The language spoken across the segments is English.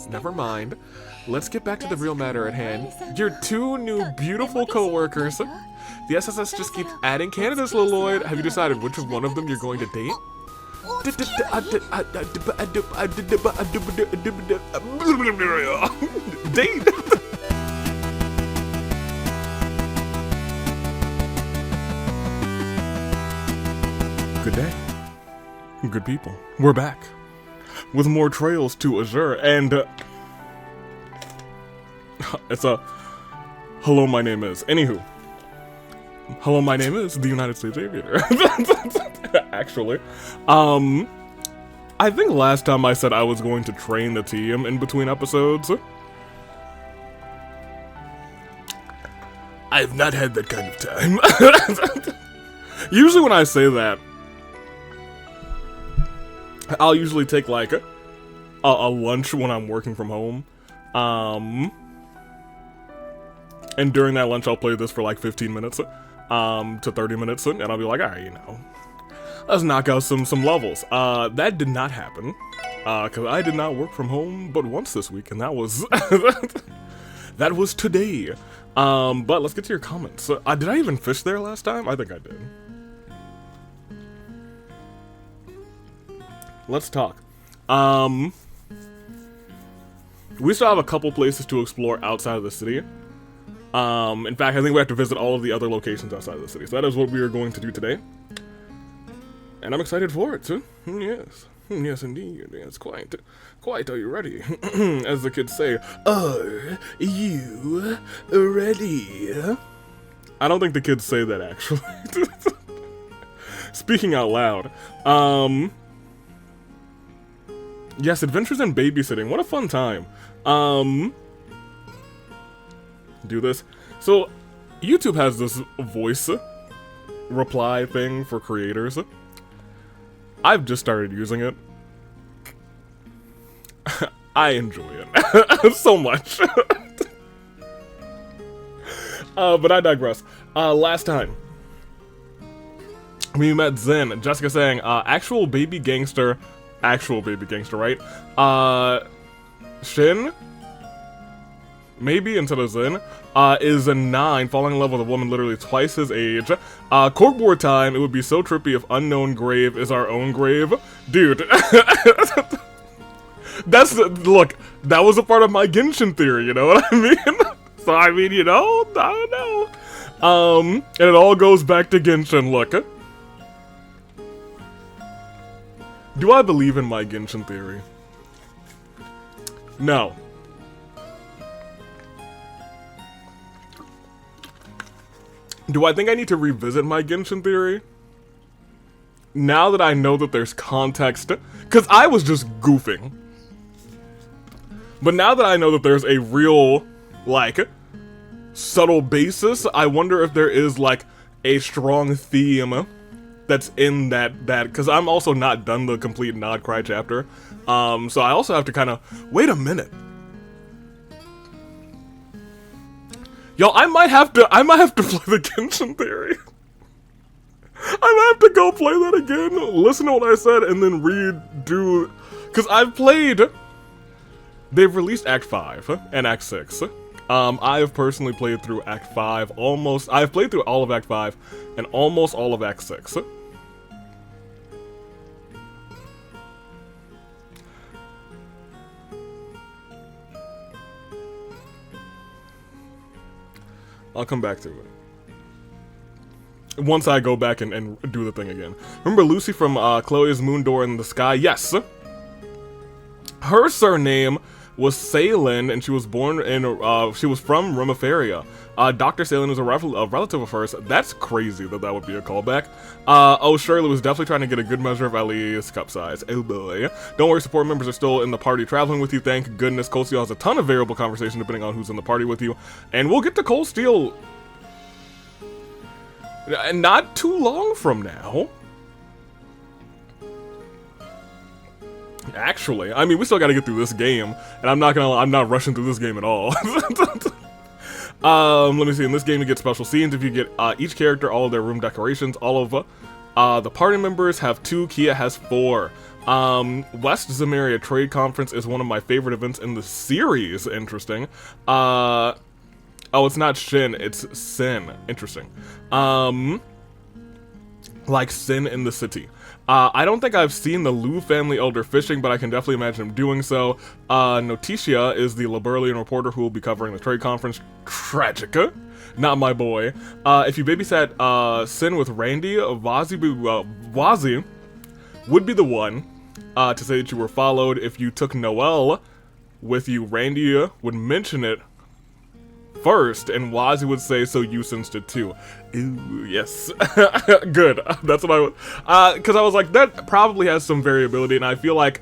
Never mind. Let's get back to the real matter at hand. Your two new beautiful co-workers. The SSS just keeps adding candidates, Lloyd. Have you decided which one of them you're going to date? Date? Good day. Good people. We're back. With more trails to Azure, and it's a hello, my name is. Anywho, hello, my name is the United States Aviator. Actually, I think last time I said I was going to train the team in between episodes. I've not had that kind of time. Usually when I say that, I'll usually take like a lunch when I'm working from home, and during that lunch I'll play this for like 15 minutes to 30 minutes, and I'll be like, alright, you know, let's knock out some levels. That did not happen, because I did not work from home but once this week, and that was that was today. But let's get to your comments. Did I even fish there last time? I think I did. Let's talk. We still have a couple places to explore outside of the city. In fact, I think we have to visit all of the other locations outside of the city. So that is what we are going to do today. And I'm excited for it, too. Yes. Yes, indeed. Yes, quite. Are you ready? As the kids say, are you ready? I don't think the kids say that, actually. Speaking out loud. Yes, adventures in babysitting. What a fun time. Do this. So, YouTube has this voice reply thing for creators. I've just started using it. I enjoy it so much. But I digress. Last time we met Zen. Jessica saying, actual baby gangster, right? Shin, maybe instead of Zen, is a 9, falling in love with a woman literally twice his age. Corkboard time, it would be so trippy if unknown grave is our own grave. Dude. Look, that was a part of my Genshin theory, you know what I mean? So, I mean, you know, I don't know. And it all goes back to Genshin, look. Do I believe in my Genshin theory? No. Do I think I need to revisit my Genshin theory? Now that I know that there's context, because I was just goofing. But now that I know that there's a real, like, subtle basis, I wonder if there is, like, a strong theme that's in that, because I'm also not done the complete Nod Cry chapter. So I also have to kind of, wait a minute. Yo, I might have to play the Genshin theory. I might have to go play that again, listen to what I said, and then redo, because I've played, they've released Act 5 and Act 6. I've personally played through Act 5, I've played through all of Act 5 and almost all of Act 6. I'll come back to it once I go back and do the thing again. Remember Lucy from Chloe's Moon Door in the Sky? Yes. Her surname was Salen, and she was born in, she was from Rumiferia. Dr. Salen is a relative of hers. That's crazy that would be a callback. Oh, Shirley was definitely trying to get a good measure of Ali's cup size. Oh boy. Don't worry, support members are still in the party traveling with you. Thank goodness. Cold Steel has a ton of variable conversation depending on who's in the party with you. And we'll get to Cold Steel not too long from now. Actually, I mean, we still gotta get through this game, and I'm not rushing through this game at all. Let me see, in this game you get special scenes. If you get each character, all of their room decorations, all of the party members have 2, Kia has 4. West Zemeria Trade Conference is one of my favorite events in the series. Interesting. Oh, it's not Shin, it's Sin. Interesting. Like Sin in the city. I don't think I've seen the Liu family elder fishing, but I can definitely imagine him doing so. Noticia is the Liberalian reporter who will be covering the trade conference. Tragica. Not my boy. If you babysat Sin with Randy, Wazi would be the one to say that you were followed. If you took Noelle with you, Randy would mention it first, and Wazi would say, so you sensed it too. Ooh, yes. Good. That's what I would, because I was like, that probably has some variability, and I feel like,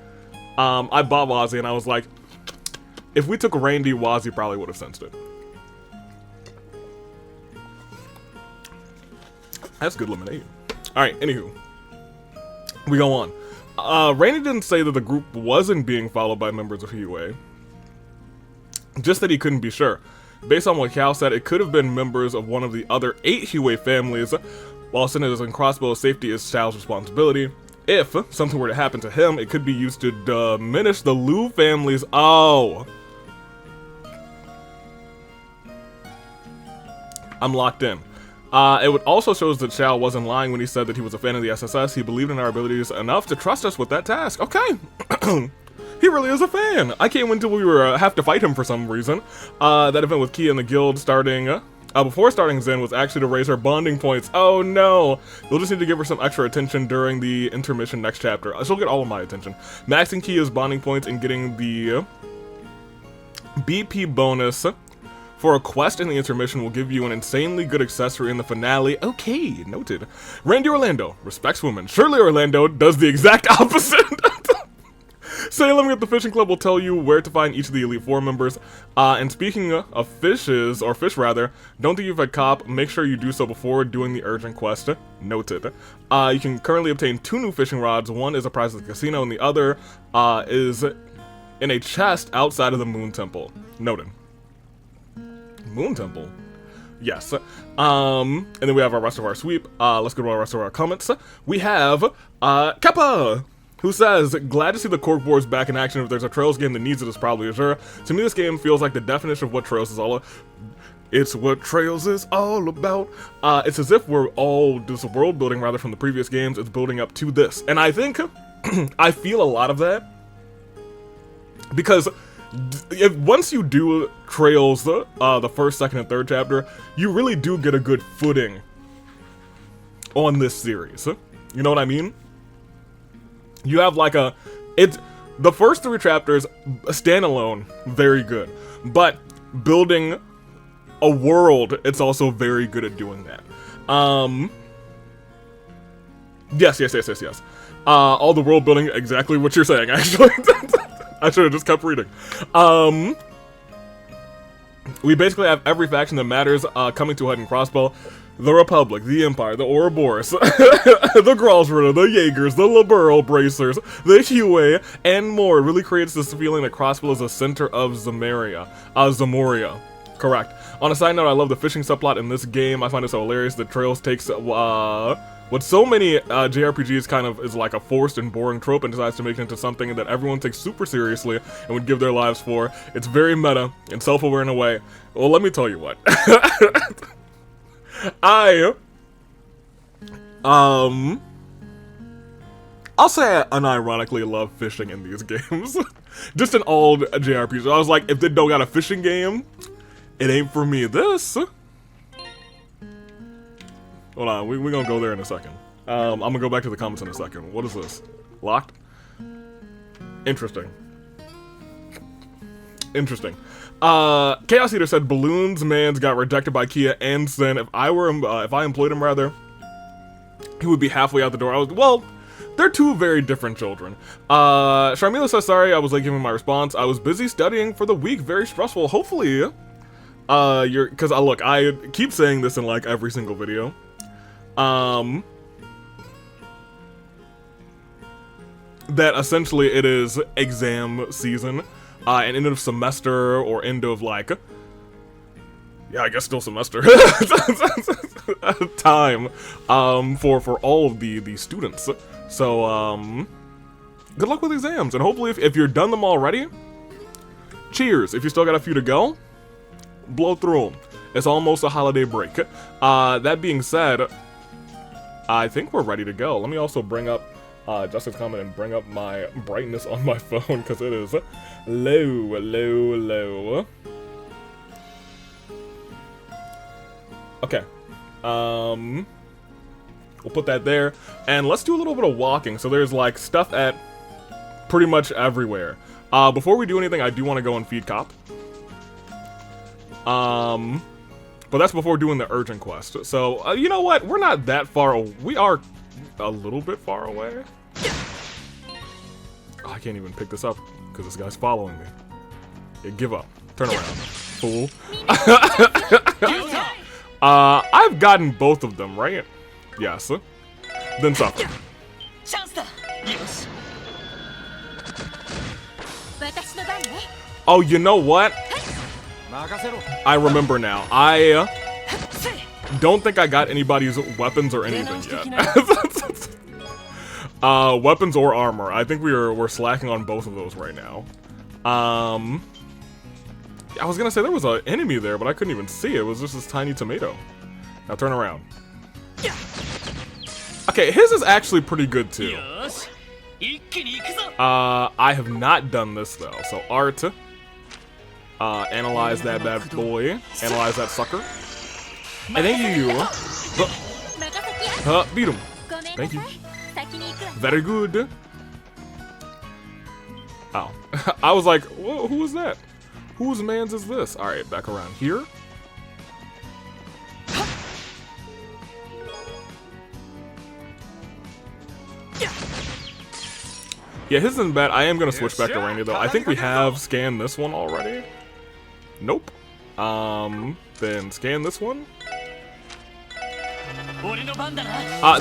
I bought Wazi, and I was like, if we took Randy, Wazi probably would have sensed it. That's good lemonade. Alright, anywho. We go on. Randy didn't say that the group wasn't being followed by members of Hue. Just that he couldn't be sure. Based on what Cal said, it could have been members of one of the other 8 Hue families. While Senators and Crossbow's safety is Xiao's responsibility. If something were to happen to him, it could be used to diminish the Liu family's... Oh! I'm locked in. It would also show us that Xiao wasn't lying when he said that he was a fan of the SSS. He believed in our abilities enough to trust us with that task. Okay! He really is a fan. I came until we were have to fight him for some reason. That event with Kia and the guild starting before starting Zen was actually to raise her bonding points. Oh no! You'll just need to give her some extra attention during the intermission next chapter. She'll get all of my attention. Maxing Kia's bonding points and getting the BP bonus for a quest in the intermission will give you an insanely good accessory in the finale. Okay, noted. Randy Orlando respects women. Shirley Orlando does the exact opposite. Salem at the fishing club will tell you where to find each of the Elite Four members. And speaking of fishes, or fish rather, don't think you've had cop, make sure you do so before doing the urgent quest. Noted. You can currently obtain 2 new fishing rods. One is a prize at the casino, and the other is in a chest outside of the Moon Temple. Noted. Moon Temple? Yes. And then we have our rest of our sweep. Let's go to our rest of our comments. We have Kappa, who says, glad to see the Corkboards back in action. If there's a Trails game that needs it, it's probably Azure. To me, this game feels like the definition of what Trails is all about. It's what Trails is all about. It's as if we're all this world building rather from the previous games. It's building up to this. And I think, I feel a lot of that. Because once you do Trails, the first, second, and third chapter, you really do get a good footing on this series. You know what I mean? You have like the first 3 chapters, standalone, very good. But building a world, it's also very good at doing that. Yes. All the world building, exactly what you're saying, actually. I should have just kept reading. We basically have every faction that matters coming to a head in Crossbow. The Republic, the Empire, the Ouroboros, the Gralsritter, the Jaegers, the Liberal Bracers, the Hue, and more. It really creates this feeling that Crossbow is the center of Zemoria. Correct. On a side note, I love the fishing subplot in this game. I find it so hilarious that Trails takes what so many JRPGs kind of is like a forced and boring trope and decides to make it into something that everyone takes super seriously and would give their lives for. It's very meta and self-aware in a way. Well, let me tell you what. I'll say I unironically love fishing in these games. Just in all JRPGs. I was like, if they don't got a fishing game, it ain't for me. This. Hold on, we're gonna go there in a second. I'm gonna go back to the comments in a second. What is this? Locked? Interesting. Chaos Eater said Balloons Mans got rejected by Kia and Sen. If I employed him rather, he would be halfway out the door. Well, they're 2 very different children. Sharmila says, sorry, I was late giving my response. I was busy studying for the week, very stressful. Hopefully, cause look, I keep saying this in like every single video. That essentially it is exam season. And end of semester or end of like, yeah, I guess still semester time, for all of the students. So, good luck with exams, and hopefully if you're done them already, cheers. If you still got a few to go, blow through them. It's almost a holiday break. That being said, I think we're ready to go. Let me also bring up Justin's comment and bring up my brightness on my phone, because it is low. Okay. We'll put that there, and let's do a little bit of walking. So there's like stuff at pretty much everywhere. Before we do anything, I do want to go and feed Cop. But that's before doing the urgent quest. So you know what? We're not that far. We are a little bit far away. Oh, I can't even pick this up because this guy's following me. Yeah, give up. Turn around, fool. I've gotten both of them, right? Yes. Then suffer. Oh, you know what? I remember now. I don't think I got anybody's weapons or anything yet. Weapons or armor. I think we're slacking on both of those right now. I was gonna say there was an enemy there, but I couldn't even see it. It was just this tiny tomato. Now turn around. Okay, his is actually pretty good too. I have not done this though. So art. Analyze that bad boy. Analyze that sucker. And then you beat him. Thank you. Very good. Oh. I was like, who is that? Whose man's is this? Alright, back around here. Yeah, his isn't bad. I am gonna switch back to Randy though. I think we have scanned this one already. Nope. Then scan this one.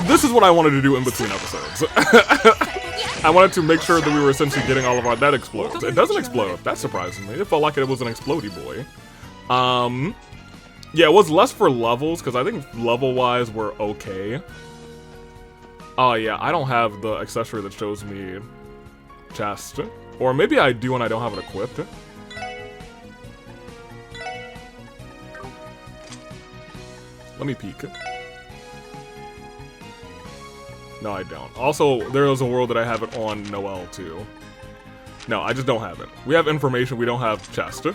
This is what I wanted to do in between episodes. I wanted to make sure that we were essentially getting all of our... That explodes. It doesn't explode. That surprises me. It felt like it was an explodey boy. Yeah, it was less for levels, because I think level-wise we're okay. Oh, yeah, I don't have the accessory that shows me chest. Or maybe I do and I don't have it equipped. Let me peek. No, I don't. Also, there is a world that I have it on Noel, too. No, I just don't have it. We have information, we don't have chest.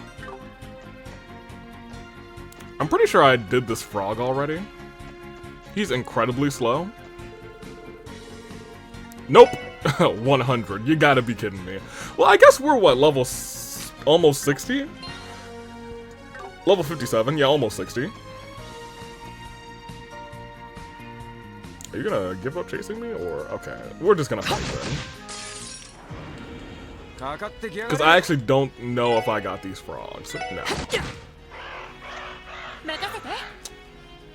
I'm pretty sure I did this frog already. He's incredibly slow. Nope. 100. You gotta be kidding me. Well, I guess we're, what, level almost 60? Level 57, yeah, almost 60. Are you gonna give up chasing me, or... Okay, we're just gonna fight then. Because I actually don't know if I got these frogs. No.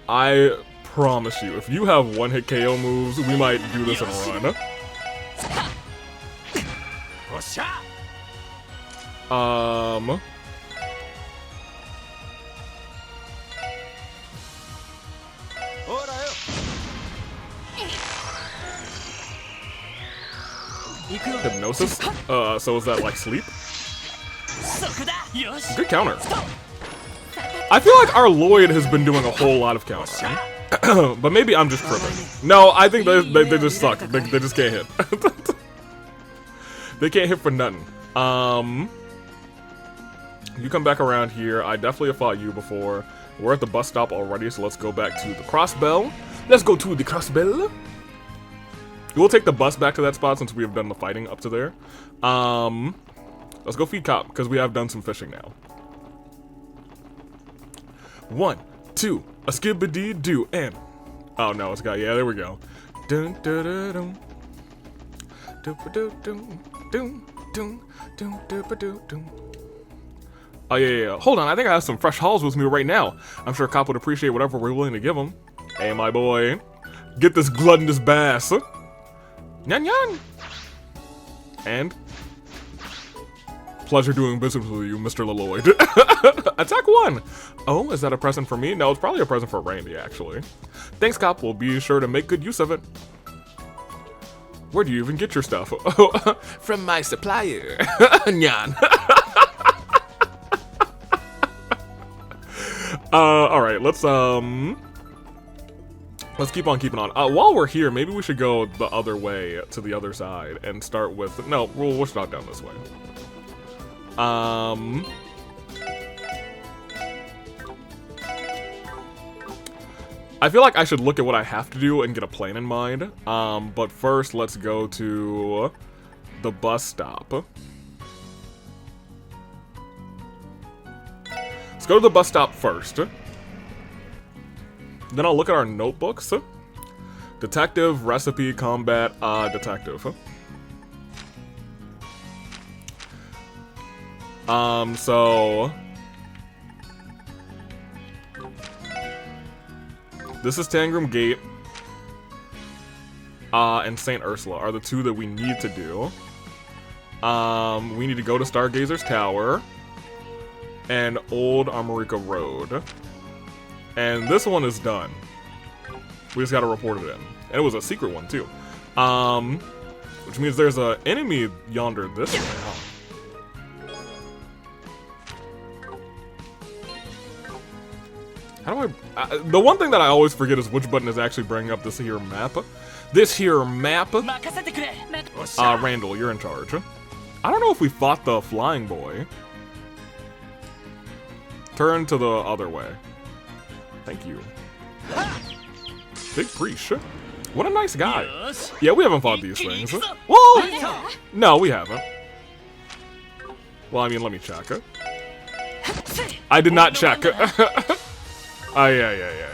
I promise you, if you have one-hit KO moves, we might do this and run. Hypnosis? So is that like sleep? Good counter. I feel like our Lloyd has been doing a whole lot of countering. But maybe I'm just tripping. No, I think they just suck. They just can't hit. They can't hit for nothing. You come back around here. I definitely have fought you before. We're at the bus stop already, so let's go back to the Crossbell. Let's go to the Crossbell. We'll take the bus back to that spot since we have done the fighting up to there. Let's go feed Cop, because we have done some fishing now. 1, 2, a skibbity-doo, and... Oh no, it's got... Yeah, there we go. Dun dun dun dun. Dun dun dun dun dun dun dun dun. Oh yeah. Hold on, I think I have some fresh hauls with me right now. I'm sure Cop would appreciate whatever we're willing to give him. Hey, my boy. Get this gluttonous bass. Nyan nyan! And? Pleasure doing business with you, Mr. Lloyd. Attack 1! Oh, is that a present for me? No, it's probably a present for Randy, actually. Thanks, Cop. We'll be sure to make good use of it. Where do you even get your stuff? From my supplier. Nyan. Alright, let's keep on keeping on. While we're here, maybe we should go the other way to the other side and start with... No, we'll start down this way. I feel like I should look at what I have to do and get a plan in mind. But first, let's go to the bus stop. Let's go to the bus stop first. Then I'll look at our notebooks. Detective, recipe, combat, detective. So... This is Tangram Gate. And St. Ursula are the two that we need to do. We need to go to Stargazer's Tower. And Old Armorica Road. And this one is done. We just gotta report it in. And it was a secret one, too. Which means there's an enemy yonder this way, huh? How do I... the one thing that I always forget is which button is actually bringing up this here map. This here map. Randall, you're in charge. I don't know if we fought the flying boy. Turn to the other way. Thank you. Big Preach. What a nice guy. Yeah, we haven't fought these things. Whoa! No, we haven't. Well, I mean, let me check. I did not check. Yeah.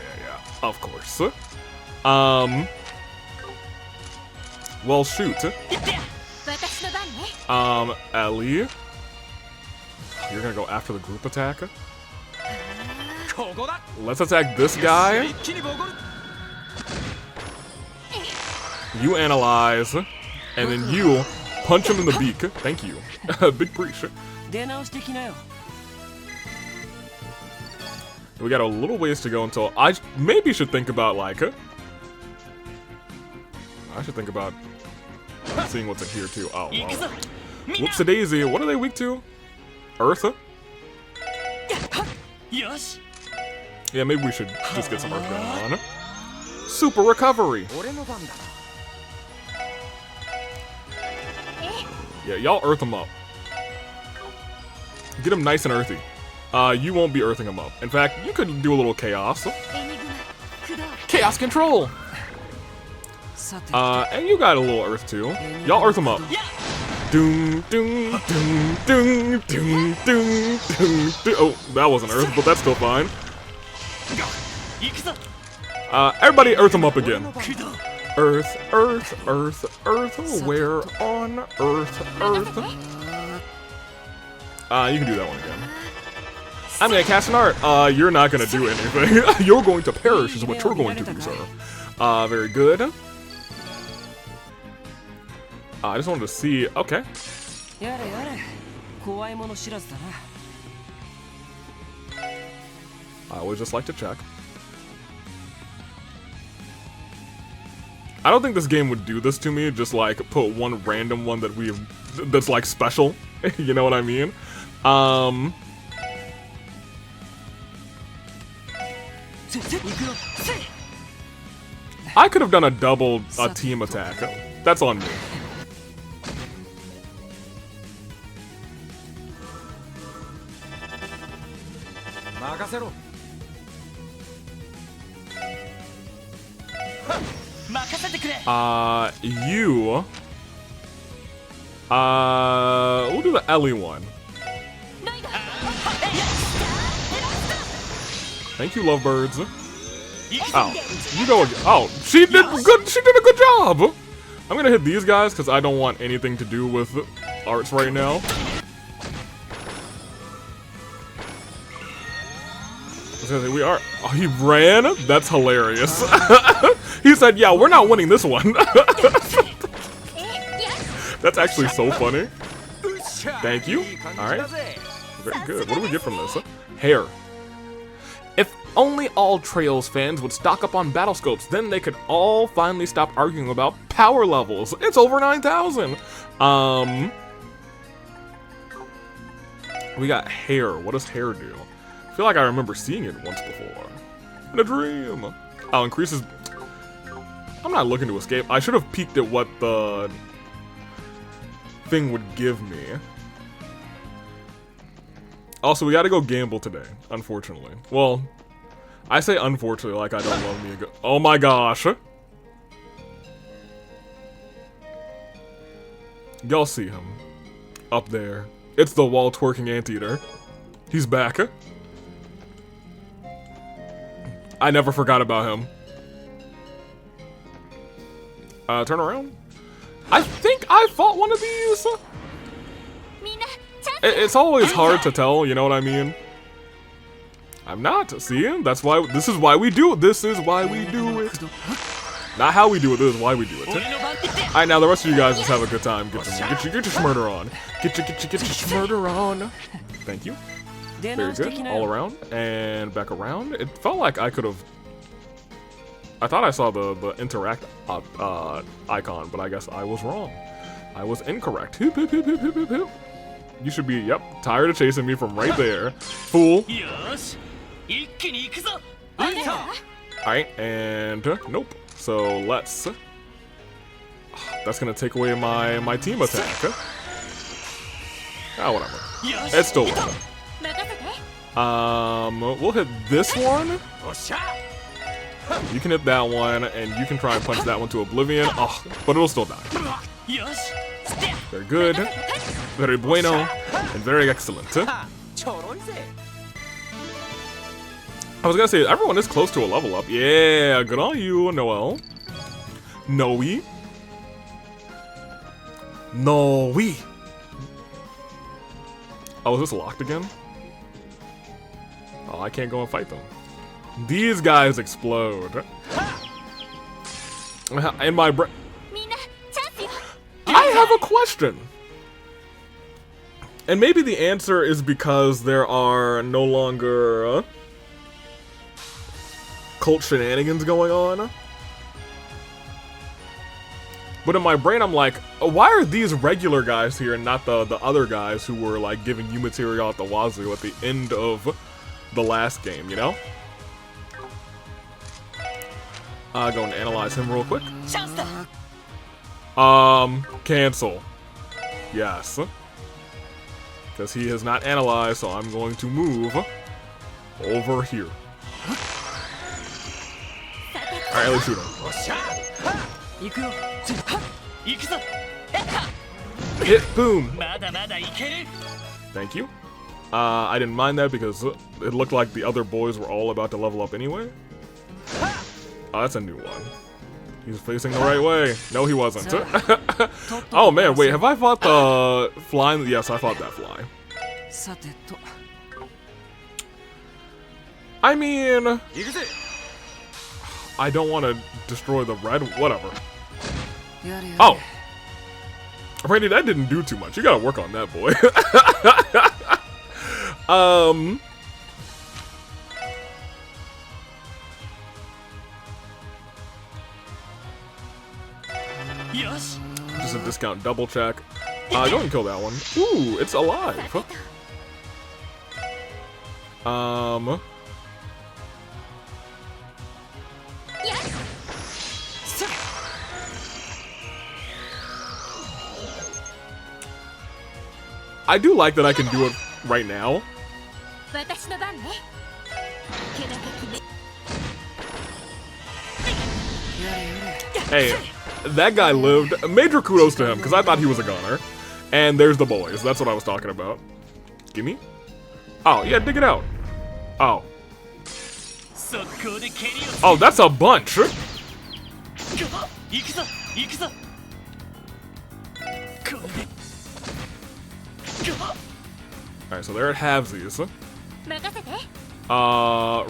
Of course. Well, shoot. Ellie. You're gonna go after the group attack? Let's attack this guy. You analyze. And then you punch him in the beak. Thank you. Big Preach. We got a little ways to go until I maybe should think about like I should think about seeing what's in here too. Oh wow. Whoopsie daisy, what are they weak to? Earth? Yeah, maybe we should just get some earth going on. Super recovery! Yeah, y'all earth them up. Get them nice and earthy. You won't be earthing them up. In fact, you could do a little chaos. Chaos control! And you got a little earth too. Y'all earth them up. Doom, doom, doom, doom, doom, doom, doom, doom. Oh, that wasn't earth, but that's still fine. Everybody earth them up again. Earth, earth, earth, earth, where on earth, earth. You can do that one again. I'm gonna cast an art. You're not gonna do anything. You're going to perish is what you're going to do, sir. Very good. I just wanted to see, okay. I always just like to check. I don't think this game would do this to me, just like put one random one that that's like special. You know what I mean? I could have done a double team attack. That's on me. We'll do the Ellie one. Thank you, lovebirds. Oh, you go again. Oh, she did good. She did a good job. I'm gonna hit these guys because I don't want anything to do with arts right now. We are. Oh, he ran? That's hilarious. He said, yeah, we're not winning this one. That's actually so funny. Thank you. Alright. Very good. What do we get from this? Hair. If only all Trails fans would stock up on battle scopes, then they could all finally stop arguing about power levels. It's over 9,000. We got hair. What does hair do? I feel like I remember seeing it once before. In a dream. Oh, increases... I'm not looking to escape. I should have peeked at what the thing would give me. Also, we gotta go gamble today, unfortunately. Well, I say unfortunately like I don't love me. Oh my gosh. Y'all see him. Up there. It's the wall twerking anteater. He's back. I never forgot about him. Turn around. I think I fought one of these. It's always hard to tell, you know what I mean? I'm not. See? This is why we do it. This is why we do it. Not how we do it, this is why we do it. Alright, now the rest of you guys just have a good time. Get your shmurder on. Get your shmurder on. Thank you. Very good. All around. And back around. It felt like I could have... I thought I saw the interact icon, but I guess I was wrong. I was incorrect. Hoop, hoop, hoop, hoop, hoop, hoop, hoop. You should be, yep, tired of chasing me from right there. Fool. Alright, and nope. So let's... That's gonna take away my team attack. Ah, whatever. It's still worth it. We'll hit this one. You can hit that one, and you can try and punch that one to oblivion. Oh, but it'll still die. Very good. Very bueno. And very excellent. I was gonna say, everyone is close to a level up. Yeah, good on you, Noel. Noe. Noe. Oh, is this locked again? Oh, I can't go and fight them. These guys explode. In my brain. I have a question. And maybe the answer is because there are no longer cult shenanigans going on. But in my brain, I'm like, why are these regular guys here and not the other guys who were like giving you material at the wazoo at the end of the last game, you know? Go and analyze him real quick. Cancel. Yes. Because he has not analyzed, so I'm going to move over here. Alright, let's shoot him. Hit, boom. Thank you. I didn't mind that because it looked like the other boys were all about to level up anyway. Oh, that's a new one. He's facing the right way. No, he wasn't. Oh man, wait, have I fought the fly? Yes, I fought that fly. I mean... I don't want to destroy the red, whatever. Oh! Randy, that didn't do too much. You gotta work on that, boy. Just a discount double check. Go ahead and kill that one. Ooh, it's alive. I do like that I can do it right now. Hey, that guy lived. Major kudos to him, because I thought he was a gunner. And there's the boys. That's what I was talking about. Gimme? Oh, yeah, dig it out. Oh. Oh, that's a bunch. Alright, so they're at halvesies.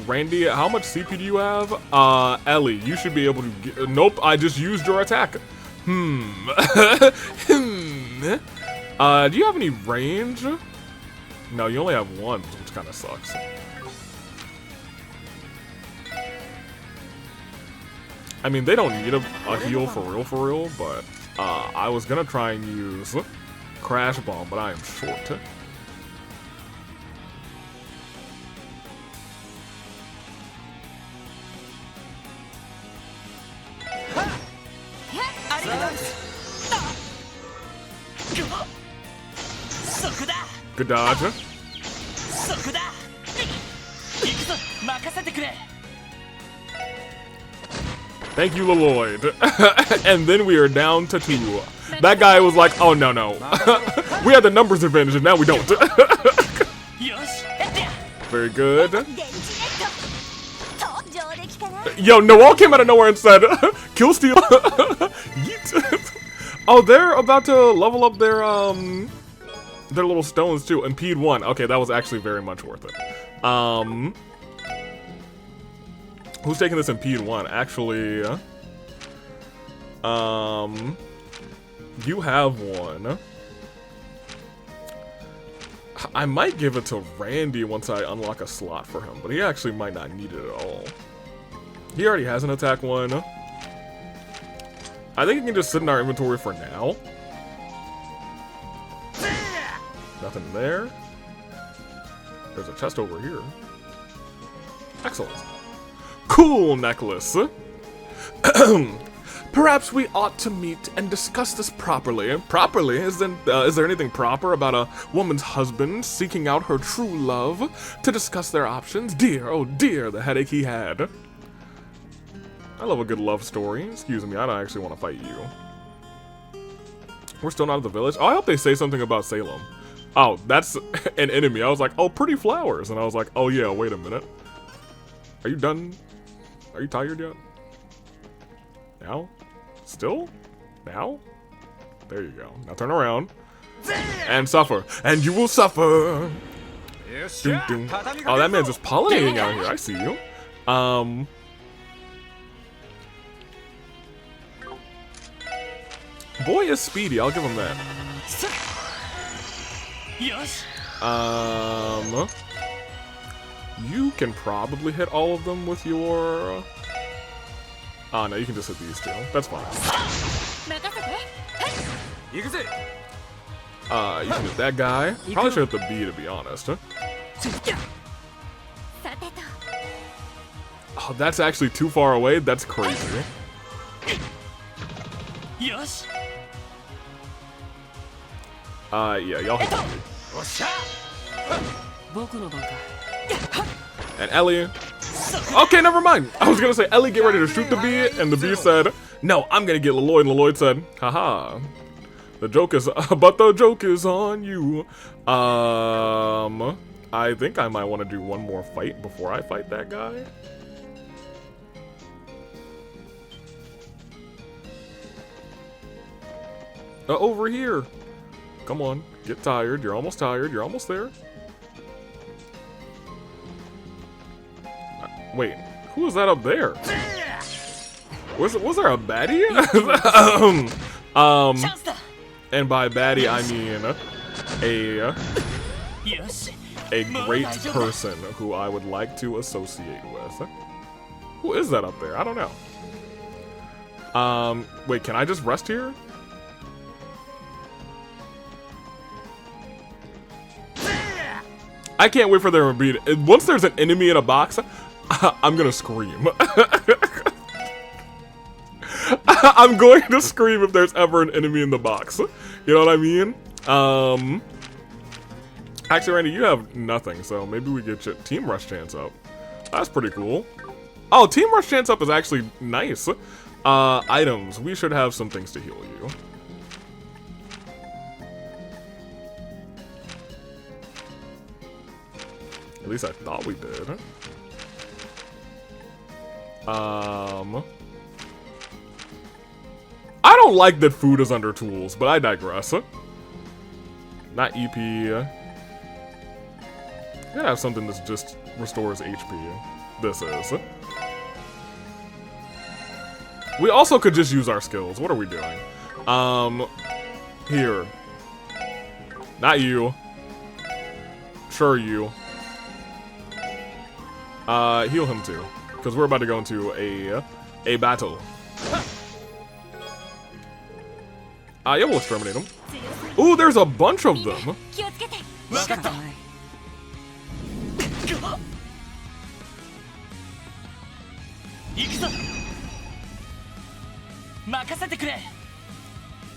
Randy, how much CP do you have? Ellie, you should be able to get... Nope, I just used your attack. Do you have any range? No, you only have one, which kind of sucks. I mean, they don't need a heal for real, but I was gonna try and use Crash Bomb, but I am short. Good dodge. Thank you, Lloyd. And then we are down to 2. That guy was like, oh no. We had the numbers advantage and now we don't. Very good. Yo, Noel came out of nowhere and said, kill steal. Yeet. Oh, they're about to level up their little stones too. Impede 1. Okay, that was actually very much worth it. Who's taking this Impede 1? Actually, you have one. I might give it to Randy once I unlock a slot for him, but he actually might not need it at all. He already has an attack 1. I think it can just sit in our inventory for now. Nothing there. There's a chest over here. Excellent. Cool necklace. Perhaps we ought to meet and discuss this properly. Properly? Is there anything proper about a woman's husband seeking out her true love to discuss their options? Dear, oh dear, the headache he had. I love a good love story. Excuse me, I don't actually want to fight you. We're still not at the village. Oh, I hope they say something about Salem. Oh, that's an enemy. I was like, oh, pretty flowers. And I was like, oh yeah, wait a minute. Are you done? Are you tired yet? Now? Still? Now? There you go. Now turn around. And suffer. And you will suffer. Dun, dun. Oh, that man's just pollinating out here. I see you. Boy is speedy. I'll give him that. You can probably hit all of them with your... Oh, no, you can just hit these 2. That's fine. You can hit that guy. Probably should hit the B, to be honest. Huh? Oh, that's actually too far away. That's crazy. Yeah, y'all hit the B. And Ellie. Okay, never mind. I was gonna say, Ellie, get ready to shoot the bee, and the bee said, no, I'm gonna get Lloyd, and Lloyd said, haha. The joke is, but the joke is on you. I think I might want to do one more fight before I fight that guy. Over here. Come on, get tired. You're almost tired. You're almost there. Wait, who was that up there? Was there a baddie? And by baddie I mean a great person who I would like to associate with. Who is that up there? I don't know. Wait, can I just rest here? I can't wait for there to be... Once there's an enemy in a box, I'm gonna scream. I'm going to scream if there's ever an enemy in the box. You know what I mean? Actually, Randy, you have nothing, so maybe we get your Team Rush chance up. That's pretty cool. Oh, Team Rush chance up is actually nice. Items. We should have some things to heal you. At least I thought we did. I don't like that food is under tools, but I digress. Not EP. You gotta have something that just restores HP. This is. We also could just use our skills. What are we doing? Here. Not you. Sure, you. Heal him too. Because we're about to go into a a battle. Yeah, we'll exterminate them. Ooh, there's a bunch of them.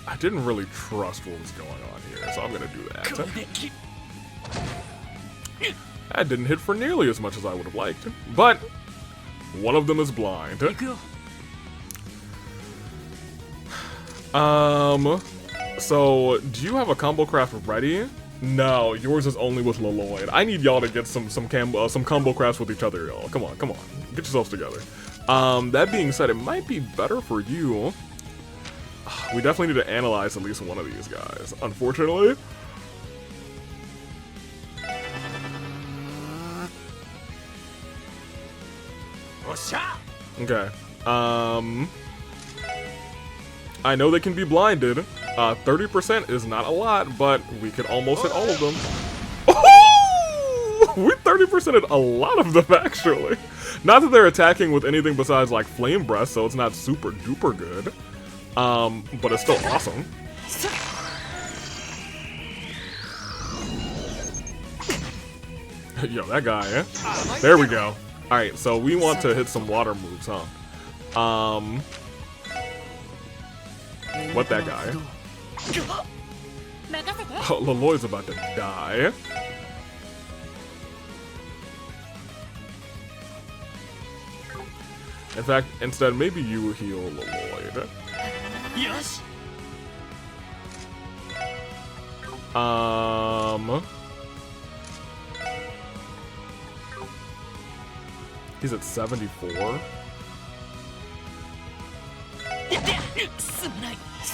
I didn't really trust what was going on here, so I'm gonna do that. That didn't hit for nearly as much as I would have liked, but one of them is blind. So do you have a combo craft ready? No, yours is only with Leloid. I need y'all to get some combo crafts with each other, y'all. Come on, get yourselves together. That being said, it might be better for you. We definitely need to analyze at least one of these guys, unfortunately. Okay. I know they can be blinded. 30% is not a lot, but we could almost hit all of them. Oh! We 30%ed a lot of them, actually. Not that they're attacking with anything besides, like, Flame Breath, so it's not super duper good. But it's still awesome. Yo, that guy, eh? There we go. Alright, so we want to hit some water moves, huh? What that guy? Oh, Leloid's about to die. In fact, instead, maybe you heal Leloid. Yes. He's at 74.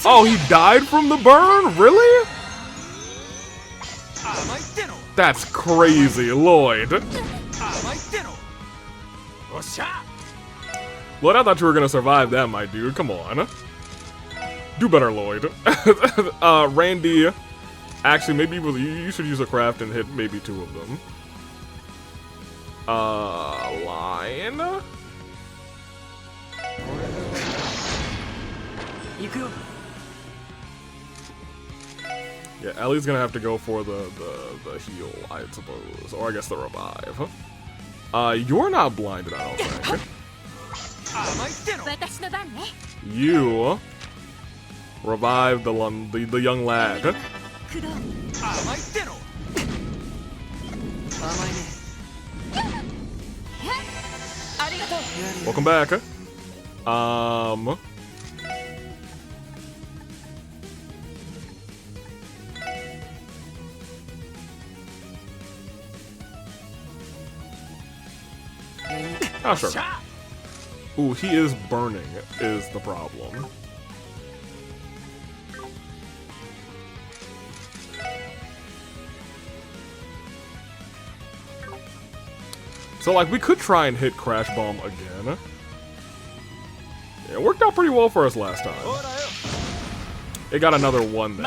Oh, he died from the burn? Really? That's crazy, Lloyd. Lloyd, I thought you were gonna survive that, my dude. Come on. Do better, Lloyd. Randy. Actually, maybe you should use a craft and hit maybe 2 of them. Lion? Yeah, Ellie's gonna have to go for the heal, I suppose. Or I guess the revive. You're not blinded, I don't think. You revive the young lad. Welcome back. Oh, sure. Ooh, he is burning, is the problem. So, like, we could try and hit Crash Bomb again. Yeah, it worked out pretty well for us last time. It got another 1 there.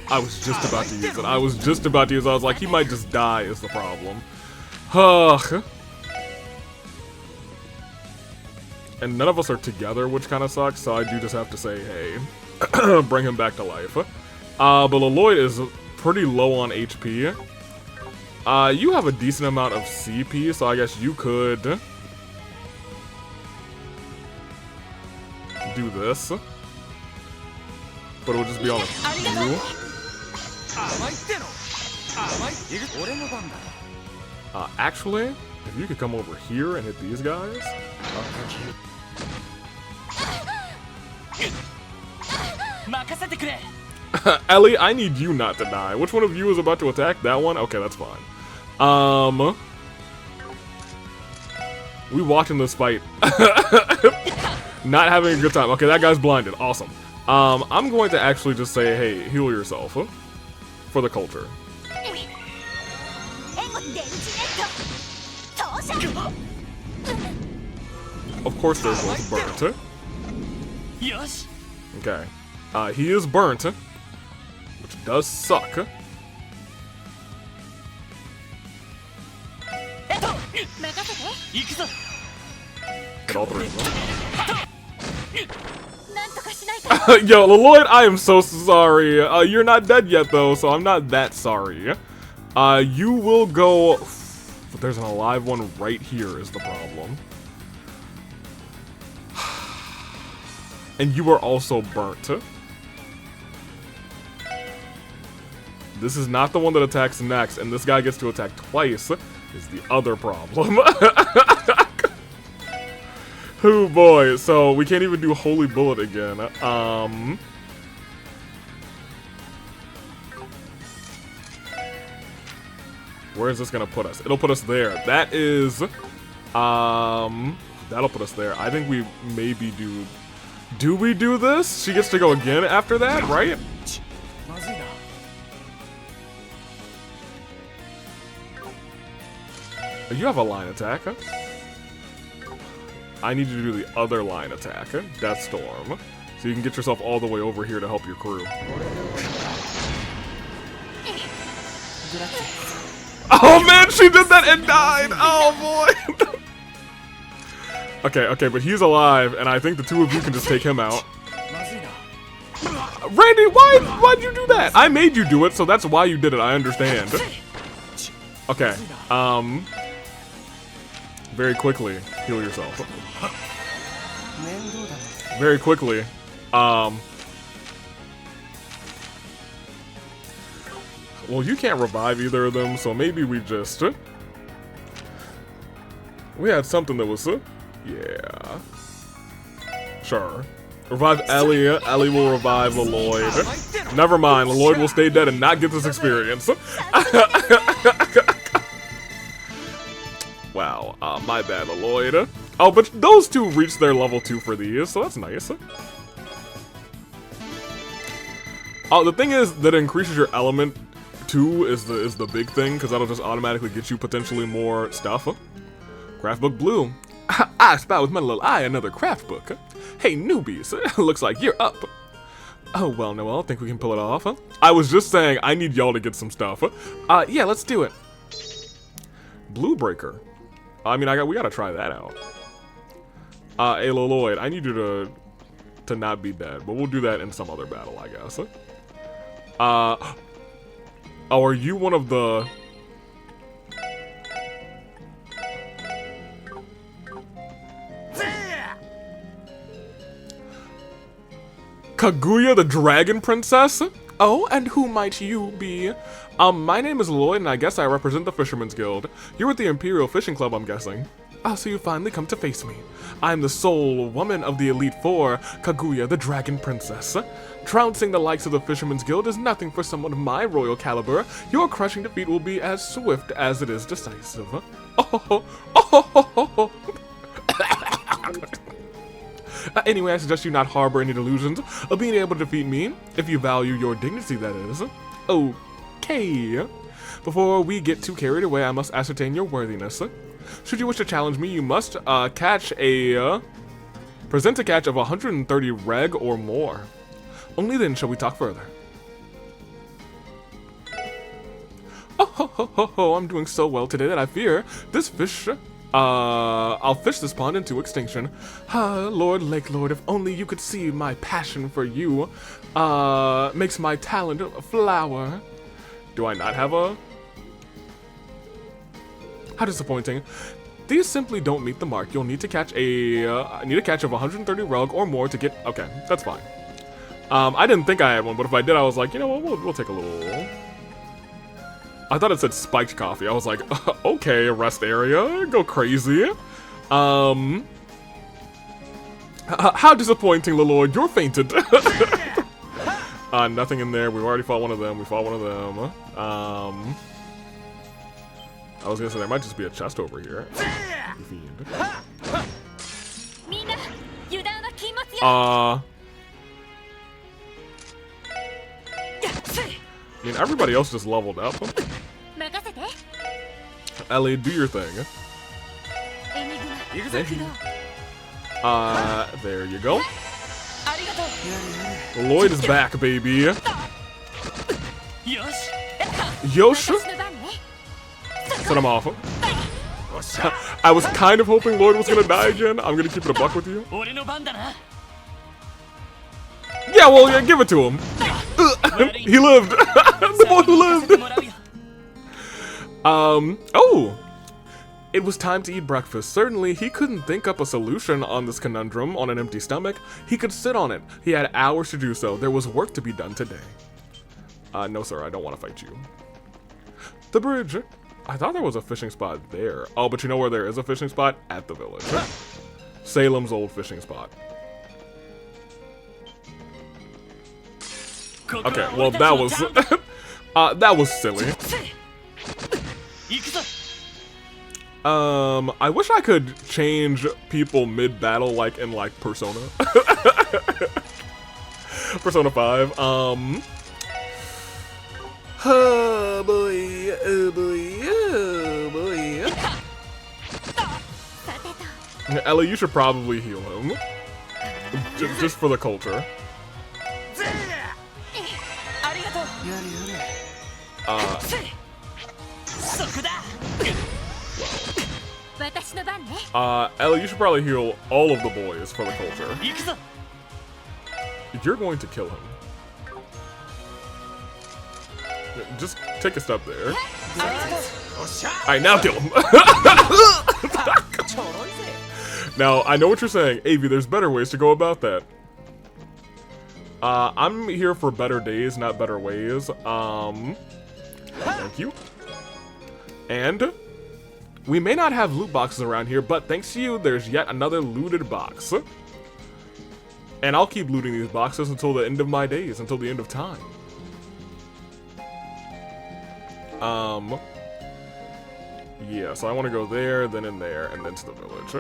I was just about to use it. I was like, he might just die is the problem. And none of us are together, which kind of sucks, so I do just have to say, hey, bring him back to life. But Leloid is pretty low on HP. You have a decent amount of CP, so I guess you could do this. But it would just be on a few. Actually, if you could come over here and hit these guys. Ellie, I need you not to die. Which one of you is about to attack? That one? Okay, that's fine. We watching this fight. Not having a good time. Okay, that guy's blinded. Awesome. I'm going to actually just say, hey, heal yourself. For the culture. Of course there's those burnt. Okay. He is burnt, which does suck. Get all three of them. Yo, Lloyd, I am so sorry. You're not dead yet, though, so I'm not that sorry. You will go... But there's an alive one right here is the problem. And you are also burnt. This is not the one that attacks next, and this guy gets to attack twice is the other problem. Oh boy, so we can't even do Holy Bullet again. Where is this gonna put us? It'll put us there. That is, that'll put us there. I think we maybe do we do this? She gets to go again after that, right? You have a line attack, huh? I need you to do the other line attack, Death Storm, so you can get yourself all the way over here to help your crew. Oh man, she did that and died! Oh boy! Okay, but he's alive, and I think the two of you can just take him out. Randy, why'd you do that? I made you do it, so that's why you did it, I understand. Okay, very quickly, heal yourself. Very quickly, well, you can't revive either of them, so maybe we just... we had something that was... yeah. Sure. Revive Ellie. Ellie will revive Lloyd. Never mind, Lloyd will stay dead and not get this experience. Wow, my bad, Lloyd. Oh, but those two reached their level 2 for these, so that's nice. Oh, the thing is that it increases your element 2 is the big thing, because that'll just automatically get you potentially more stuff. Craft book blue. I spy with my little eye another craft book. Hey newbies, looks like you're up. Oh well, Noel, think we can pull it off? I was just saying I need y'all to get some stuff. Yeah, let's do it. Blue breaker. I mean, we gotta try that out. Hey Lloyd, I need you to not be dead, but we'll do that in some other battle, I guess. Oh, are you one of the... Kaguya the Dragon Princess? Oh, and who might you be? My name is Lloyd, and I guess I represent the Fisherman's Guild. You're with the Imperial Fishing Club, I'm guessing. Ah, so you finally come to face me. I'm the sole woman of the Elite Four, Kaguya the Dragon Princess. Trouncing the likes of the Fisherman's Guild is nothing for someone of my royal caliber. Your crushing defeat will be as swift as it is decisive. Anyway, I suggest you not harbor any delusions of being able to defeat me, if you value your dignity, that is. Okay. Before we get too carried away, I must ascertain your worthiness. Should you wish to challenge me, you must present a catch of 130 reg or more. Only then shall we talk further. Oh, I'm doing so well today that I fear this fish... I'll fish this pond into extinction. Lord Lake Lord, if only you could see my passion for you, makes my talent flower. Do I not have a... How disappointing. These simply don't meet the mark. You'll need to catch I need a catch of 130 rug or more to get... Okay, that's fine. I didn't think I had one, but if I did, I was like, you know what, we'll take a little... I thought it said spiked coffee. I was like, okay, rest area, go crazy. How disappointing, Lloyd, you're fainted. Nothing in there. We've already fought one of them. We fought one of them. I was gonna say there might just be a chest over here. Fiend. I mean, everybody else just leveled up. Ellie, do your thing. There you go. Lloyd is back, baby. Yosh? Set him off. I was kind of hoping Lloyd was gonna die again. I'm gonna keep it a buck with you. Yeah, well, yeah, give it to him. He lived. The boy who lived. Oh. It was time to eat breakfast. Certainly, he couldn't think up a solution on this conundrum on an empty stomach. He could sit on it. He had hours to do so. There was work to be done today. No, sir, I don't want to fight you. The bridge. I thought there was a fishing spot there. Oh, but you know where there is a fishing spot? At the village. Salem's old fishing spot. Okay, well, that was... that was silly. I wish I could change people mid-battle, like in, like, Persona. Persona 5, oh boy, oh boy, oh boy. Ellie, you should probably heal him. Just for the culture. Ellie, you should probably heal all of the boys for the culture. You're going to kill him. Just take a step there. Alright, now kill him. Now, I know what you're saying. Avi, there's better ways to go about that. I'm here for better days, not better ways. Thank you. And we may not have loot boxes around here, but thanks to you, there's yet another looted box. And I'll keep looting these boxes until the end of my days, until the end of time. Yeah, so I want to go there, then in there, and then to the village.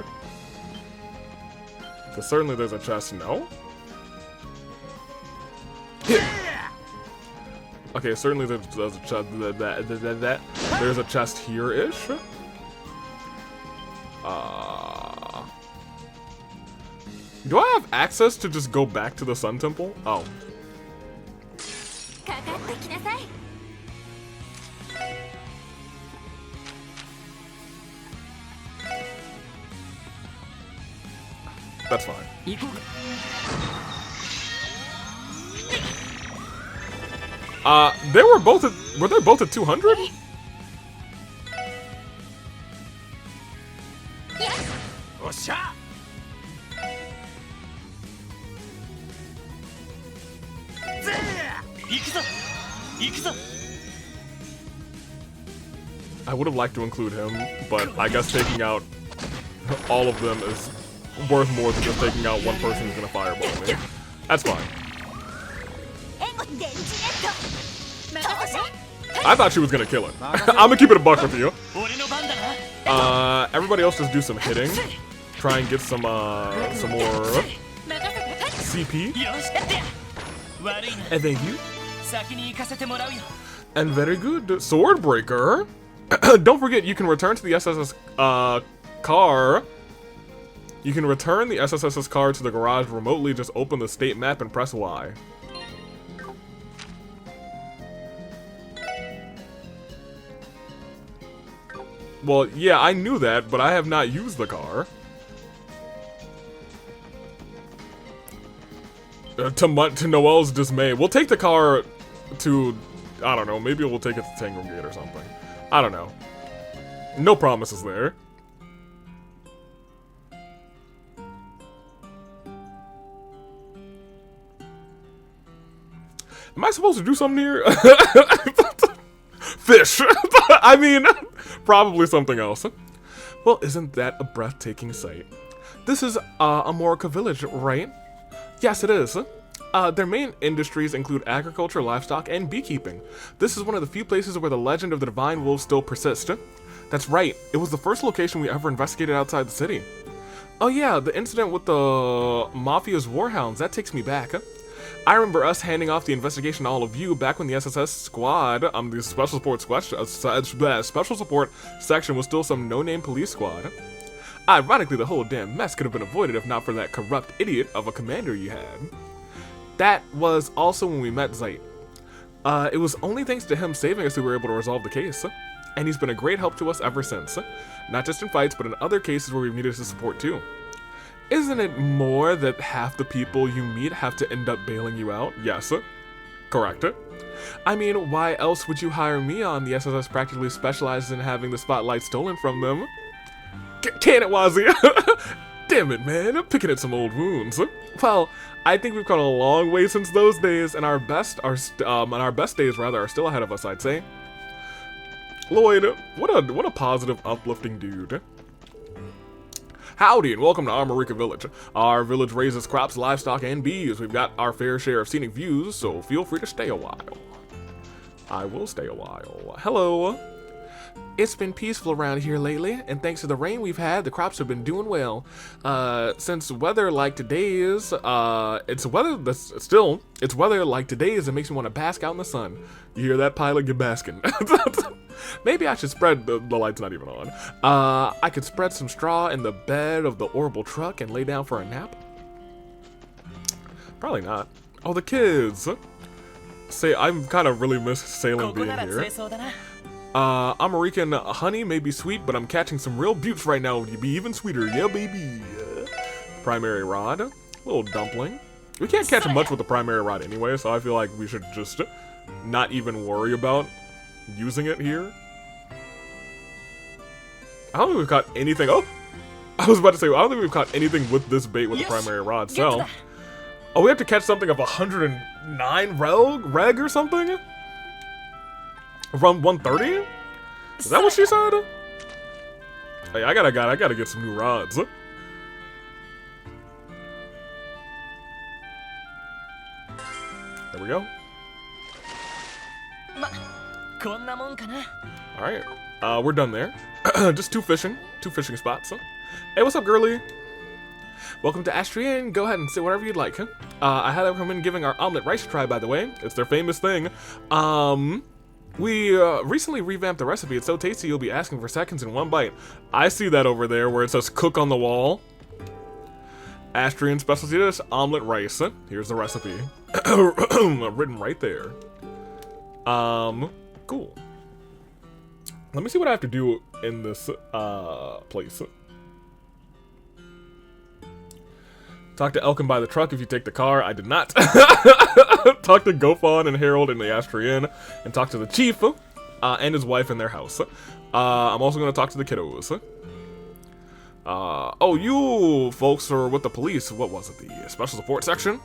Because certainly there's a chest, no? Okay, certainly there's a chest, there's a chest here-ish. Do I have access to just go back to the Sun Temple? Oh. That's fine. They were both at, were they both at 200? I would have liked to include him, but I guess taking out all of them is worth more than just taking out one person who's gonna fireball me. That's fine. I thought she was gonna kill it. I'm gonna keep it a buck with you. Everybody else just do some hitting. Try and get some more CP. And thank you. And very good. Swordbreaker. Don't forget, you can return to the SSS car. You can return the SSS's car to the garage remotely. Just open the state map and press Y. Well, yeah, I knew that, but I have not used the car. To Noel's dismay. We'll take the car to, I don't know, maybe we'll take it to Tango Gate or something. I don't know. No promises there. Am I supposed to do something here? Fish! I mean, probably something else. Well, isn't that a breathtaking sight? This is Amorica Village, right? Yes, it is. Their main industries include agriculture, livestock, and beekeeping. This is one of the few places where the legend of the Divine Wolves still persists. That's right, it was the first location we ever investigated outside the city. Oh yeah, the incident with the Mafia's Warhounds, that takes me back. I remember us handing off the investigation to all of you back when the SSS squad, the special support section was still some no-name police squad. Ironically, the whole damn mess could have been avoided if not for that corrupt idiot of a commander you had. That was also when we met Zeit. It was only thanks to him saving us we were able to resolve the case. And he's been a great help to us ever since. Not just in fights, but in other cases where we've needed his support too. Isn't it more that half the people you meet have to end up bailing you out? Yes. Correct. I mean, why else would you hire me on? The SSS practically specializes in having the spotlight stolen from them. Can it, Wazzy? Damn it, man. I'm picking at some old wounds. Well, I think we've come a long way since those days, and our best days are still ahead of us, I'd say. Lloyd, what a positive, uplifting dude. Howdy and welcome to Armorica Village. Our village raises crops, livestock, and bees. We've got our fair share of scenic views, so feel free to stay a while. I will stay a while. Hello. It's been peaceful around here lately, and thanks to the rain we've had, the crops have been doing well. Since weather like today's, it's weather like today's that makes me want to bask out in the sun. You hear that, pilot? Get basking. Maybe I should spread the light's not even on. I could spread some straw in the bed of the orbital truck and lay down for a nap. Probably not. Oh, the kids. Say, I'm kind of really miss Salem being here. American honey may be sweet, but I'm catching some real buttes right now. You'd be even sweeter. Yeah, baby. Primary rod. Little dumpling. We can't catch much with the primary rod anyway, so I feel like we should just not even worry about using it here. I don't think we've caught anything. Oh! I was about to say, I don't think we've caught anything with this bait with the primary rod, so. Oh, we have to catch something of 109 reg or something? From 130? Is that what she said? Hey, I gotta get some new rods. There we go. Alright, we're done there. Just two fishing spots. Hey, what's up, girly? Welcome to Astrian. Go ahead and say whatever you'd like. I highly recommend giving our omelet rice a try, by the way. It's their famous thing. We recently revamped the recipe. It's so tasty you'll be asking for seconds in one bite. I see that over there where it says cook on the wall. Astrian specialty dish, omelet rice. Here's the recipe. Written right there. Cool. Let me see what I have to do in this place. Talk to Elkin by the truck if you take the car. I did not. Talk to Gofon and Harold in the Astrian. And talk to the chief and his wife in their house. I'm also going to talk to the kiddos. Oh, you folks are with the police. What was it? The special support section?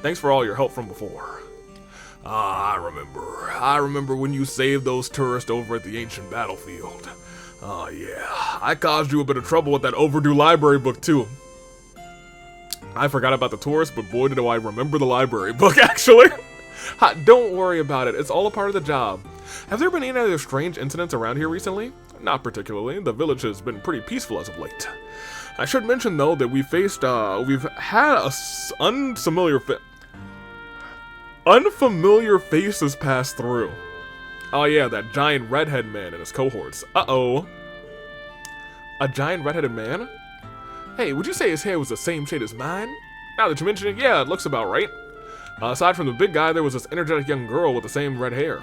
Thanks for all your help from before. I remember when you saved those tourists over at the ancient battlefield. Oh, yeah. I caused you a bit of trouble with that overdue library book, too. I forgot about the tourists, but boy, did I remember the library book, actually. Don't worry about it. It's all a part of the job. Have there been any other strange incidents around here recently? Not particularly. The village has been pretty peaceful as of late. I should mention, though, that we've had unfamiliar faces pass through. Oh yeah, that giant redhead man and his cohorts. Uh-oh. A giant redheaded man? Hey, would you say his hair was the same shade as mine? Now that you mention it, yeah, it looks about right. Aside from the big guy, there was this energetic young girl with the same red hair.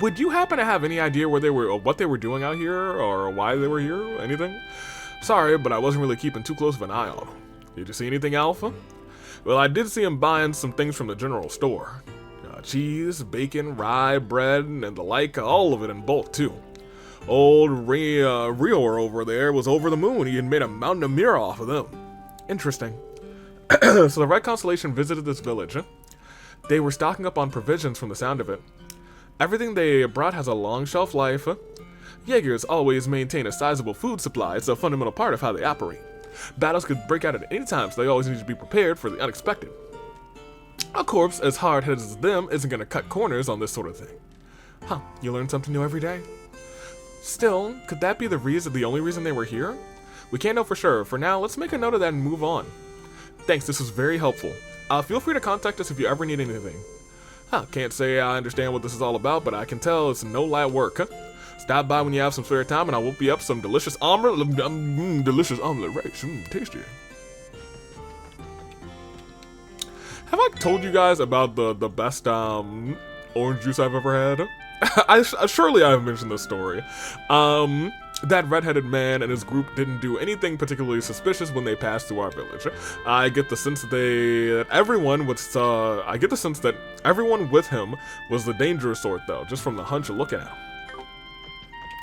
Would you happen to have any idea where they were, or what they were doing out here, or why they were here? Anything? Sorry, but I wasn't really keeping too close of an eye on them. Did you see anything, Alpha? Well, I did see him buying some things from the general store. Cheese, bacon, rye, bread, and the like, all of it in bulk, too. Old Rior over there was over the moon. He had made a mountain of mirror off of them. Interesting. So the Red Constellation visited this village. They were stocking up on provisions from the sound of it. Everything they brought has a long shelf life. Jaegers always maintain a sizable food supply. It's a fundamental part of how they operate. Battles could break out at any time, so they always need to be prepared for the unexpected. A corpse as hard-headed as them isn't going to cut corners on this sort of thing. Huh, you learn something new every day. Still, could that be the only reason they were here? We can't know for sure. For now, let's make a note of that and move on. Thanks, this was very helpful. Feel free to contact us if you ever need anything. Can't say I understand what this is all about, but I can tell it's no light work. Stop by when you have some spare time and I'll whip you up some delicious omelet. Delicious omelet, right? Tasty. Have I told you guys about the best orange juice I've ever had? Surely I've mentioned this story. That redheaded man and his group didn't do anything particularly suspicious when they passed through our village. I get the sense that everyone with him was the dangerous sort, though, just from the hunch of looking at him.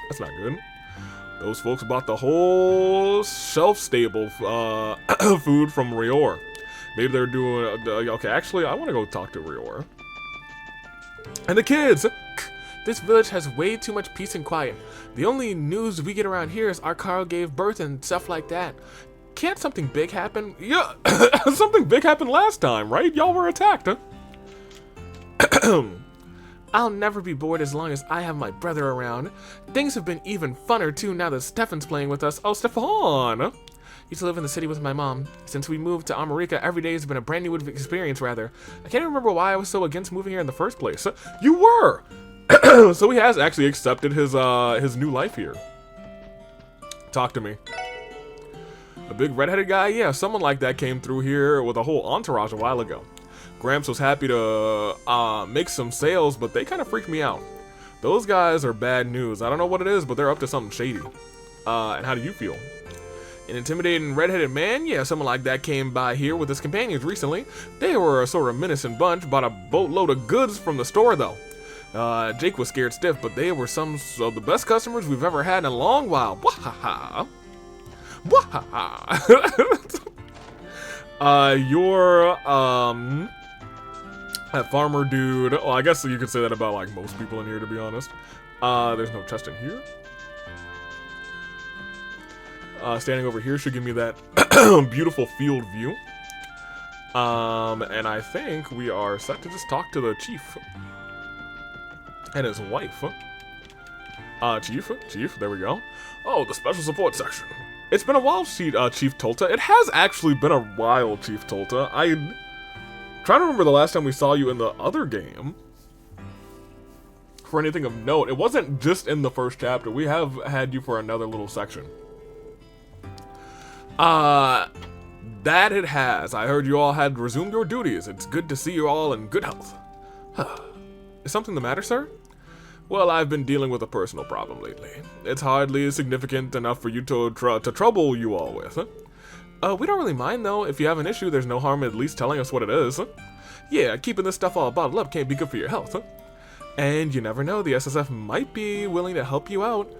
That's not good. Those folks bought the whole shelf-stable food from Rior. Maybe they're doing... okay, actually, I want to go talk to Rior. And the kids! This village has way too much peace and quiet. The only news we get around here is our Carl gave birth and stuff like that. Can't something big happen? Yeah, something big happened last time, right? Y'all were attacked, huh? I'll never be bored as long as I have my brother around. Things have been even funner too now that Stefan's playing with us. Oh, Stefan! Used to live in the city with my mom. Since we moved to America, every day has been a brand new experience, rather. I can't remember why I was so against moving here in the first place. You were! So he has actually accepted his new life here. Talk to me. A big redheaded guy? Yeah, someone like that came through here with a whole entourage a while ago. Gramps was happy to make some sales, but they kind of freaked me out. Those guys are bad news. I don't know what it is, but they're up to something shady. And how do you feel? An intimidating redheaded man? Yeah, someone like that came by here with his companions recently. They were a sort of menacing bunch, bought a boatload of goods from the store though. Jake was scared stiff, but they were some of the best customers we've ever had in a long while. Wahaha. Wahaha. You're, that farmer dude. Well, I guess you could say that about, like, most people in here, to be honest. There's no chest in here. Standing over here should give me that beautiful field view. And I think we are set to just talk to the chief. And his wife. Chief, there we go. Oh, the special support section. It's been a while, Chief Tolta. It has actually been a while, Chief Tolta. I'm trying to remember the last time we saw you in the other game. For anything of note. It wasn't just in the first chapter. We have had you for another little section. That it has. I heard you all had resumed your duties. It's good to see you all in good health. Is something the matter, sir? Well, I've been dealing with a personal problem lately. It's hardly significant enough for you to trouble you all with. We don't really mind, though. If you have an issue, there's no harm in at least telling us what it is. Yeah, keeping this stuff all bottled up can't be good for your health. And you never know, the SSF might be willing to help you out.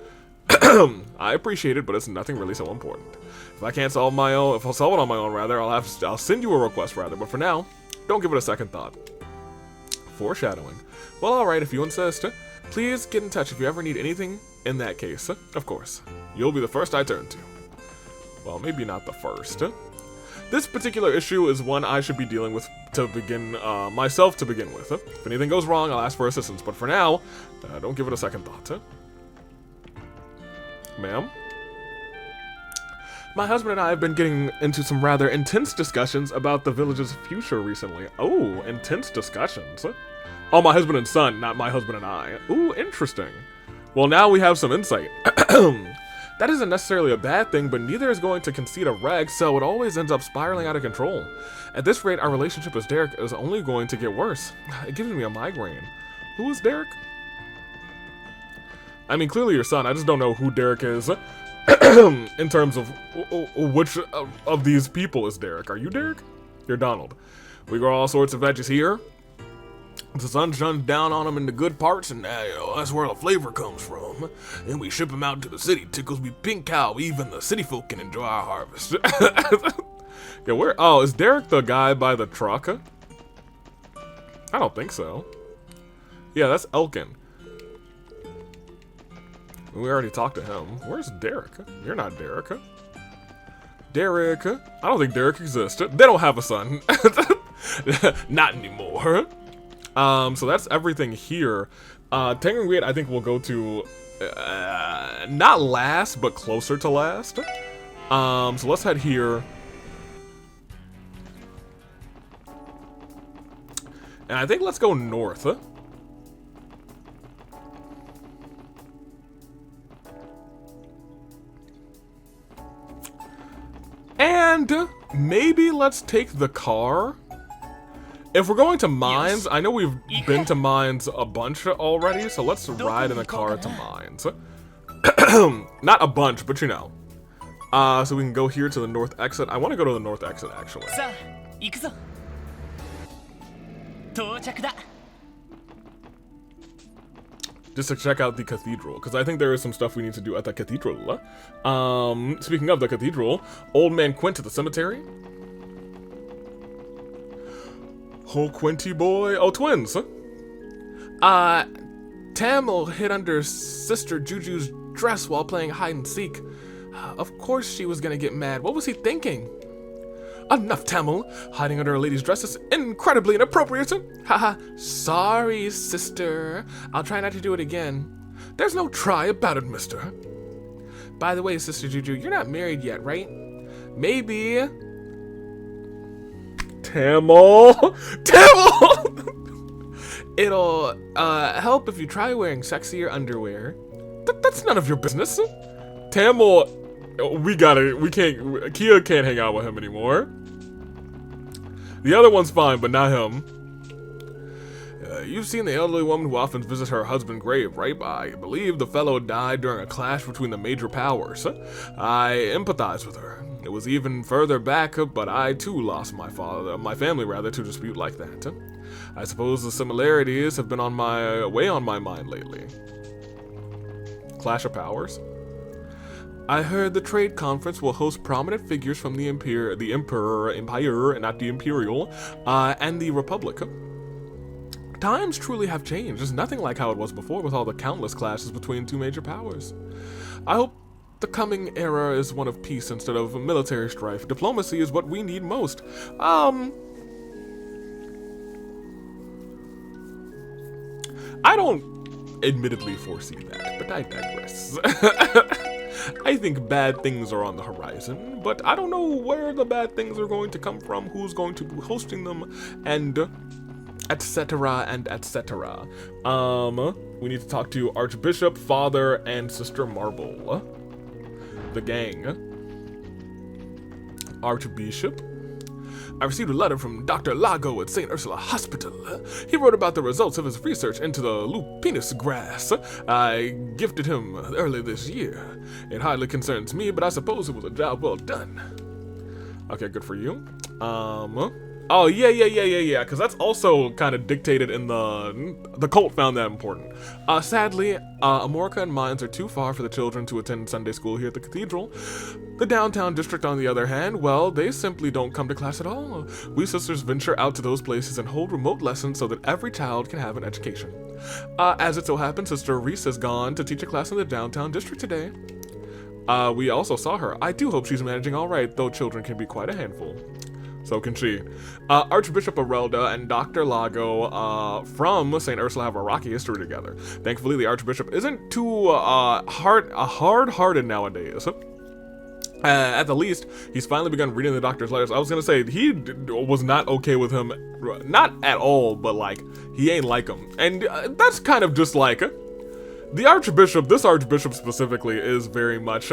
I appreciate it, but it's nothing really so important. If I can't solve my own, if I'll solve it on my own, rather, I'll send you a request, rather. But for now, don't give it a second thought. Foreshadowing. Well, alright, if you insist. Please get in touch if you ever need anything in that case. Of course. You'll be the first I turn to. Well, maybe not the first. This particular issue is one I should be dealing with to begin, myself to begin with. If anything goes wrong, I'll ask for assistance. But for now, don't give it a second thought. Ma'am? My husband and I have been getting into some rather intense discussions about the village's future recently. Oh, intense discussions. Oh, my husband and son, not my husband and I. Ooh, interesting. Well, now we have some insight. That isn't necessarily a bad thing, but neither is going to concede a rag, so it always ends up spiraling out of control. At this rate, our relationship with Derek is only going to get worse. It gives me a migraine. Who is Derek? I mean, clearly your son. I just don't know who Derek is. In terms of which of these people is Derek. Are you Derek? You're Donald. We grow all sorts of veggies here. The sun shines down on them in the good parts, and that's where the flavor comes from. Then we ship them out to the city. Tickles me pink cow. Even the city folk can enjoy our harvest. Yeah, where? Oh, is Derek the guy by the truck? I don't think so. Yeah, that's Elkin. We already talked to him. Where's Derek? You're not Derek. Derek. I don't think Derek exists. They don't have a son. Not anymore. So that's everything here. Technically, I think we'll go to, not last, but closer to last. So let's head here. And I think let's go north. And maybe let's take the car. If we're going to mines, I know we've been to mines a bunch already, so let's ride in the car to mines. Not a bunch, but you know. So we can go here to the north exit. I want to go to the north exit, actually. Just to check out the cathedral, because I think there is some stuff we need to do at the cathedral. Speaking of the cathedral, Old Man Quint to the cemetery. Oh, Quinty boy. Oh, twins. Tamil hid under Sister Juju's dress while playing hide and seek. Of course she was gonna get mad. What was he thinking? Enough, Tamil. Hiding under a lady's dress is incredibly inappropriate. Haha. Sorry, sister. I'll try not to do it again. There's no try about it, mister. By the way, Sister Juju, you're not married yet, right? Maybe. Tamil. It'll help if you try wearing sexier underwear. That's none of your business. Tamil, we can't, Kia can't hang out with him anymore. The other one's fine, but not him. You've seen the elderly woman who often visits her husband's grave, right? I believe the fellow died during a clash between the major powers. I empathize with her. It was even further back, but I too lost my family rather, to dispute like that. I suppose the similarities have been on my mind lately. Clash of powers. I heard the trade conference will host prominent figures from the empire, not the imperial, and the republic. Times truly have changed. There's nothing like how it was before with all the countless clashes between two major powers. I hope the coming era is one of peace instead of military strife. Diplomacy is what we need most. I don't admittedly foresee that, but I digress. I think bad things are on the horizon, but I don't know where the bad things are going to come from, who's going to be hosting them, and etc. and etc. We need to talk to Archbishop, Father, and Sister Marble. The gang. Archbishop. I received a letter from Dr. Lago at St. Ursula Hospital. He wrote about the results of his research into the lupinus grass I gifted him early this year. It hardly concerns me, but I suppose it was a job well done. Okay, good for you. Oh, yeah, because that's also kind of dictated in the cult found that important. Sadly, Amorica and Mines are too far for the children to attend Sunday school here at the cathedral. The downtown district, on the other hand, well, they simply don't come to class at all. We sisters venture out to those places and hold remote lessons so that every child can have an education. As it so happens, Sister Reese has gone to teach a class in the downtown district today. We also saw her. I do hope she's managing all right, though children can be quite a handful. So can she. Archbishop Arelda and Dr. Lago from St. Ursula have a rocky history together. Thankfully, the Archbishop isn't too hard-hearted nowadays. At the least, he's finally begun reading the doctor's letters. I was gonna say, he was not okay with him. Not at all, but like, he ain't like him. And that's kind of just like, the Archbishop, this Archbishop specifically, is very much,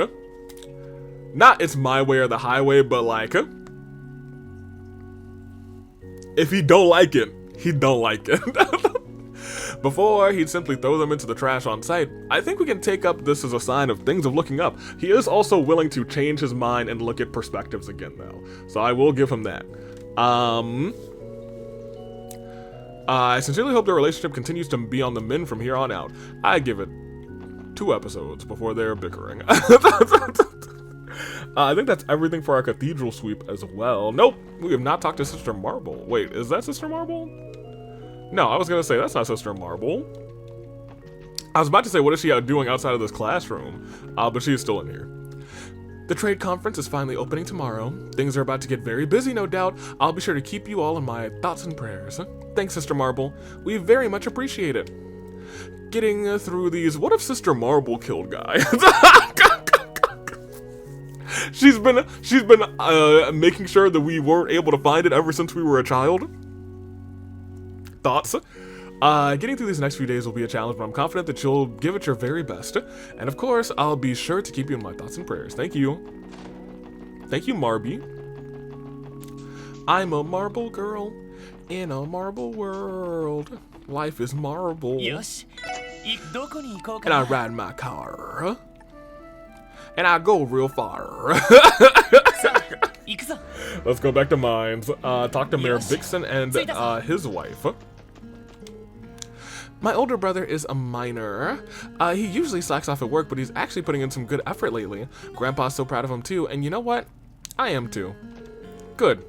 not it's my way or the highway, but like, if he don't like it, he don't like it. Before, he'd simply throw them into the trash on site. I think we can take up this as a sign of things of looking up. He is also willing to change his mind and look at perspectives again, though. So I will give him that. I sincerely hope their relationship continues to be on the mend from here on out. I give it 2 episodes before they're bickering. I think that's everything for our cathedral sweep as well. Nope, we have not talked to Sister Marble. Wait, is that Sister Marble? No, I was gonna say that's not Sister Marble. I was about to say, what is she out doing outside of this classroom? But she's still in here. The trade conference is finally opening tomorrow. Things are about to get very busy, no doubt. I'll be sure to keep you all in my thoughts and prayers. Thanks, Sister Marble. We very much appreciate it. Getting through these. What if Sister Marble killed Guy? She's been making sure that we weren't able to find it ever since we were a child. Thoughts? Getting through these next few days will be a challenge, but I'm confident that you'll give it your very best. And of course, I'll be sure to keep you in my thoughts and prayers. Thank you. Thank you, Marby. I'm a marble girl in a marble world. Life is marble. よし、どこに行こうか And I な。 ride my car. And I go real far. 行くぞ。 Let's go back to mines. Talk to Mayor Yes. Bixen and his wife. My older brother is a miner. He usually slacks off at work, but he's actually putting in some good effort lately. Grandpa's so proud of him too, and you know what? I am too. Good.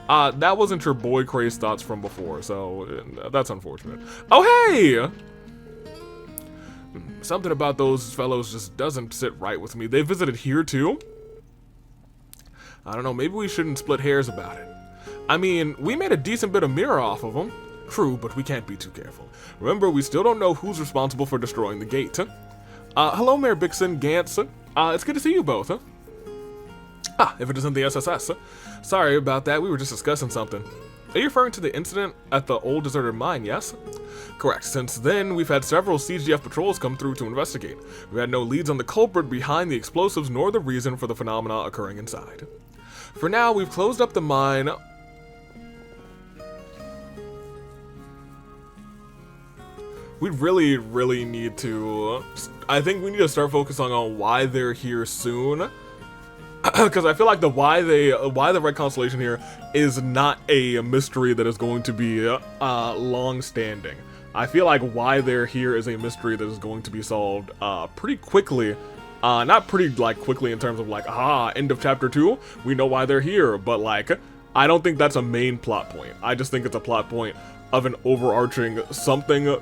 That wasn't your boy Craze thoughts from before, so that's unfortunate. Oh, hey! Something about those fellows just doesn't sit right with me. They visited here too? I don't know, maybe we shouldn't split hairs about it. I mean, we made a decent bit of mirror off of them. True, but we can't be too careful. Remember, we still don't know who's responsible for destroying the gate. Hello, Mayor Bixen, Gantz. It's good to see you both. If it isn't the SSS. Sorry about that, we were just discussing something. Are you referring to the incident at the old deserted mine, yes? Correct. Since then, we've had several CGF patrols come through to investigate. We had no leads on the culprit behind the explosives nor the reason for the phenomena occurring inside. For now, we've closed up the mine. We really need to... I think we need to start focusing on why they're here soon. Because I feel like why the Red Constellation here is not a mystery that is going to be long-standing. I feel like why they're here is a mystery that is going to be solved pretty quickly. Not pretty quickly in terms of end of chapter 2, we know why they're here, but I don't think that's a main plot point. I just think it's a plot point of an overarching something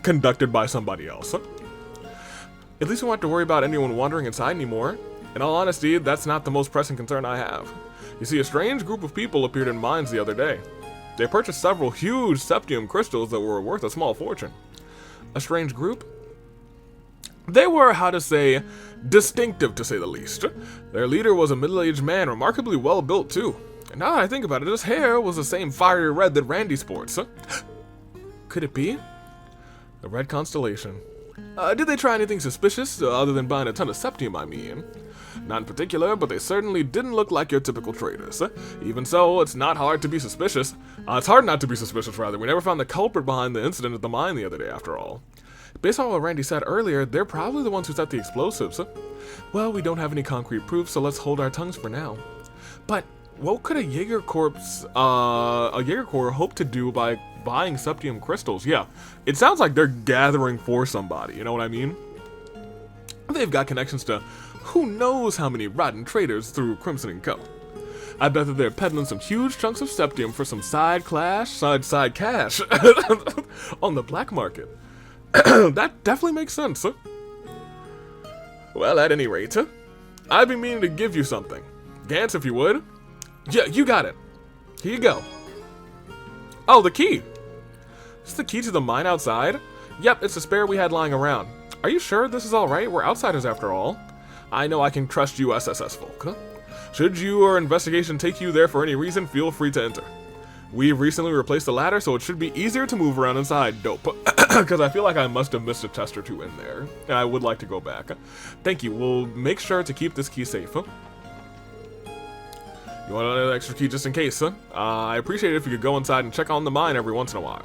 conducted by somebody else. At least we won't have to worry about anyone wandering inside anymore. In all honesty, that's not the most pressing concern I have. You see, a strange group of people appeared in mines the other day. They purchased several huge septium crystals that were worth a small fortune. A strange group? They were, how to say, distinctive to say the least. Their leader was a middle-aged man, remarkably well-built too. And now that I think about it, his hair was the same fiery red that Randy sports. Could it be? The Red Constellation. Did they try anything suspicious, other than buying a ton of septium, I mean? Not in particular, but they certainly didn't look like your typical traders. Even so, it's not hard to be suspicious. It's hard not to be suspicious, rather. We never found the culprit behind the incident at the mine the other day, after all. Based on what Randy said earlier, they're probably the ones who set the explosives. Well, we don't have any concrete proof, so let's hold our tongues for now. But what could a Jaeger Corps hope to do by buying septium crystals? Yeah, it sounds like they're gathering for somebody, you know what I mean? They've got connections to who knows how many rotten traders through Crimson & Co. I bet that they're peddling some huge chunks of septium for some side cash on the black market. That definitely makes sense. Well, at any rate, I've been meaning to give you something. Gantz, if you would. Yeah, you got it. Here you go. Oh, the key. Is the key to the mine outside? Yep, it's a spare we had lying around. Are you sure this is alright? We're outsiders after all. I know I can trust you SSS folk. Should your investigation take you there for any reason, feel free to enter. We've recently replaced the ladder, so it should be easier to move around inside. Dope. Because I feel like I must have missed a test or two in there. And I would like to go back. Thank you. We'll make sure to keep this key safe. You want another extra key just in case, I appreciate it if you could go inside and check on the mine every once in a while.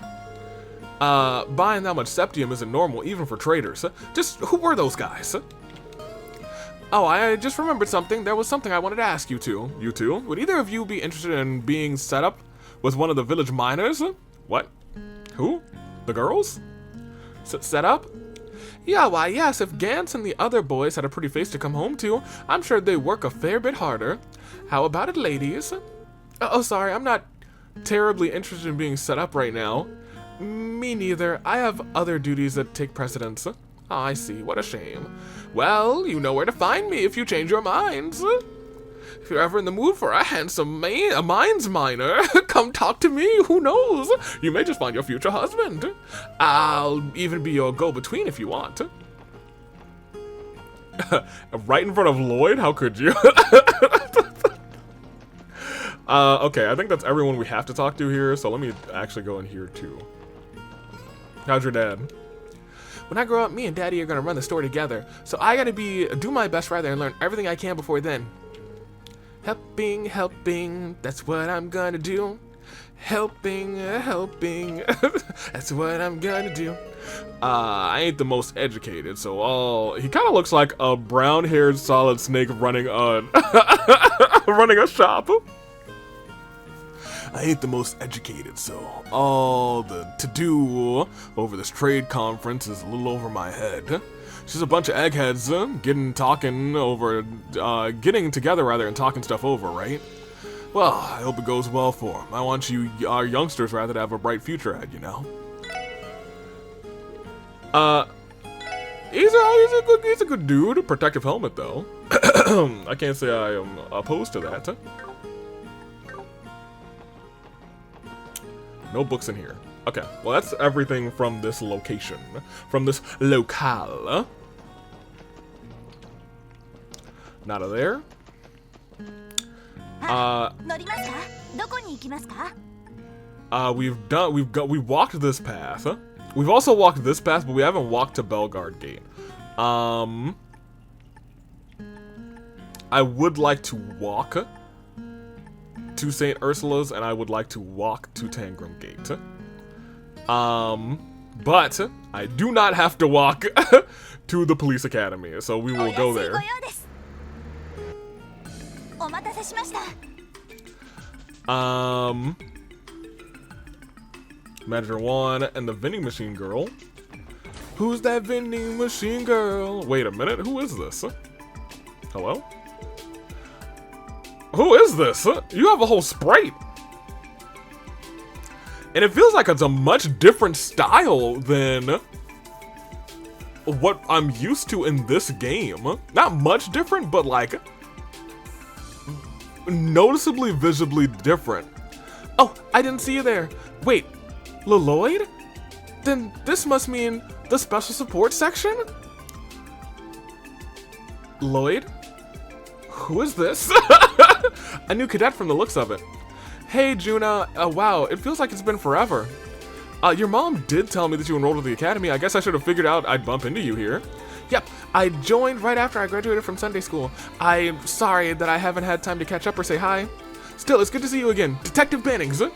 Buying that much septium isn't normal, even for traders. Just, who were those guys? Oh, I just remembered something. There was something I wanted to ask you two. You two? Would either of you be interested in being set up with one of the village miners? What? Who? The girls? Set up? Yeah, why yes, if Gantz and the other boys had a pretty face to come home to, I'm sure they'd work a fair bit harder. How about it, ladies? Oh, sorry, I'm not terribly interested in being set up right now. Me neither. I have other duties that take precedence. Oh, I see. What a shame. Well, you know where to find me if you change your minds. If you're ever in the mood for a handsome mines miner, come talk to me. Who knows? You may just find your future husband. I'll even be your go-between if you want. Right in front of Lloyd? How could you? Okay, I think that's everyone we have to talk to here, so let me actually go in here too. How's your dad? When I grow up, me and Daddy are gonna run the store together, so I gotta do my best rather and learn everything I can before then. Helping, that's what I'm gonna do. Helping, that's what I'm gonna do. I ain't the most educated, so he kind of looks like a brown-haired Solid Snake running running a shop. I ain't the most educated, so all the to-do over this trade conference is a little over my head. Just a bunch of eggheads getting together rather and talking stuff over, right? Well, I hope it goes well for them. I want you, our youngsters, rather, to have a bright future ahead, you know? He's a good dude. Protective helmet, though. I can't say I am opposed to that. No books in here. Okay, well, that's everything from this location. From this locale. Not a there. We walked this path. We've also walked this path, but we haven't walked to Belgard Gate. I would like to walk to St. Ursula's, and I would like to walk to Tangram Gate. But I do not have to walk to the police academy, so we will go there. Manager 1 and the vending machine girl. Who's that vending machine girl? Wait a minute, who is this? Hello? Who is this? You have a whole sprite. And it feels like it's a much different style than what I'm used to in this game. Not much different, but like noticeably, visibly different. Oh, I didn't see you there. Wait, Lloyd? Then this must mean the special support section? Lloyd? Who is this? A new cadet from the looks of it. Hey, Juna. Wow, it feels like it's been forever. Your mom did tell me that you enrolled at the academy. I guess I should have figured out I'd bump into you here. Yep, I joined right after I graduated from Sunday school. I'm sorry that I haven't had time to catch up or say hi. Still, it's good to see you again. Detective Bannings.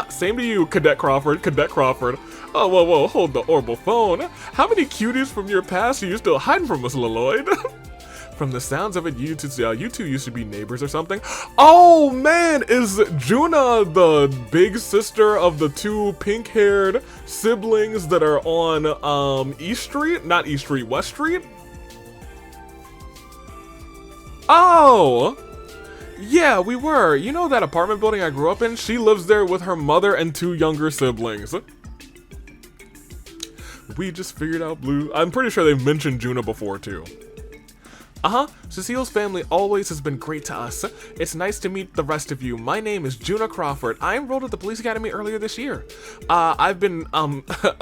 Same to you, Cadet Crawford. Cadet Crawford. Oh, whoa, hold the orbital phone. How many cuties from your past are you still hiding from us, Lloyd? From the sounds of it, you two used to be neighbors or something. Oh, man, is Juna the big sister of the two pink-haired siblings that are on East Street? Not East Street, West Street? Oh! Yeah, we were. You know that apartment building I grew up in? She lives there with her mother and two younger siblings. We just figured out Blue. I'm pretty sure they've mentioned Juna before, too. Cecile's family always has been great to us. It's nice to meet the rest of you. My name is Juna Crawford. I enrolled at the police academy earlier this year. I've been,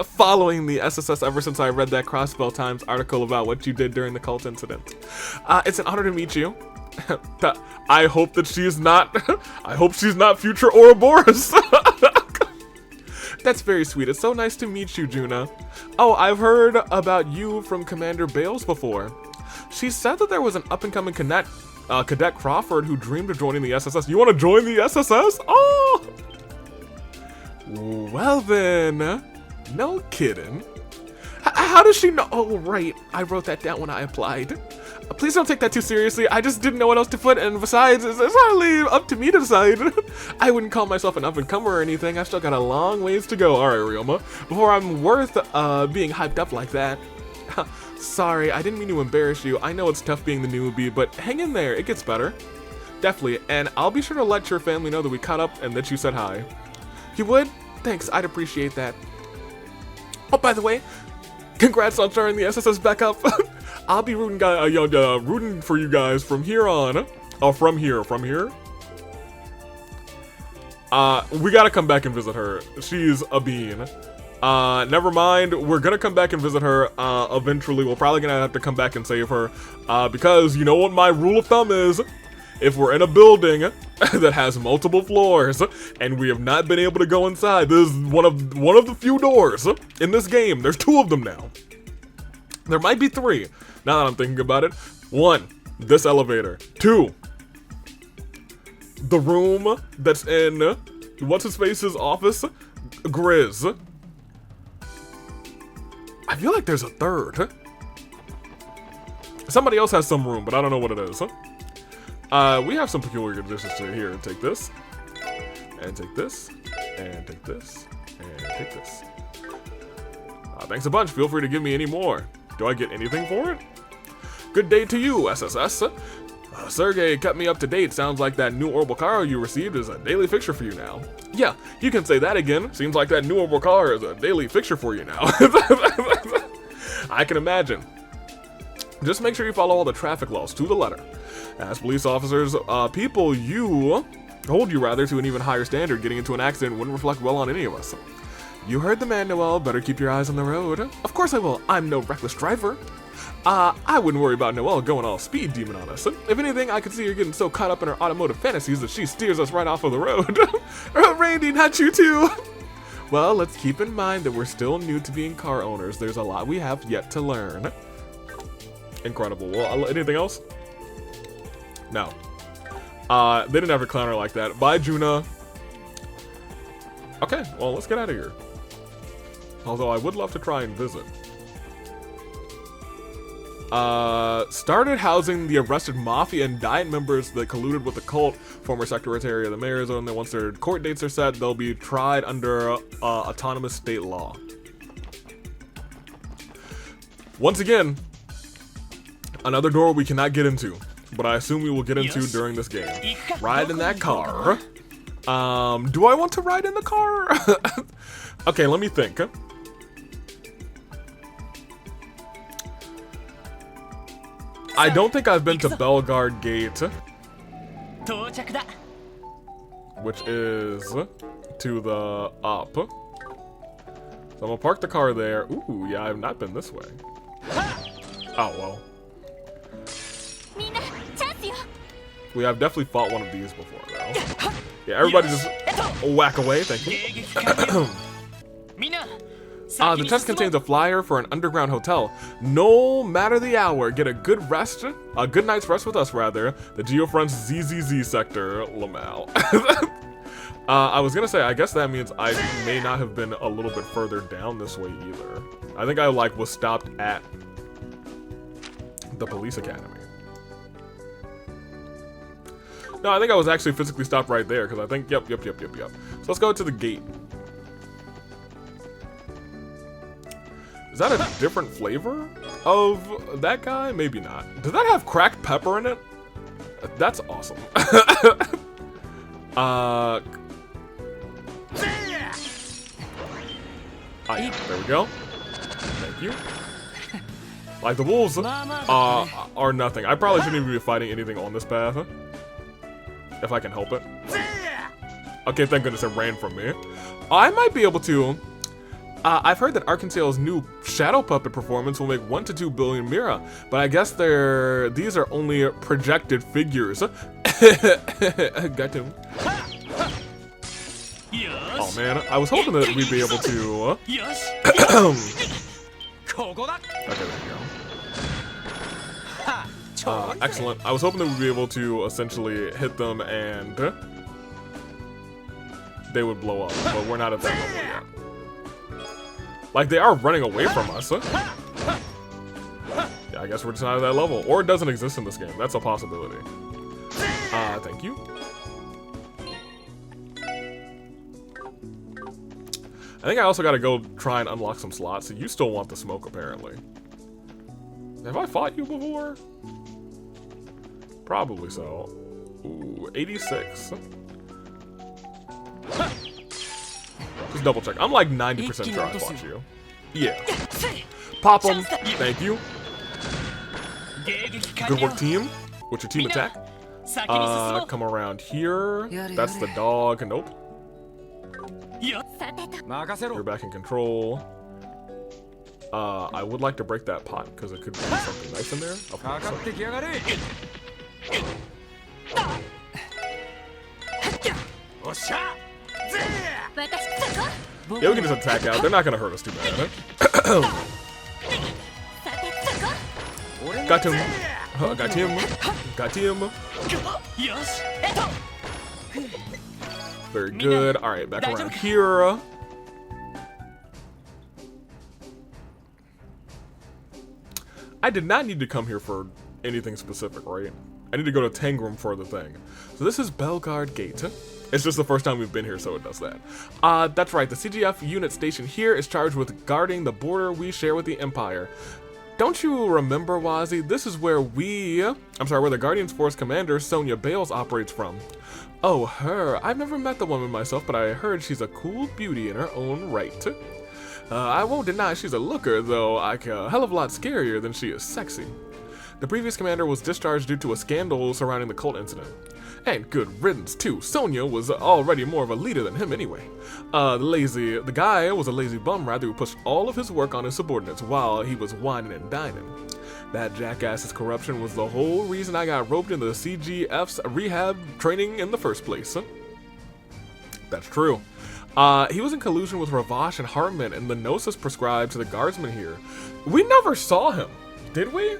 following the SSS ever since I read that Crossbell Times article about what you did during the cult incident. It's an honor to meet you. I hope that she's not, I hope she's not future Ouroboros. That's very sweet. It's so nice to meet you, Juna. Oh, I've heard about you from Commander Bales before. She said that there was an up-and-coming Cadet Crawford who dreamed of joining the SSS. You want to join the SSS? Oh! Well then, no kidding. How does she know? Oh, right. I wrote that down when I applied. Please don't take that too seriously. I just didn't know what else to put, and besides, it's hardly up to me to decide. I wouldn't call myself an up-and-comer or anything. I've still got a long ways to go. All right, Ryoma. Before I'm worth being hyped up like that. Sorry, I didn't mean to embarrass you. I know it's tough being the newbie, but hang in there. It gets better. Definitely, and I'll be sure to let your family know that we caught up and that you said hi. You would? Thanks, I'd appreciate that. Oh, by the way, congrats on starting the SSS back up. I'll be rooting for you guys from here on. Oh, from here. We gotta come back and visit her. She's a bean. Never mind. We're gonna come back and visit her, eventually. We're probably gonna have to come back and save her, because you know what my rule of thumb is? If we're in a building that has multiple floors and we have not been able to go inside, this is one of the few doors in this game. There's two of them now. There might be three, now that I'm thinking about it. One, this elevator. Two, the room that's in what's his face's office, Grizz. I feel like there's a third. Somebody else has some room, but I don't know what it is. We have some peculiar conditions to here. Take this, and take this, and take this, and take this. Thanks a bunch. Feel free to give me any more. Do I get anything for it? Good day to you, SSS. Sergey kept me up to date. Sounds like that new orbital car you received is a daily fixture for you now. Yeah, you can say that again. Seems like that new orbital car is a daily fixture for you now. I can imagine. Just make sure you follow all the traffic laws to the letter. As police officers, people hold you to an even higher standard. Getting into an accident wouldn't reflect well on any of us. You heard the man, Noel. Better keep your eyes on the road. Of course I will. I'm no reckless driver. I wouldn't worry about Noelle going all speed demon on us. If anything, I could see her getting so caught up in her automotive fantasies that she steers us right off of the road. Randy, not you too. Well, let's keep in mind that we're still new to being car owners. There's a lot we have yet to learn. Incredible. Well, anything else? No. They didn't have a clowner like that. Bye, Juna. Okay, well, let's get out of here. Although I would love to try and visit. Started housing the arrested mafia and diet members that colluded with the cult. Former secretary of the mayor's own. That once their court dates are set, they'll be tried under autonomous state law. Once again, another door we cannot get into, but I assume we will get into during this game. Ride in that car. Do I want to ride in the car? Okay, let me think. I don't think I've been to Bellegarde Gate, which is to the up. So I'm gonna park the car there. Ooh, yeah, I've not been this way. Oh, well. We have definitely fought one of these before, though. Yeah, everybody just whack away, thank you. The test contains a flyer for an underground hotel. No matter the hour, get a good night's rest with us, rather. The Geofront's ZZZ sector, Lamal. I was gonna say, I guess that means I may not have been a little bit further down this way either. I think I, was stopped at the police academy. No, I think I was actually physically stopped right there, because I think, yep. So let's go to the gate. Is that a different flavor of that guy? Maybe not. Does that have cracked pepper in it? That's awesome. Ah, yeah, there we go. Thank you. Like, the wolves are nothing. I probably shouldn't even be fighting anything on this path. If I can help it. Okay, thank goodness it ran from me. I might be able to... I've heard that Arkansas's new Shadow Puppet performance will make 1 to 2 billion Mira, but I guess these are only projected figures. Got him. Oh man, I was hoping that we'd be able to... Okay, there you go. Excellent. I was hoping that we'd be able to essentially hit them and they would blow up, but we're not at that level yet. Like, they are running away from us. Yeah, I guess we're just not at that level. Or it doesn't exist in this game. That's a possibility. Thank you. I think I also gotta go try and unlock some slots. So you still want the smoke, apparently. Have I fought you before? Probably so. Ooh, 86. Just double check. I'm like 90% sure I fought you. Yeah. Pop them. Thank you. Good work, team. What's your team attack? Come around here. That's the dog. Nope. You're back in control. I would like to break that pot because it could be something nice in there. Of course. Yeah, we can just attack out. They're not gonna hurt us too bad. Got him. Got him. Got him. Very good. All right, back around here. I did not need to come here for anything specific, right? I need to go to Tangram for the thing. So this is Belgard Gate. It's just the first time we've been here, so it does that. That's right, the CGF unit station here is charged with guarding the border we share with the Empire. Don't you remember, Wazzy? This is where where the Guardians Force commander, Sonya Bales, operates from. Oh, her. I've never met the woman myself, but I heard she's a cool beauty in her own right. I won't deny she's a looker, though like a hell of a lot scarier than she is sexy. The previous commander was discharged due to a scandal surrounding the cult incident. And good riddance, too. Sonya was already more of a leader than him anyway. The guy was a lazy bum rather who pushed all of his work on his subordinates while he was whining and dining. That jackass's corruption was the whole reason I got roped into the CGF's rehab training in the first place. That's true. He was in collusion with Ravash and Hartman, and the gnosis prescribed to the guardsmen here. We never saw him, did we?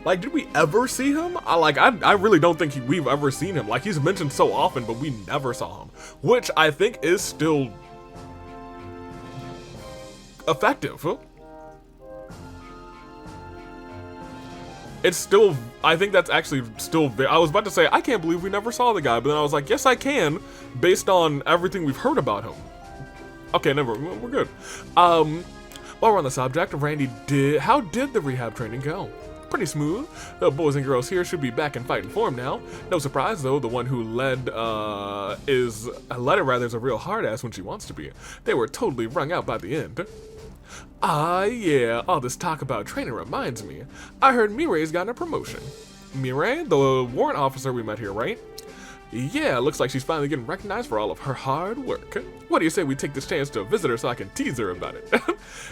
Like, did we ever see him? I really don't think we've ever seen him. Like, he's mentioned so often, but we never saw him. Which I think is still effective. It's still, I think that's actually still, I was about to say, I can't believe we never saw the guy, but then I was like, yes, I can, based on everything we've heard about him. Okay, we're good. While we're on the subject, Randy, how did the rehab training go? Pretty smooth. The boys and girls here should be back in fighting form now. No surprise though, the one who led it is a real hard ass when she wants to be. They were totally wrung out by the end. Yeah, all this talk about training reminds me. I heard Mirai's gotten a promotion. Mirai, the warrant officer we met here, right? Yeah, looks like she's finally getting recognized for all of her hard work. What do you say we take this chance to visit her so I can tease her about it?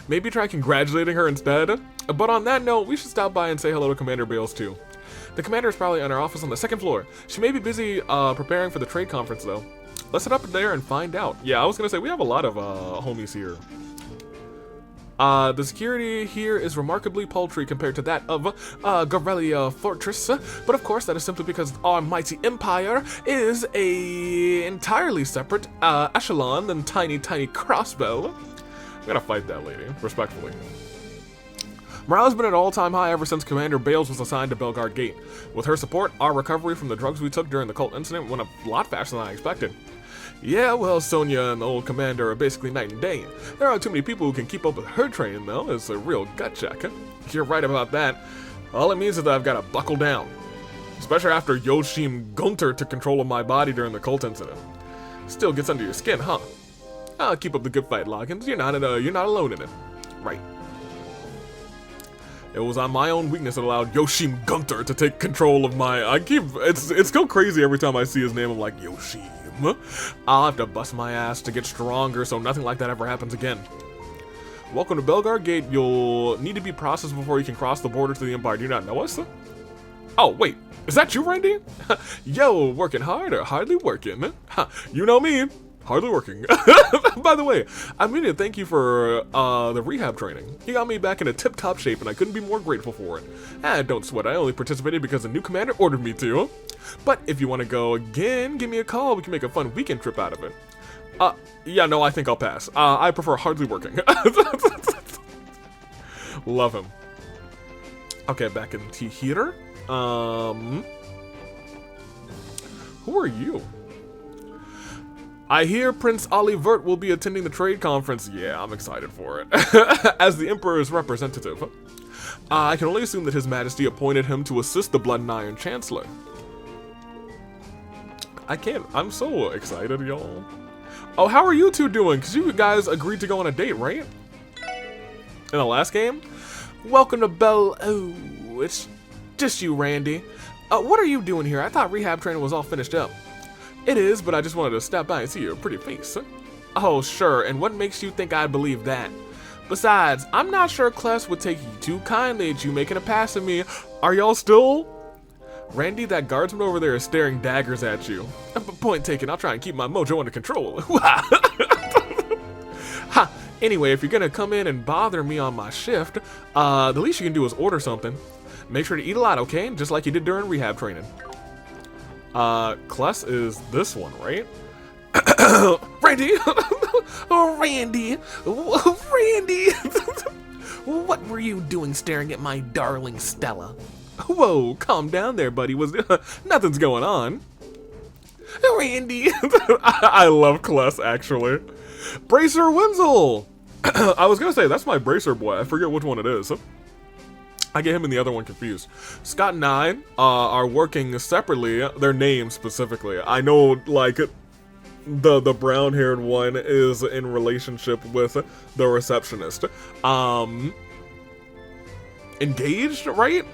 Maybe try congratulating her instead? But on that note, we should stop by and say hello to Commander Bales too. The commander is probably in her office on the second floor. She may be busy preparing for the trade conference though. Let's head up there and find out. Yeah, I was gonna say, we have a lot of homies here. The security here is remarkably paltry compared to that of Garelia Fortress, but of course that is simply because our mighty empire is a entirely separate echelon than tiny crossbow. I'm gonna fight that lady, respectfully. Morale has been at an all-time high ever since Commander Bales was assigned to Belgard Gate. With her support, our recovery from the drugs we took during the cult incident went a lot faster than I expected. Yeah, well, Sonya and the old commander are basically night and day. There aren't too many people who can keep up with her training, though. It's a real gut check. You're right about that. All it means is that I've got to buckle down. Especially after Yoshim Gunter took control of my body during the cult incident. Still gets under your skin, huh? I'll keep up the good fight, Loggins. You're not alone in it. Right. It was on my own weakness that allowed Yoshim Gunter to take control of my... It's so crazy every time I see his name. I'm like, Yoshim. I'll have to bust my ass to get stronger so nothing like that ever happens again. Welcome to Belgard Gate. You'll need to be processed before you can cross the border to the Empire. Do you not know us? Oh, wait. Is that you, Randy? Yo, working hard or hardly working? You know me. Hardly working. By the way, I mean to thank you for the rehab training. You got me back in a tip-top shape and I couldn't be more grateful for it. Don't sweat, I only participated because the new commander ordered me to. But if you want to go again, give me a call. We can make a fun weekend trip out of it. Yeah, no, I think I'll pass. I prefer hardly working. Love him. Okay, back in here. Who are you? I hear Prince Olivert will be attending the trade conference. Yeah, I'm excited for it. As the Emperor's representative. I can only assume that His Majesty appointed him to assist the Blood and Iron Chancellor. I'm so excited, y'all. Oh, how are you two doing? Because you guys agreed to go on a date, right? In the last game? Welcome to Oh, it's just you, Randy. What are you doing here? I thought rehab training was all finished up. It is, but I just wanted to stop by and see your pretty face. Oh, sure, and what makes you think I'd believe that? Besides, I'm not sure Kless would take too kindly at you making a pass at me. Are y'all still? Randy, that guardsman over there is staring daggers at you. Point taken, I'll try and keep my mojo under control. Ha! Anyway, if you're gonna come in and bother me on my shift, the least you can do is order something. Make sure to eat a lot, okay? Just like you did during rehab training. Kless is this one, right? Randy! Oh, Randy! Randy! What were you doing staring at my darling Stella? Whoa, calm down there, buddy. Nothing's going on. Randy! I love Kless, actually. Bracer Wenzel! I was gonna say, that's my Bracer boy. I forget which one it is. I get him and the other one confused. Scott and I are working separately, their names specifically. I know, like, the brown-haired one is in relationship with the receptionist. Engaged, right?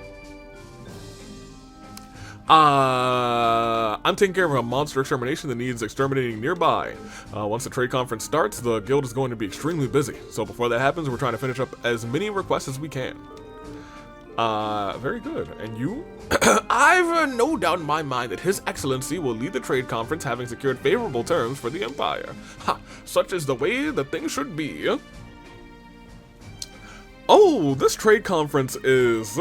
I'm taking care of a monster extermination that needs exterminating nearby. Once the trade conference starts, the guild is going to be extremely busy. So before that happens, we're trying to finish up as many requests as we can. Very good. And you? I've no doubt in my mind that His Excellency will lead the trade conference, having secured favorable terms for the Empire. Ha! Such is the way that things should be. Oh, this trade conference is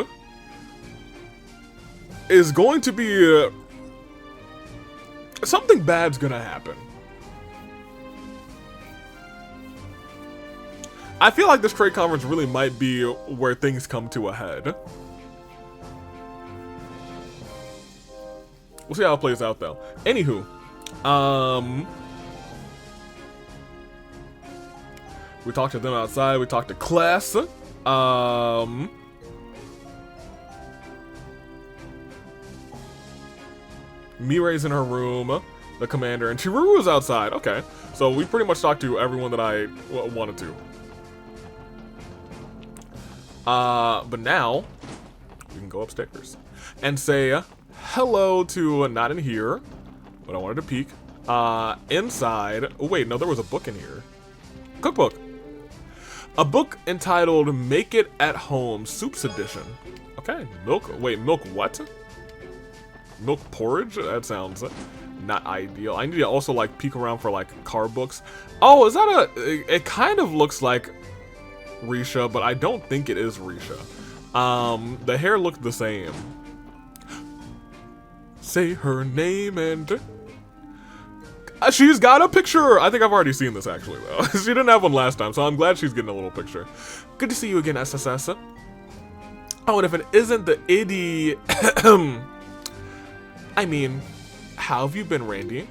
going to be something bad's gonna happen. I feel like this trade conference really might be where things come to a head. We'll see how it plays out, though. Anywho, we talked to them outside. We talked to Kless. Mirai's in her room. The commander and Chiruru's outside. Okay, so we pretty much talked to everyone that I wanted to. But now we can go upstairs and say hello to not in here, but I wanted to peek inside. Oh wait, no, there was a book in here. Cookbook. A book entitled Make It at Home Soups Edition. Okay, milk. Wait, milk what? Milk porridge? That sounds not ideal. I need to also like peek around for like car books. Oh, is that it kind of looks like Risha, but I don't think it is Risha. The hair looked the same. Say her name and... she's got a picture! I think I've already seen this actually though. She didn't have one last time, so I'm glad she's getting a little picture. Good to see you again, SSS. Oh, and if it isn't the idiot... I mean, how have you been, Randy?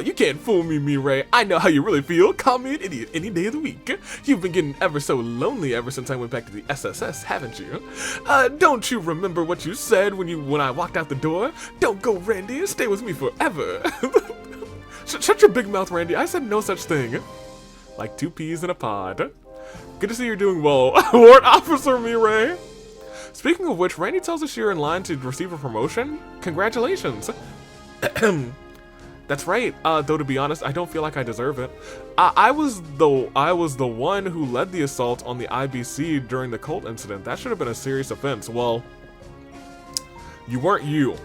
You can't fool me, Mirai. I know how you really feel. Call me an idiot any day of the week. You've been getting ever so lonely ever since I went back to the SSS, haven't you? Don't you remember what you said when I walked out the door? Don't go, Randy. Stay with me forever. Shut your big mouth, Randy. I said no such thing. Like 2 peas in a pod. Good to see you're doing well, Ward Officer Mirai. Speaking of which, Randy tells us you're in line to receive a promotion. Congratulations. That's right, though to be honest, I don't feel like I deserve it. I was the one who led the assault on the IBC during the cult incident. That should have been a serious offense. Well, you weren't you.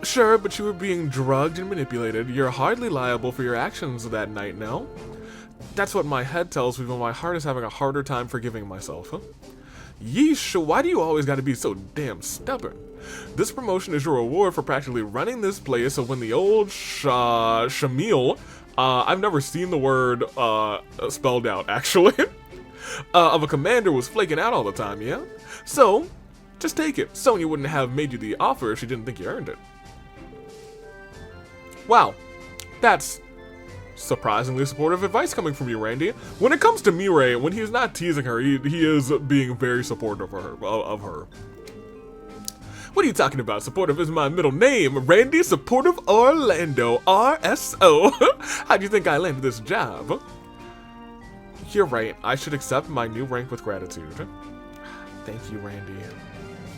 Sure, but you were being drugged and manipulated. You're hardly liable for your actions that night, no? That's what my head tells me, but my heart is having a harder time forgiving myself. Huh? Yeesh, why do you always gotta be so damn stubborn? This promotion is your reward for practically running this place, so when the old Shamil, I've never seen the word spelled out, actually, of a commander was flaking out all the time, yeah? So, just take it. Sonya wouldn't have made you the offer if she didn't think you earned it. Wow, that's surprisingly supportive advice coming from you, Randy. When it comes to Mirai, when he's not teasing her, he is being very supportive of her. What are you talking about? Supportive is my middle name. Randy Supportive Orlando, RSO. How do you think I landed this job? You're right. I should accept my new rank with gratitude. Thank you, Randy.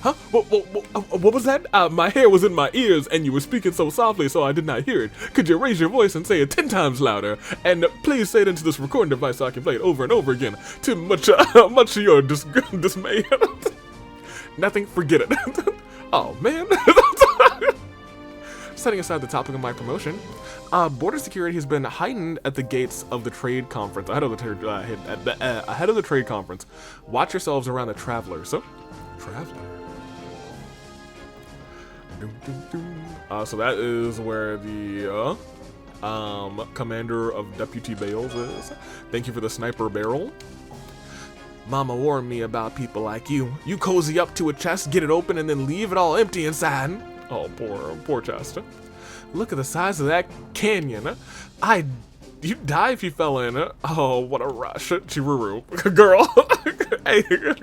Huh? What was that? My hair was in my ears and you were speaking so softly so I did not hear it. Could you raise your voice and say it 10 times louder? And please say it into this recording device so I can play it over and over again to much of your dismay. Nothing, forget it. Oh man. Setting aside the topic of my promotion, border security has been heightened at the gates of the trade conference. Ahead of the trade conference. Watch yourselves around the travelers. Traveler. So that is where the commander of Deputy Bales is. Thank you for the sniper barrel. Mama warned me about people like you. You cozy up to a chest, get it open, and then leave it all empty inside. Oh, poor chest. Look at the size of that canyon. You'd die if you fell in it. Oh, what a rush. Chiruru. Girl. Hey,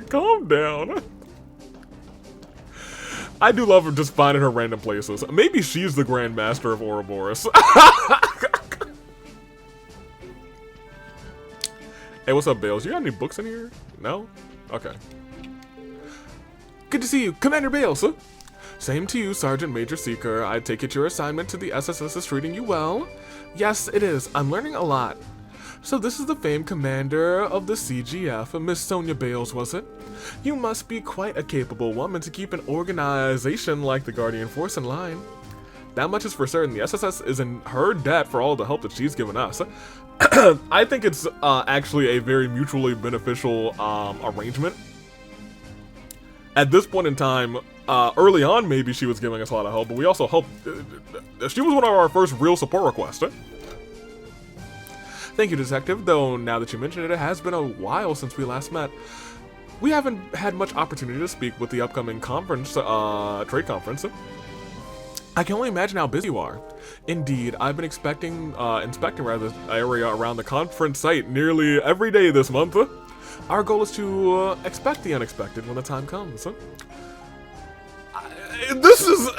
calm down. I do love her just finding her random places. Maybe she's the Grandmaster of Ouroboros. Hey, what's up, Bales? You got any books in here? No? Okay. Good to see you, Commander Bales. Same to you, Sergeant Major Seeker. I take it your assignment to the SSS is treating you well? Yes, it is. I'm learning a lot. So this is the famed commander of the CGF, Miss Sonia Bales, was it? You must be quite a capable woman to keep an organization like the Guardian Force in line. That much is for certain. The SSS is in her debt for all the help that she's given us. I think it's actually a very mutually beneficial arrangement. At this point in time, early on, maybe she was giving us a lot of help, but we also helped. She was one of our first real support requests. Thank you, Detective, though now that you mention it, it has been a while since we last met. We haven't had much opportunity to speak with the upcoming conference, trade conference. I can only imagine how busy you are. Indeed, I've been inspecting the area around the conference site nearly every day this month. Our goal is to expect the unexpected when the time comes. This is...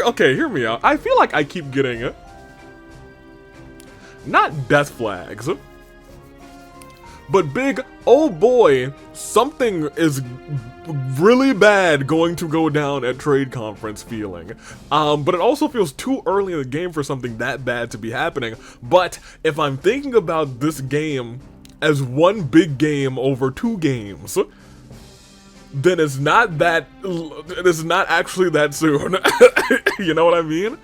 okay, hear me out. I feel like I keep getting... not death flags, but big, oh boy, something is really bad going to go down at trade conference feeling. But it also feels too early in the game for something that bad to be happening. But if I'm thinking about this game as one big game over 2 games, then it's not actually that soon. You know what I mean?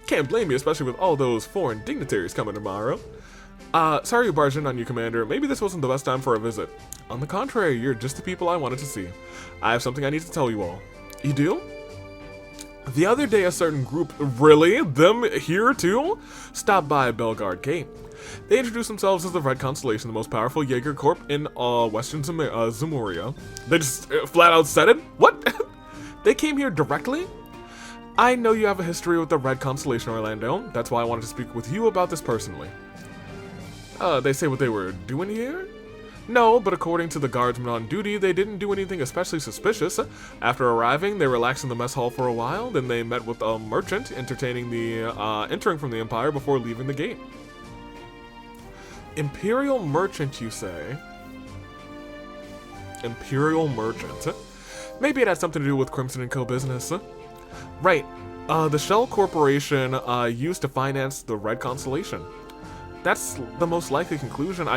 Can't blame you, especially with all those foreign dignitaries coming tomorrow. Sorry to barge in on you, Commander. Maybe this wasn't the best time for a visit. On the contrary, you're just the people I wanted to see. I have something I need to tell you all. You do? The other day, a certain group, really? Them here too? Stopped by Belgard Gate. They introduced themselves as the Red Constellation, the most powerful Jaeger Corps in Western Zamuria. They just flat out said it? What? They came here directly? I know you have a history with the Red Constellation, Orlando. That's why I wanted to speak with you about this personally. They say what they were doing here? No, but according to the guardsmen on duty, they didn't do anything especially suspicious. After arriving, they relaxed in the mess hall for a while, then they met with a merchant entertaining the entering from the Empire before leaving the gate. Imperial merchant, you say? Imperial merchant. Maybe it had something to do with Crimson & Co. business. Right. The Shell Corporation used to finance the Red Constellation. That's the most likely conclusion.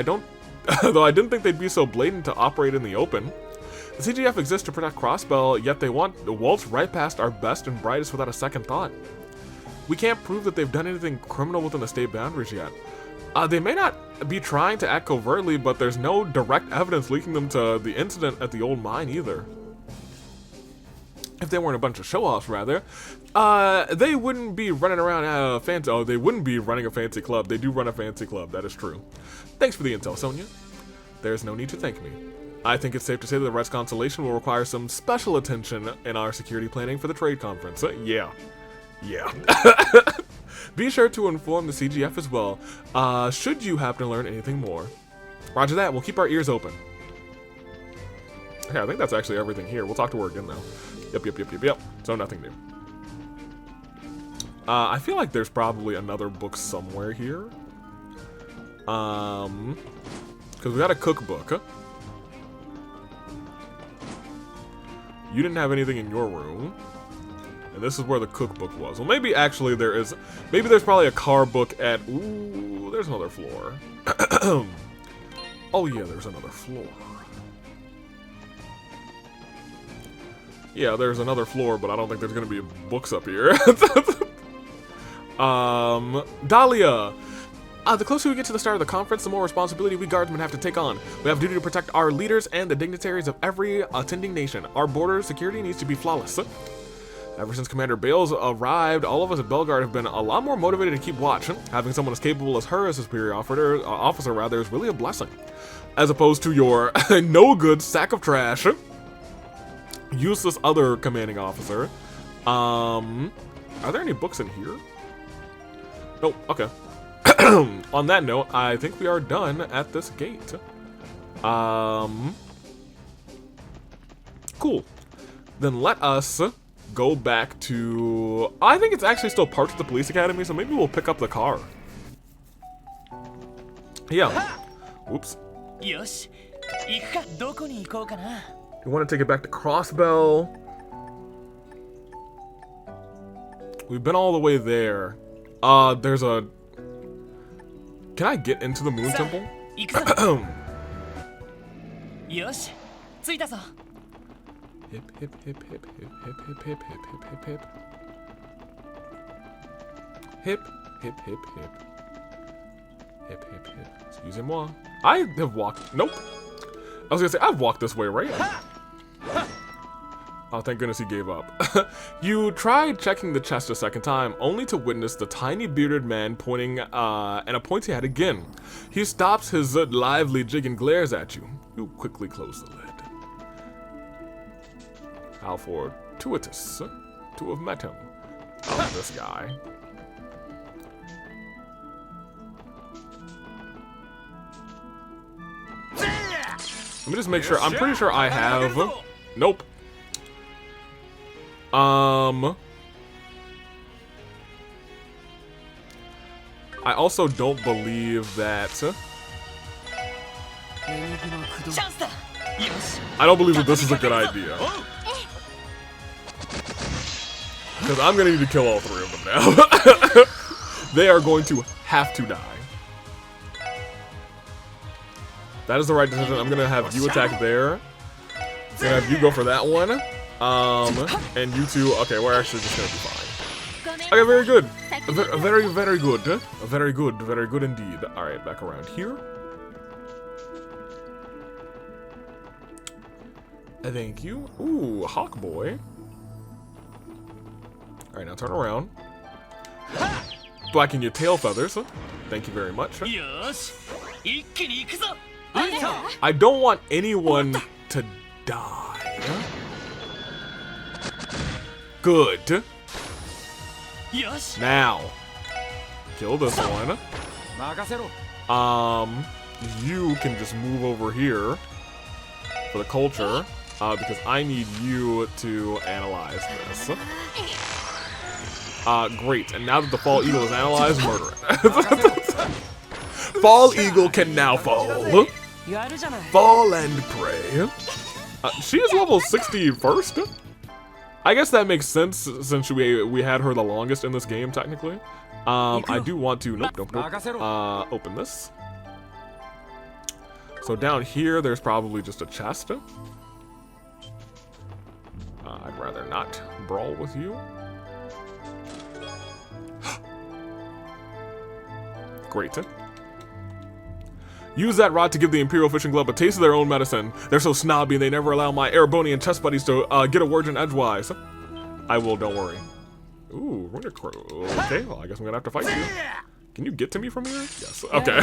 Though I didn't think they'd be so blatant to operate in the open. The CGF exists to protect Crossbell, yet they want to waltz right past our best and brightest without a second thought. We can't prove that they've done anything criminal within the state boundaries yet. They may not be trying to act covertly, but there's no direct evidence linking them to the incident at the old mine either. If they weren't a bunch of show-offs, rather, they wouldn't be running around fancy. Oh, they wouldn't be running a fancy club. They do run a fancy club. That is true. Thanks for the intel, Sonia. There's no need to thank me. I think it's safe to say that the Red Constellation will require some special attention in our security planning for the trade conference. Yeah. Be sure to inform the CGF as well, should you happen to learn anything more. Roger that. We'll keep our ears open. Okay, I think that's actually everything here. We'll talk to her again now. Yep. So nothing new. I feel like there's probably another book somewhere here. Because we got a cookbook. You didn't have anything in your room. And this is where the cookbook was. Well, maybe actually there is... Maybe there's probably a car book at... Ooh, there's another floor. Oh yeah, there's another floor. Yeah, there's another floor, but I don't think there's gonna be books up here. Dahlia! The closer we get to the start of the conference, the more responsibility we guardsmen have to take on. We have a duty to protect our leaders and the dignitaries of every attending nation. Our border security needs to be flawless. Ever since Commander Bales arrived, all of us at Belgard have been a lot more motivated to keep watch. Having someone as capable as her as a superior officer, is really a blessing. As opposed to your no-good sack of trash, useless other commanding officer. Are there any books in here? Nope, okay. On that note, I think we are done at this gate. Cool. Then let us go back to... I think it's actually still parts of the police academy, so maybe we'll pick up the car. Yeah. Oops. よし行くかどこに行こうかな We want to take it back to Crossbell. We've been all the way there. There's a... Can I get into the Moon Temple? 行くぞよし着いたぞ Hip, hip, hip, hip, hip, hip, hip, hip, hip, hip, hip, hip. Hip, hip, hip, hip. Hip, hip, hip. Excusez-moi. I have walked... Nope. I was gonna say, I've walked this way, right? Oh, thank goodness he gave up. You tried checking the chest a second time, only to witness the tiny bearded man pointing and a pointy head again. He stops his lively jig and glares at you. You quickly close the lid. How fortuitous to have met him. Oh, this guy. Let me just make sure. I'm pretty sure I have... Nope. I also don't believe that... I don't believe that this is a good idea. Because I'm going to need to kill all three of them now. They are going to have to die. That is the right decision. I'm going to have you attack there. I'm going to have you go for that one. And you two... Okay, we're actually just going to be fine. Okay, very good. Very, very good. Very good. Very good indeed. Alright, back around here. Thank you. Ooh, Hawk Boy. Alright, now turn around. Blacken your tail feathers. Thank you very much. I don't want anyone to die. Good. Now, kill this one. You can just move over here for the culture, because I need you to analyze this. Great. And now that the Fall Eagle is analyzed, murder it. Fall Eagle can now fall. Fall and pray. She is level 61st? I guess that makes sense since we had her the longest in this game, technically. I do want to... Nope, nope, nope. Open this. So down here, there's probably just a chest. I'd rather not brawl with you. Great. Use that rod to give the Imperial Fishing Club a taste of their own medicine. They're so snobby and they never allow my Erebonian chess buddies to get a word in edgewise. I will, don't worry. Ooh, Runner Crow. Okay, well, I guess I'm gonna have to fight you. Can you get to me from here? Yes, okay.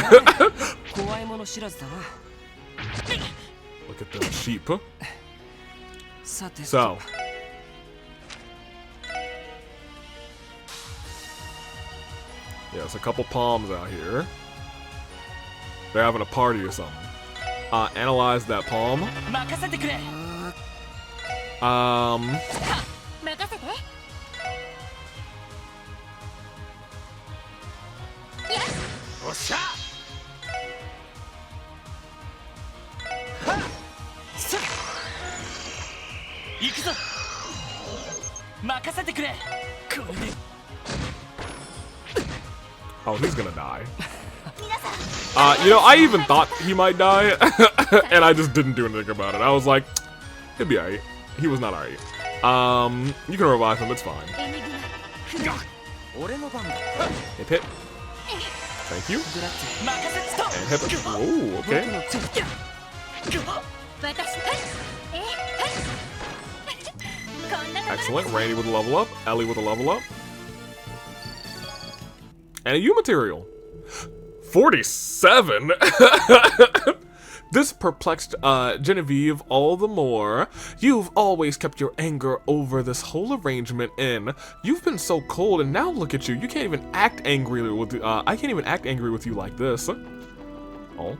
Look at the sheep. So. Yeah, there's a couple palms out here. They're having a party or something. Analyze that palm. Oh, he's gonna die. You know, I even thought he might die, and I just didn't do anything about it. I was like, he'll be alright. He was not alright. You can revive him, it's fine. Hip hip. Thank you. 任せつと And hit it. Oh, okay. 私こんなところ Excellent. Randy with a level up. Ellie with a level up. And a U material. 47? This perplexed Genevieve all the more. You've always kept your anger over this whole arrangement in. You've been so cold, and now look at you. You can't even act angry with I can't even act angry with you like this. Oh.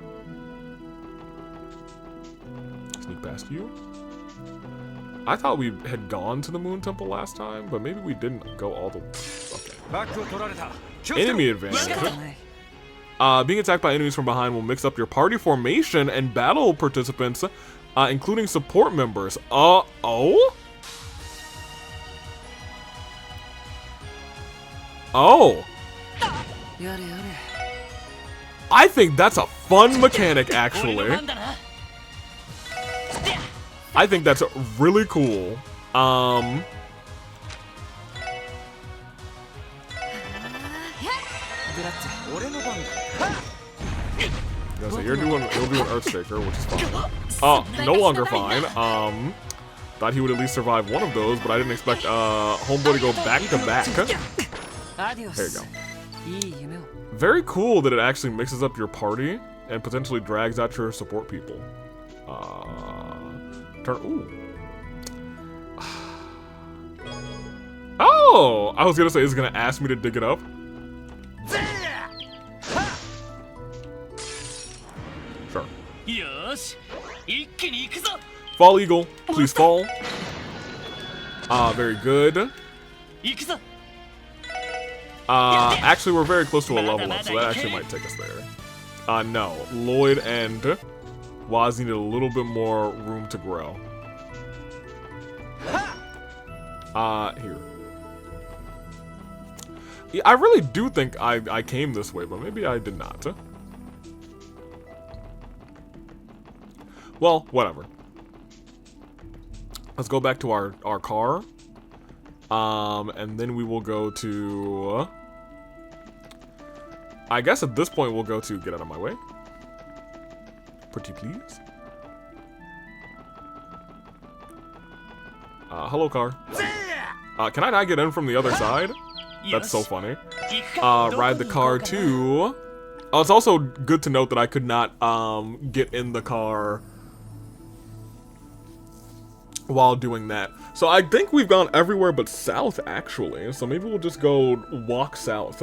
Sneak past you. I thought we had gone to the Moon Temple last time, but maybe we didn't go all the... Okay. Enemy advantage. Being attacked by enemies from behind will mix up your party formation and battle participants, including support members. Oh? Oh. I think that's a fun mechanic, actually. I think that's really cool. Yeah, so you'll do an Earthshaker, which is fine. Oh, no longer fine. Thought he would at least survive one of those, but I didn't expect Homeboy to go back to back. There you go. Very cool that it actually mixes up your party and potentially drags out your support people. Ooh. Oh! I was gonna say, is it gonna ask me to dig it up? Sure. Fall Eagle, please fall. Very good. Actually, we're very close to a level up, so that actually might take us there. No. Lloyd and Waz needed a little bit more room to grow. Here. Yeah, I really do think I came this way, but maybe I did not. Well, whatever. Let's go back to our car. And then we will go to... I guess at this point we'll go to get out of my way. Pretty please. Hello, car. Can I not get in from the other side? That's so funny. Ride the car to... Oh, it's also good to note that I could not get in the car while doing that. So I think we've gone everywhere but south, actually. So maybe we'll just go walk south.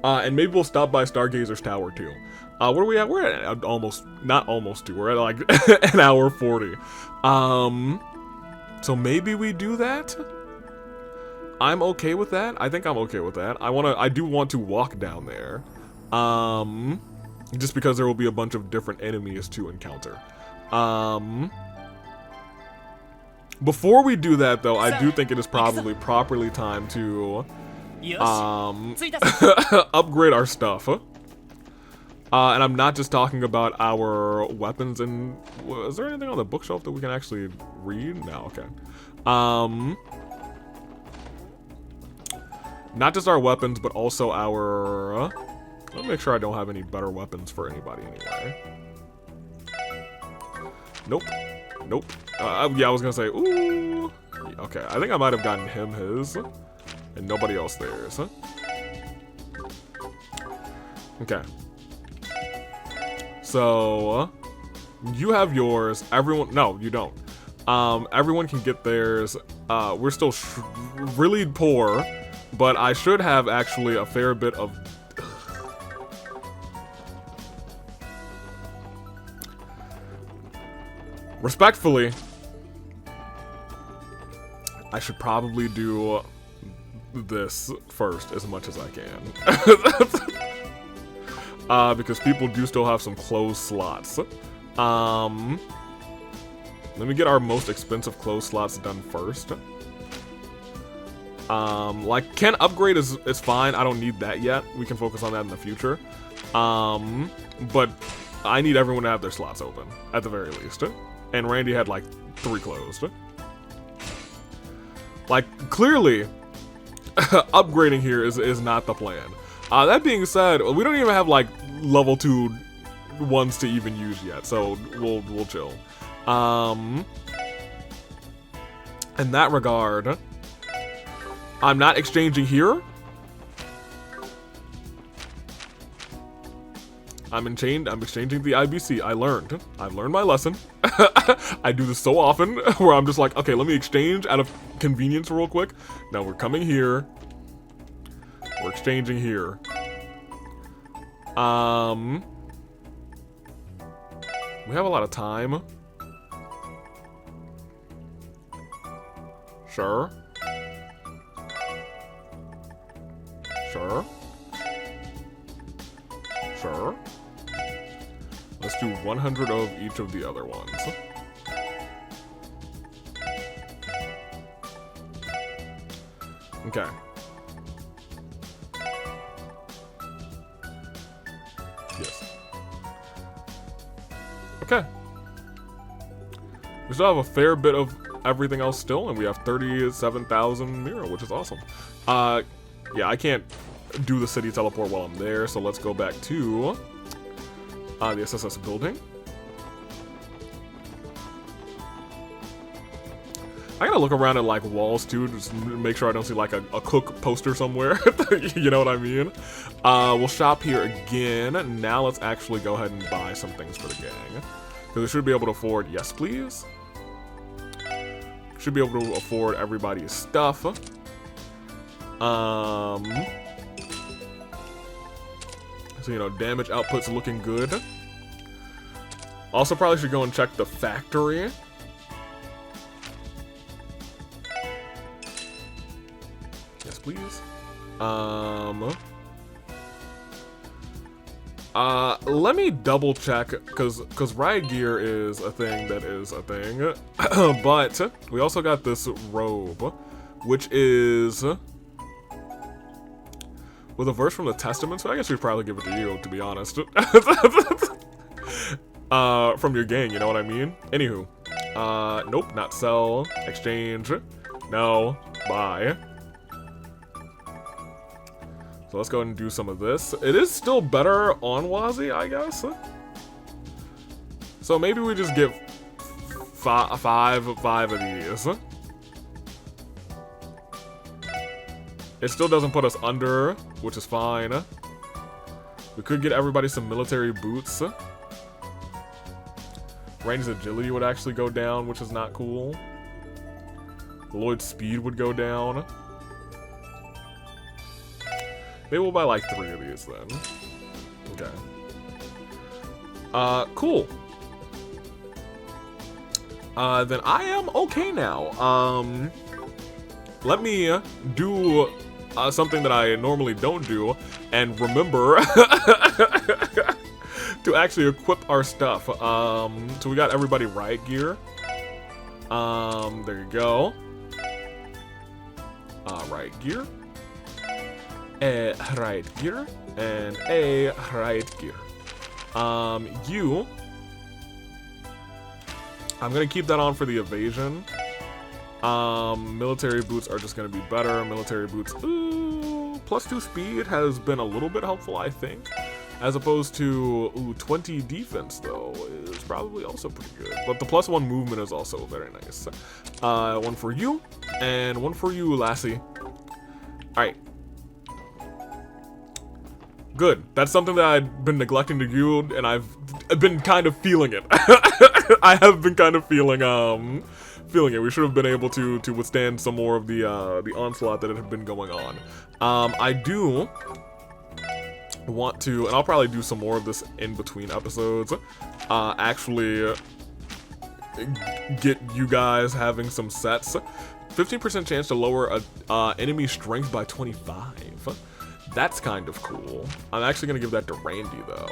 And maybe we'll stop by Stargazer's Tower, too. Where are we at? We're at almost... Not almost 2. We're at, like, an hour 40. So maybe we do that? I'm okay with that. I think I'm okay with that. I do want to walk down there. Just because there will be a bunch of different enemies to encounter. Before we do that, though, I do think it is probably properly time to upgrade our stuff. And I'm not just talking about our weapons and... Is there anything on the bookshelf that we can actually read? No, okay. Not just our weapons, but also our... Let me make sure I don't have any better weapons for anybody anyway. Nope. Nope. Yeah, I was gonna say, ooh. Okay, I think I might have gotten him his. And nobody else theirs, huh? Okay. So, you have yours. Everyone... No, you don't. Everyone can get theirs. We're still really poor. But I should have actually a fair bit of... Respectfully, I should probably do this first as much as I can. Because people do still have some closed slots. Let me get our most expensive closed slots done first. Like, Ken upgrade is fine. I don't need that yet. We can focus on that in the future. But I need everyone to have their slots open, at the very least. And Randy had, like, 3 closed. Like, clearly, upgrading here is not the plan. That being said, we don't even have like level 2 ones to even use yet, so we'll chill. In that regard, I'm not exchanging here. I'm exchanging the IBC. I've learned my lesson. I do this so often where I'm just like, okay, let me exchange out of convenience real quick. Now we're coming here. We're exchanging here. We have a lot of time. Sure. Sure. Sure. Let's do 100 of each of the other ones. Okay. Yes. Okay. We still have a fair bit of everything else still, and we have 37,000 Mira, which is awesome. Yeah, I can't do the city teleport while I'm there, so let's go back to the SSS building. I gotta look around at like walls too, just make sure I don't see like a cook poster somewhere. You know what I mean? We'll shop here again. Now let's actually go ahead and buy some things for the gang, because we should be able to afford. Yes, please. Should be able to afford everybody's stuff. So, you know, damage output's looking good. Also, probably should go and check the factory. Yes, please. Let me double check, cause riot gear is a thing that is a thing. But we also got this robe, which is with a verse from the Testament, so I guess we'd probably give it to you, to be honest. From your gang, you know what I mean? Anywho. Nope, not sell. Exchange. No. Buy. So let's go ahead and do some of this. It is still better on Wazi, I guess. So maybe we just get five of these. It still doesn't put us under, which is fine. We could get everybody some military boots. Range's agility would actually go down, which is not cool. Lloyd's speed would go down. Maybe we'll buy like 3 of these then. Okay. Cool. Then I am okay now. Let me do something that I normally don't do, and remember to actually equip our stuff. So we got everybody riot gear. There you go. Riot gear. A riot gear. And a riot gear. I'm gonna keep that on for the evasion. Military boots are just gonna be better. Military boots, ooh, +2 speed has been a little bit helpful, I think. As opposed to, ooh, 20 defense, though, is probably also pretty good. But the +1 movement is also very nice. One for you, and one for you, lassie. Alright. Good. That's something that I've been neglecting to do, and I've been kind of feeling it. I have been kind of feeling it. We should have been able to withstand some more of the onslaught that had been going on. I do want to, and I'll probably do some more of this in between episodes, actually get you guys having some sets. 15% chance to lower a enemy strength by 25. That's kind of cool. I'm actually gonna give that to Randy though.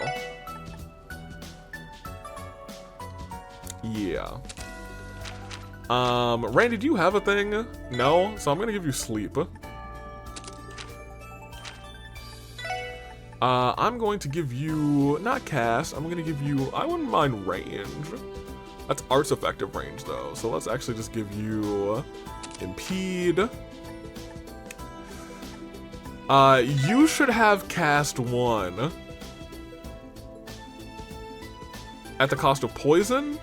Yeah. Randy, do you have a thing? No? So I'm gonna give you sleep. I'm going to give you, not cast, I'm gonna give you, I wouldn't mind range. That's arts effective range though, so let's actually just give you impede. You should have cast 1. At the cost of poison?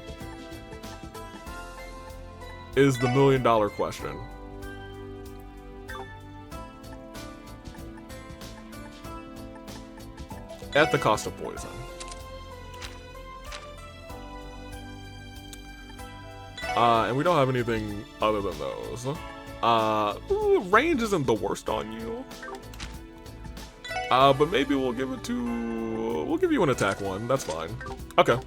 Is the $1 million question. At the cost of poison. And we don't have anything other than those. Range isn't the worst on you. But maybe we'll give it to... We'll give you an attack 1. That's fine. Okay.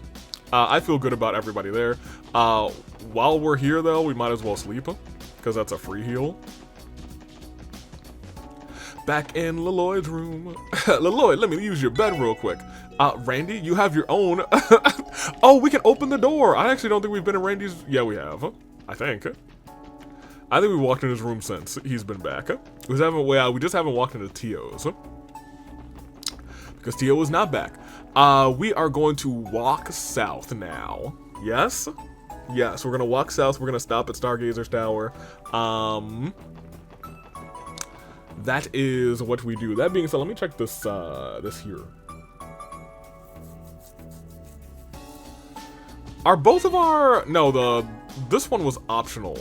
I feel good about everybody there. While we're here, though, we might as well sleep. Because that's a free heal. Back in Leloid's room. Leloid, let me use your bed real quick. Randy, you have your own. Oh, we can open the door. I actually don't think we've been in Randy's. Yeah, we have. I think. I think we walked in his room since he's been back. We just haven't walked into Tio's. Because Tio is not back. We are going to walk south now. Yes? Yes, we're going to walk south. We're going to stop at Stargazer's Tower. That is what we do. That being said, let me check this this here. Are both of our... No, this one was optional.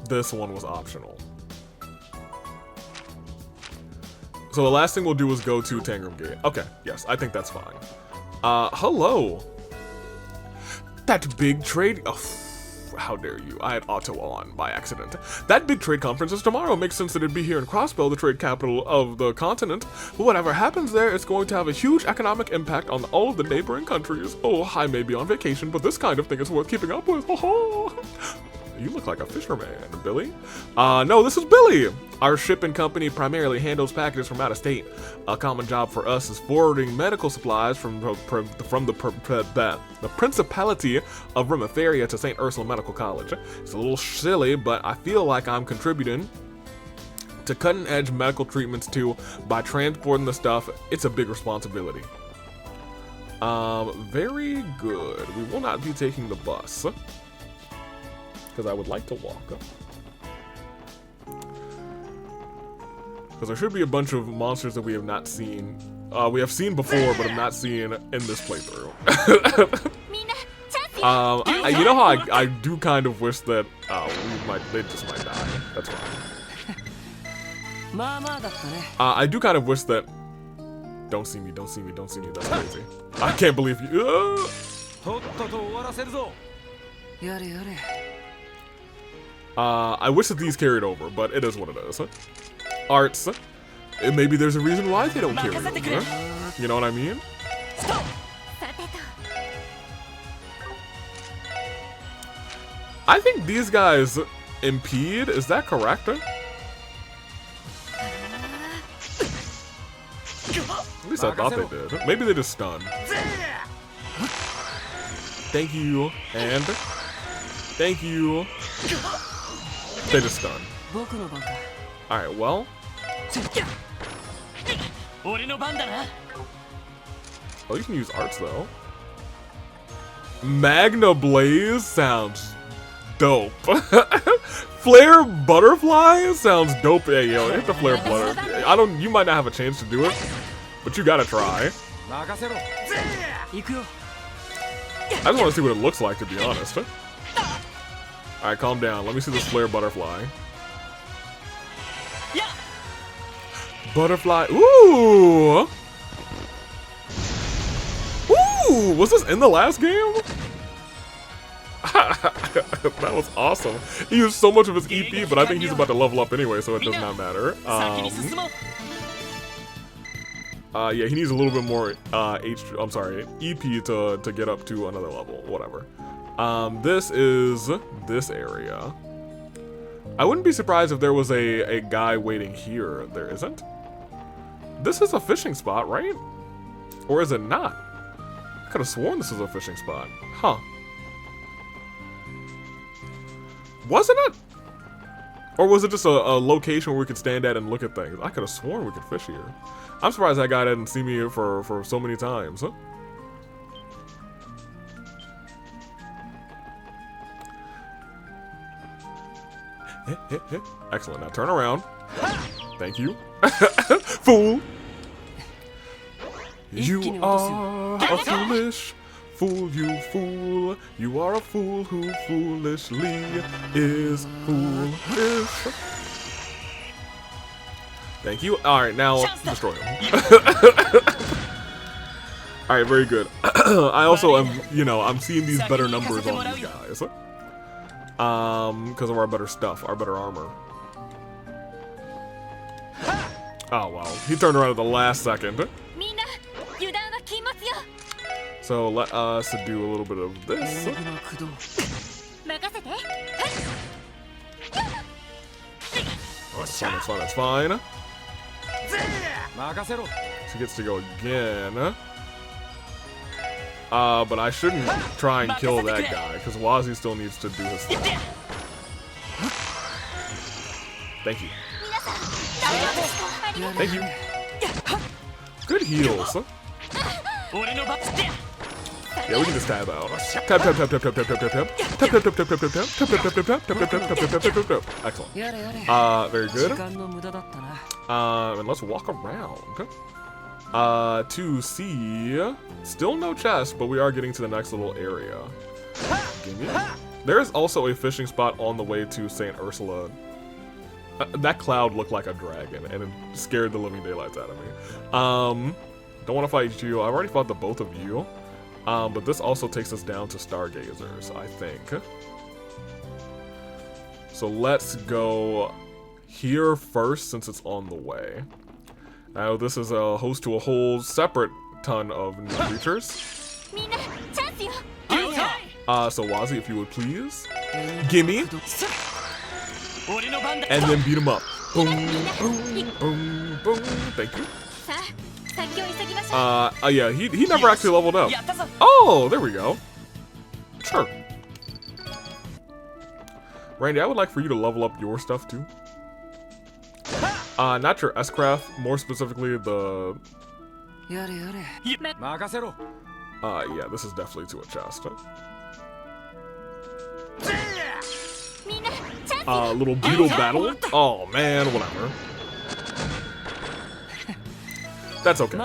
This one was optional. So the last thing we'll do is go to Tangram Gate. Okay, yes, I think that's fine. Hello. That big trade... Oh, how dare you. I had auto on by accident. That big trade conference is tomorrow. Makes sense that it'd be here in Crossbow, the trade capital of the continent. But whatever happens there, it's going to have a huge economic impact on all of the neighboring countries. Oh, I may be on vacation, but this kind of thing is worth keeping up with. Oh, you look like a fisherman, Billy. No, this is Billy. Our shipping company primarily handles packages from out of state. A common job for us is forwarding medical supplies from the Principality of Rimatheria to St. Ursula Medical College. It's a little silly, but I feel like I'm contributing to cutting-edge medical treatments too by transporting the stuff. It's a big responsibility. Very good. We will not be taking the bus. Because I would like to walk. Because there should be a bunch of monsters that we have not seen. We have seen before, but have not seen in this playthrough. You know how I do kind of wish that they just might die. That's fine. I do kind of wish that... Don't see me, don't see me, don't see me. That's crazy. I can't believe you. I wish that these carried over, but it is what it is. Arts. Maybe there's a reason why they don't carry over. You know what I mean? I think these guys impede. Is that correct? At least I thought they did. Maybe they just stunned. Thank you. And thank you. They just stunned. Alright, well. Oh, you can use arts though. Magna Blaze sounds dope. Flare Butterfly sounds dope. Hey, yo, hit the Flare Butterfly. You might not have a chance to do it, but you gotta try. I just want to see what it looks like, to be honest. Alright, calm down. Let me see this Flare Butterfly. Butterfly. Ooh! Ooh! Was this in the last game? That was awesome. He used so much of his EP, but I think he's about to level up anyway, so it does not matter. Yeah, he needs a little bit more EP to get up to another level. Whatever. This is this area. I wouldn't be surprised if there was a guy waiting here. There isn't. This is a fishing spot, right? Or is it not? I could have sworn this was a fishing spot. Huh. Wasn't it? Or was it just a location where we could stand at and look at things? I could have sworn we could fish here. I'm surprised that guy didn't see me here for so many times. Huh? Excellent. Now turn around. Thank you. Fool. You are a foolish fool, you fool. You are a fool who foolishly is foolish. Thank you. Alright, now destroy him. Alright, very good. I also am, you know, I'm seeing these better numbers on these guys. Because of our better stuff, our better armor. Oh, wow. He turned around at the last second. So let us do a little bit of this. That's fine, that's fine, that's fine. She gets to go again. But I shouldn't try and kill that guy, because Wazi still needs to do his thing. Thank you. Thank you. Good heals. Yeah, we can just tab out. Tap, tap, tap, tap, tap, tap, tap, tap, tap. Tap, tap, tap, tap, tap, tap, tap, tap, tap, tap, tap, tap, tap, tap, tap, tap, tap. Excellent. Very good. And let's walk around. To see, still no chest, but we are getting to the next little area. Gimme. There is also a fishing spot on the way to St. Ursula. That cloud looked like a dragon, and it scared the living daylights out of me. Don't want to fight you. I've already fought the both of you. But this also takes us down to Stargazers, I think. So let's go here first, since it's on the way. Now, this is a host to a whole separate ton of new creatures. So Wazi, if you would please. Gimme. And then beat him up. Boom, boom, boom, boom. Thank you. Yeah, he never actually leveled up. Oh, there we go. Sure. Randy, I would like for you to level up your stuff too. Not your S-Craft, more specifically the... Yeah, this is definitely to a chest. Little beetle battle. Oh man, whatever. That's okay.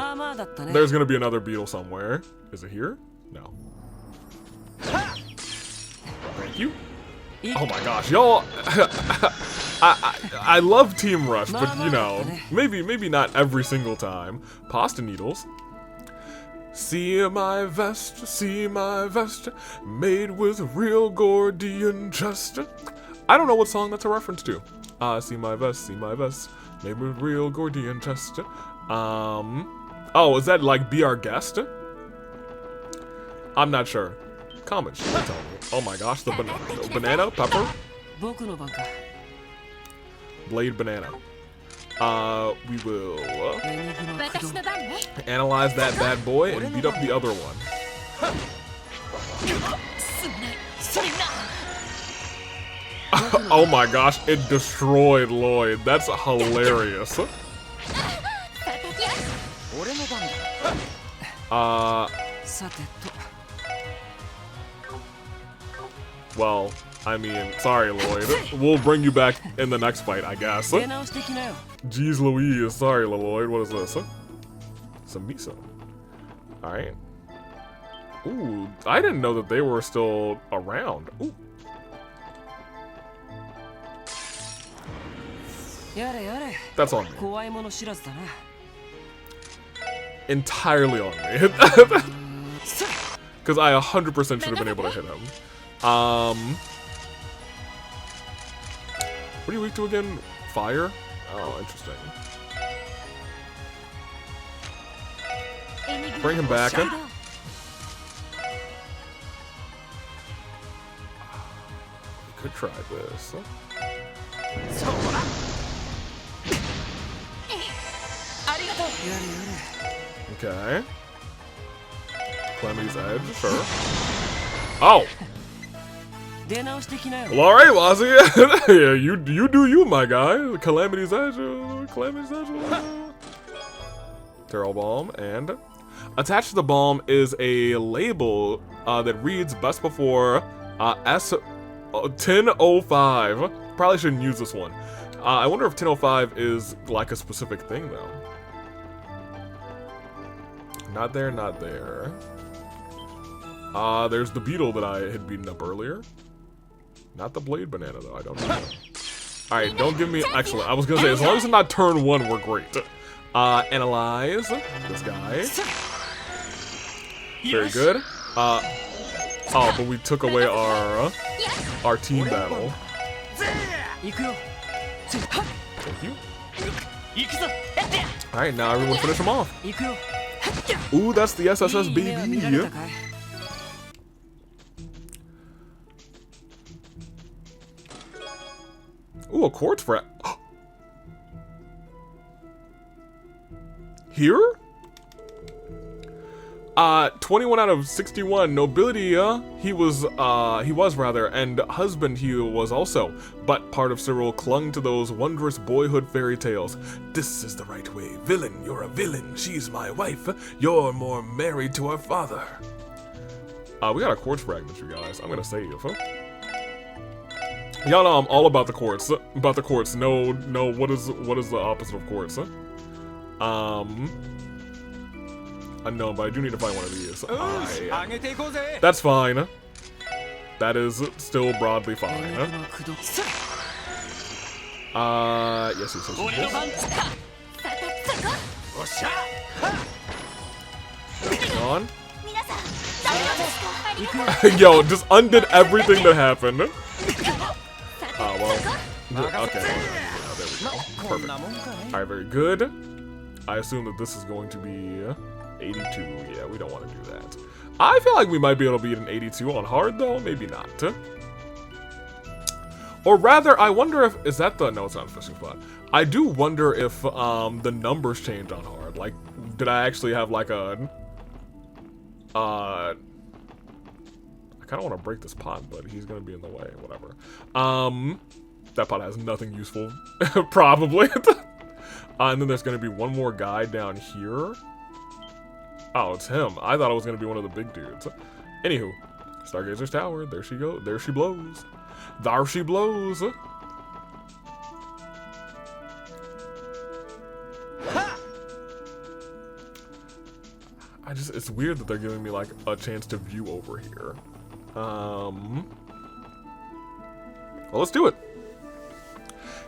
There's gonna be another beetle somewhere. Is it here? No. Thank you. Oh my gosh, y'all! I love Team Rush, but you know, maybe not every single time. Pasta needles. See my vest, made with real Gordian chest. I don't know what song that's a reference to. See my vest, made with real Gordian chest. Oh, is that like Be Our Guest? I'm not sure. Comment, you can tell me. Oh my gosh, the banana pepper? Blade banana. We will analyze that bad boy and beat up the other one. Oh my gosh, it destroyed Lloyd. That's hilarious. Well, I mean, sorry, Lloyd. We'll bring you back in the next fight, I guess. Jeez Louise, sorry, Lloyd. What is this? Some miso. Alright. Ooh, I didn't know that they were still around. Ooh. That's on me. Entirely on me. Because I 100% should have been able to hit him. What are you weak to again? Fire? Oh, interesting. Bring him back. We could try this. Okay. Calamity's Edge, sure. Oh! Well, alright, Wazi. Yeah, you do you, my guy. Calamity's Edge, Calamity's Edge. Terrell Balm, and attached to the balm is a label that reads best before S1005. probably shouldn't use this one. I wonder if 1005 is like a specific thing though. Not there, not there. There's the beetle that I had beaten up earlier. Not the blade banana though, I don't know. Alright, don't give me, excellent. I was gonna say, as long as it's not turn 1, we're great. Analyze this guy. Very good. Oh, but we took away our team battle. Thank you. Alright, now everyone finish him off. Ooh, that's the SSS baby. Ooh, a quartz frat. Here? 21 out of 61 nobility, he was rather, and husband he was also, but part of Cyril clung to those wondrous boyhood fairy tales. This is the right way. Villain, you're a villain. She's my wife. You're more married to her father. We got a quartz fragment, you guys. I'm gonna save. Y'all know I'm all about the quartz. No, what is the opposite of quartz? Unknown, but I do need to find one of these. That's fine. That is still broadly fine. Yes. On. Yo, just undid everything that happened. Oh, well. Okay. Yeah, there we go. Perfect. Alright, very good. I assume that this is going to be 82. Yeah, we don't want to do that. I feel like we might be able to beat an 82 on hard, though. Maybe not. Or rather, I wonder if... Is that the... No, it's not a fishing spot. I do wonder if the numbers change on hard. Like, did I actually have, like, a... I kind of want to break this pot, but he's going to be in the way. Whatever. That pot has nothing useful. Probably. And then there's going to be one more guy down here. Oh, it's him. I thought it was going to be one of the big dudes. Anywho, Stargazer's Tower. There she goes. There she blows. There she blows. It's weird that they're giving me like a chance to view over here. Well, let's do it.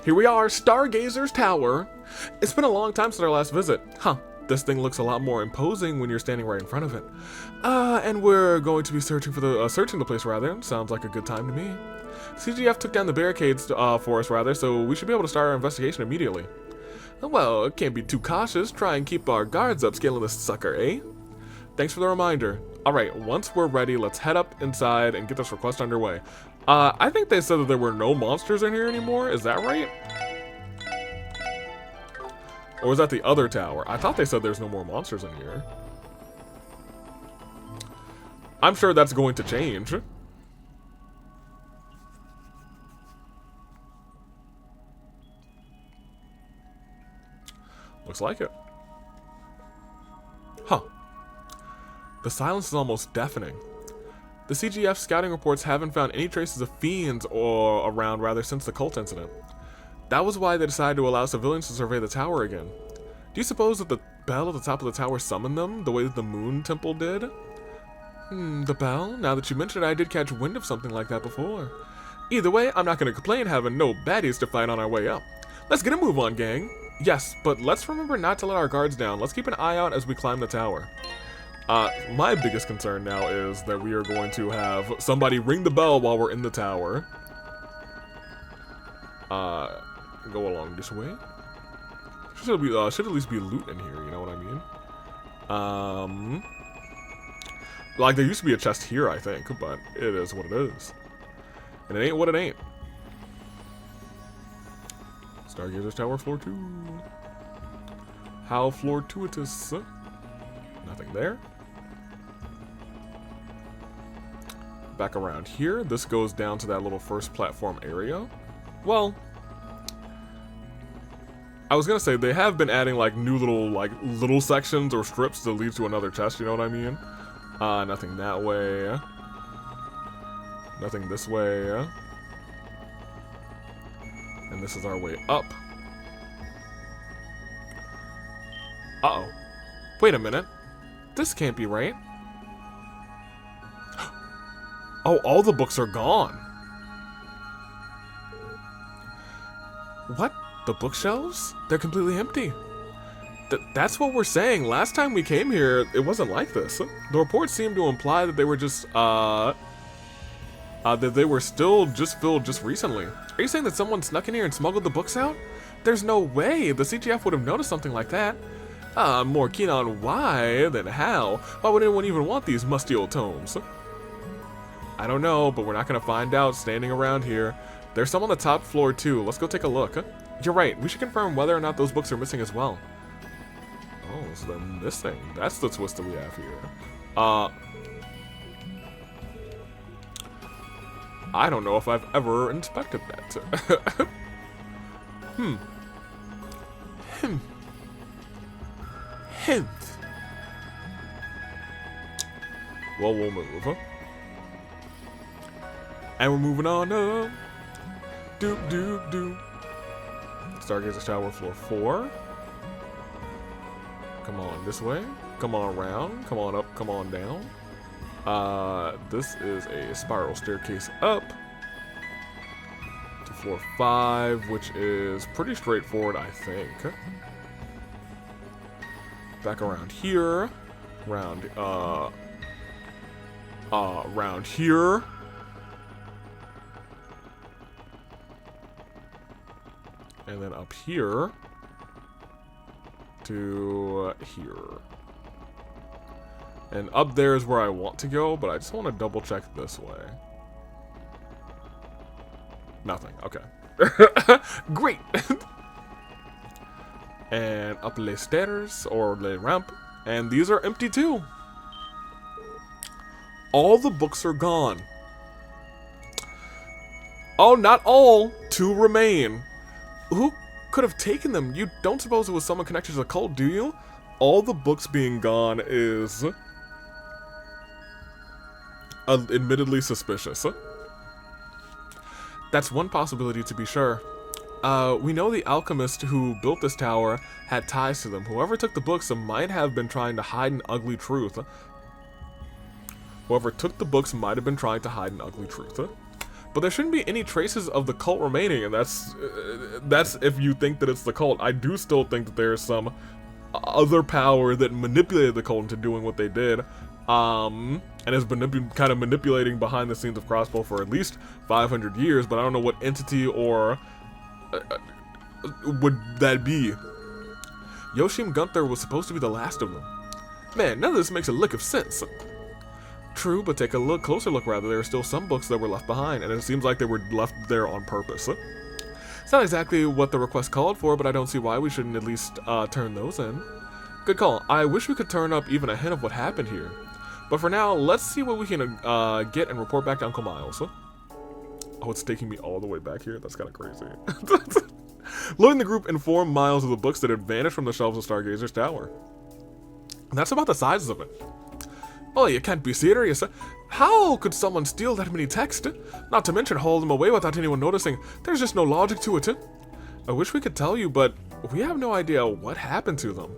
Here we are, Stargazer's Tower. It's been a long time since our last visit. Huh, this thing looks a lot more imposing when you're standing right in front of it. And we're going to be searching the place rather. Sounds like a good time to me. CGF took down the barricades for us rather, so we should be able to start our investigation immediately. Well, can't be too cautious. Try and keep our guards up scaling this sucker, eh? Thanks for the reminder. Alright, once we're ready, let's head up inside and get this request underway. I think they said that there were no monsters in here anymore. Is that right? Or was that the other tower? I thought they said there's no more monsters in here. I'm sure that's going to change. Looks like it. Huh. The silence is almost deafening. The CGF scouting reports haven't found any traces of fiends around rather since the cult incident. That was why they decided to allow civilians to survey the tower again. Do you suppose that the bell at the top of the tower summoned them, the way that the moon temple did? The bell? Now that you mention it, I did catch wind of something like that before. Either way, I'm not going to complain having no baddies to fight on our way up. Let's get a move on, gang. Yes, but let's remember not to let our guards down. Let's keep an eye out as we climb the tower. My biggest concern now is that we are going to have somebody ring the bell while we're in the tower. Go along this way. Should at least be loot in here, you know what I mean? Like there used to be a chest here, I think, but it is what it is. And it ain't what it ain't. Stargazer's Tower, floor 2. How fortuitous. Nothing there. Back around here. This goes down to that little first platform area. Well, I was gonna say they have been adding like new little sections or strips that lead to another chest, you know what I mean? Nothing that way. Nothing this way. And this is our way up. Uh-oh. Wait a minute. This can't be right. Oh, all the books are gone. What? The bookshelves? They're completely empty. That's what we're saying. Last time we came here, it wasn't like this. The reports seem to imply that they were just, that they were still just filled just recently. Are you saying that someone snuck in here and smuggled the books out? There's no way. The CGF would have noticed something like that. I'm more keen on why than how. Why would anyone even want these musty old tomes? I don't know, but we're not going to find out standing around here. There's some on the top floor too. Let's go take a look. You're right. We should confirm whether or not those books are missing as well. Oh, so they're missing. That's the twist that we have here. I don't know if I've ever inspected that. Well, we'll move, huh? And we're moving on up. Doop, doop, doop. Stargazer Tower, floor 4. Come on this way. Come on around. Come on up. Come on down. This is a spiral staircase up to floor 5, which is pretty straightforward, I think. Back around here. Around here. And then up here to here. And up there is where I want to go, but I just want to double check this way. Nothing. Okay. Great. And up les stairs, or les ramp. And these are empty too. All the books are gone. Oh, not all. 2 remain. Who could have taken them? You don't suppose it was someone connected to the cult, do you? All the books being gone is admittedly suspicious. That's one possibility, to be sure. We know the alchemist who built this tower had ties to them. Whoever took the books might have been trying to hide an ugly truth. Whoever took the books might have been trying to hide an ugly truth. But there shouldn't be any traces of the cult remaining, and that's if you think that it's the cult. I do still think that there's some other power that manipulated the cult into doing what they did, and has been kind of manipulating behind the scenes of Crossbow for at least 500 years, but I don't know what entity or would that be. Yoshim Gunther was supposed to be the last of them. Man, none of this makes a lick of sense. True, but take a closer look rather. There are still some books that were left behind, and it seems like they were left there on purpose. It's not exactly what the request called for, but I don't see why we shouldn't at least turn those in. Good call. I wish we could turn up even a hint of what happened here. But for now, let's see what we can get and report back to Uncle Miles. Oh, it's taking me all the way back here? That's kind of crazy. Lloyd and the group informed Miles of the books that had vanished from the shelves of Stargazer's tower. And that's about the sizes of it. Oh, you can't be serious. How could someone steal that many texts? Not to mention haul them away without anyone noticing. There's just no logic to it. I wish we could tell you, but we have no idea what happened to them.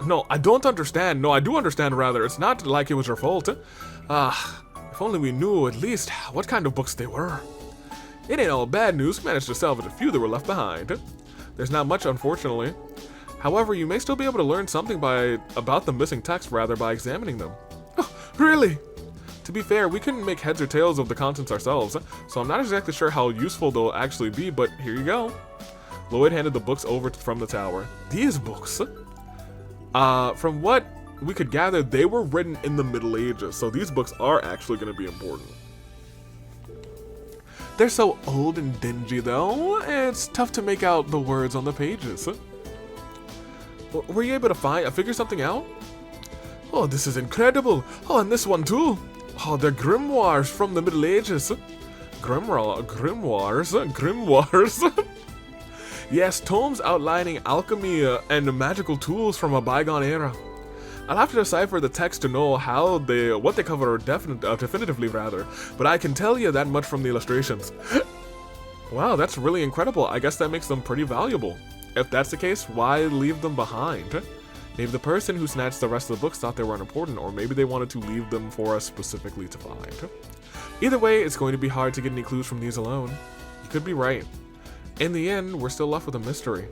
No, I don't understand. No, I do understand, rather. It's not like it was your fault. If only we knew at least what kind of books they were. It ain't all bad news. We managed to salvage a few that were left behind. There's not much, unfortunately. However, you may still be able to learn something about the missing text, rather, by examining them. Oh, really? To be fair, we couldn't make heads or tails of the contents ourselves, so I'm not exactly sure how useful they'll actually be, but here you go. Lloyd handed the books over from the tower. These books? From what we could gather, they were written in the Middle Ages, so these books are actually going to be important. They're so old and dingy, though, it's tough to make out the words on the pages. Were you able to figure something out? Oh, this is incredible. Oh, and this one too. Oh, they're grimoires from the Middle Ages. Grimoires? Yes, tomes outlining alchemy and magical tools from a bygone era. I'll have to decipher the text to know what they cover definitively, rather, but I can tell you that much from the illustrations. Wow, that's really incredible. I guess that makes them pretty valuable. If that's the case, why leave them behind? Maybe the person who snatched the rest of the books thought they were unimportant, or maybe they wanted to leave them for us specifically to find. Either way, it's going to be hard to get any clues from these alone. You could be right. In the end, we're still left with a mystery.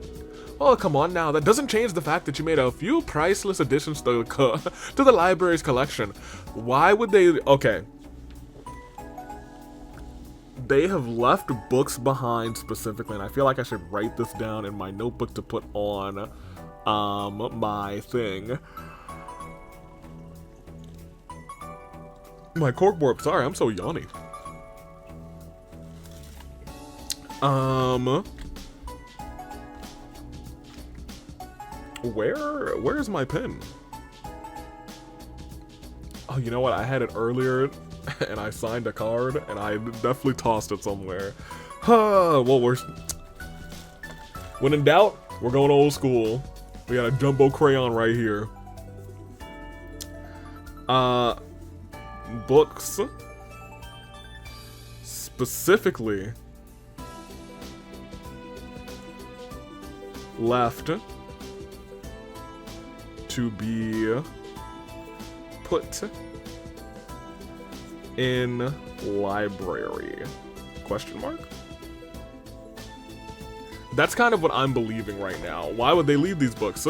Oh, come on now. That doesn't change the fact that you made a few priceless additions to the library's collection. Why would they... Okay. They have left books behind specifically, and I feel like I should write this down in my notebook to put on my thing. My corkboard. Sorry, I'm so yawny. Where's my pen? Oh, you know what? I had it earlier, and I signed a card, and I definitely tossed it somewhere. Well, when in doubt, we're going old school. We got a jumbo crayon right here. Books. Specifically left to be put in library? Question mark? That's kind of what I'm believing right now. Why would they leave these books?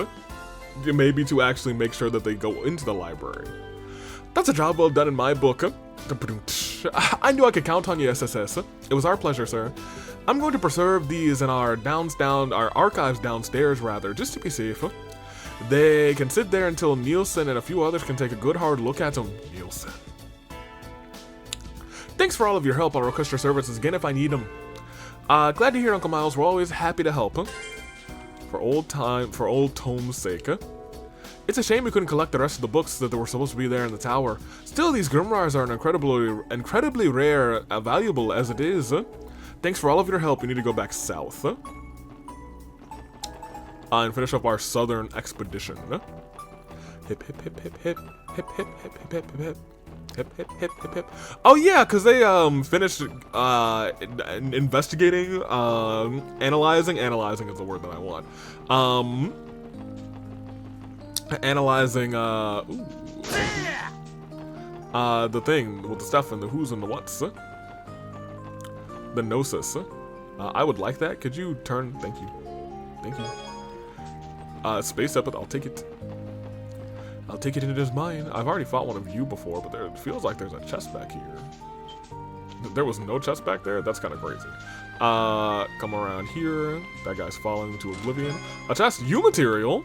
Maybe to actually make sure that they go into the library. That's a job well done in my book. I knew I could count on you, SSS. It was our pleasure, sir. I'm going to preserve these in our archives downstairs, rather, just to be safe. They can sit there until Nielsen and a few others can take a good hard look at them. Nielsen. Thanks for all of your help. I'll request your services again if I need them. Glad to hear, Uncle Miles. We're always happy to help. For old Tome's sake. It's a shame we couldn't collect the rest of the books that were supposed to be there in the tower. Still, these grimoires are incredibly rare, valuable as it is. Thanks for all of your help. We need to go back south. And finish up our southern expedition. Hip hip hip hip hip hip hip hip hip hip hip. Hip, hip, hip, hip, hip. Oh yeah, because they finished investigating, analyzing is the word that I want. Analyzing the thing with the stuff and the who's and the what's. The gnosis. I would like that. Could you turn? Thank you. Thank you. Space up, I'll take it. I'll take it into his mind. I've already fought one of you before, but it feels like there's a chest back here. There was no chest back there? That's kind of crazy. Come around here. That guy's falling into oblivion. A chest, you material.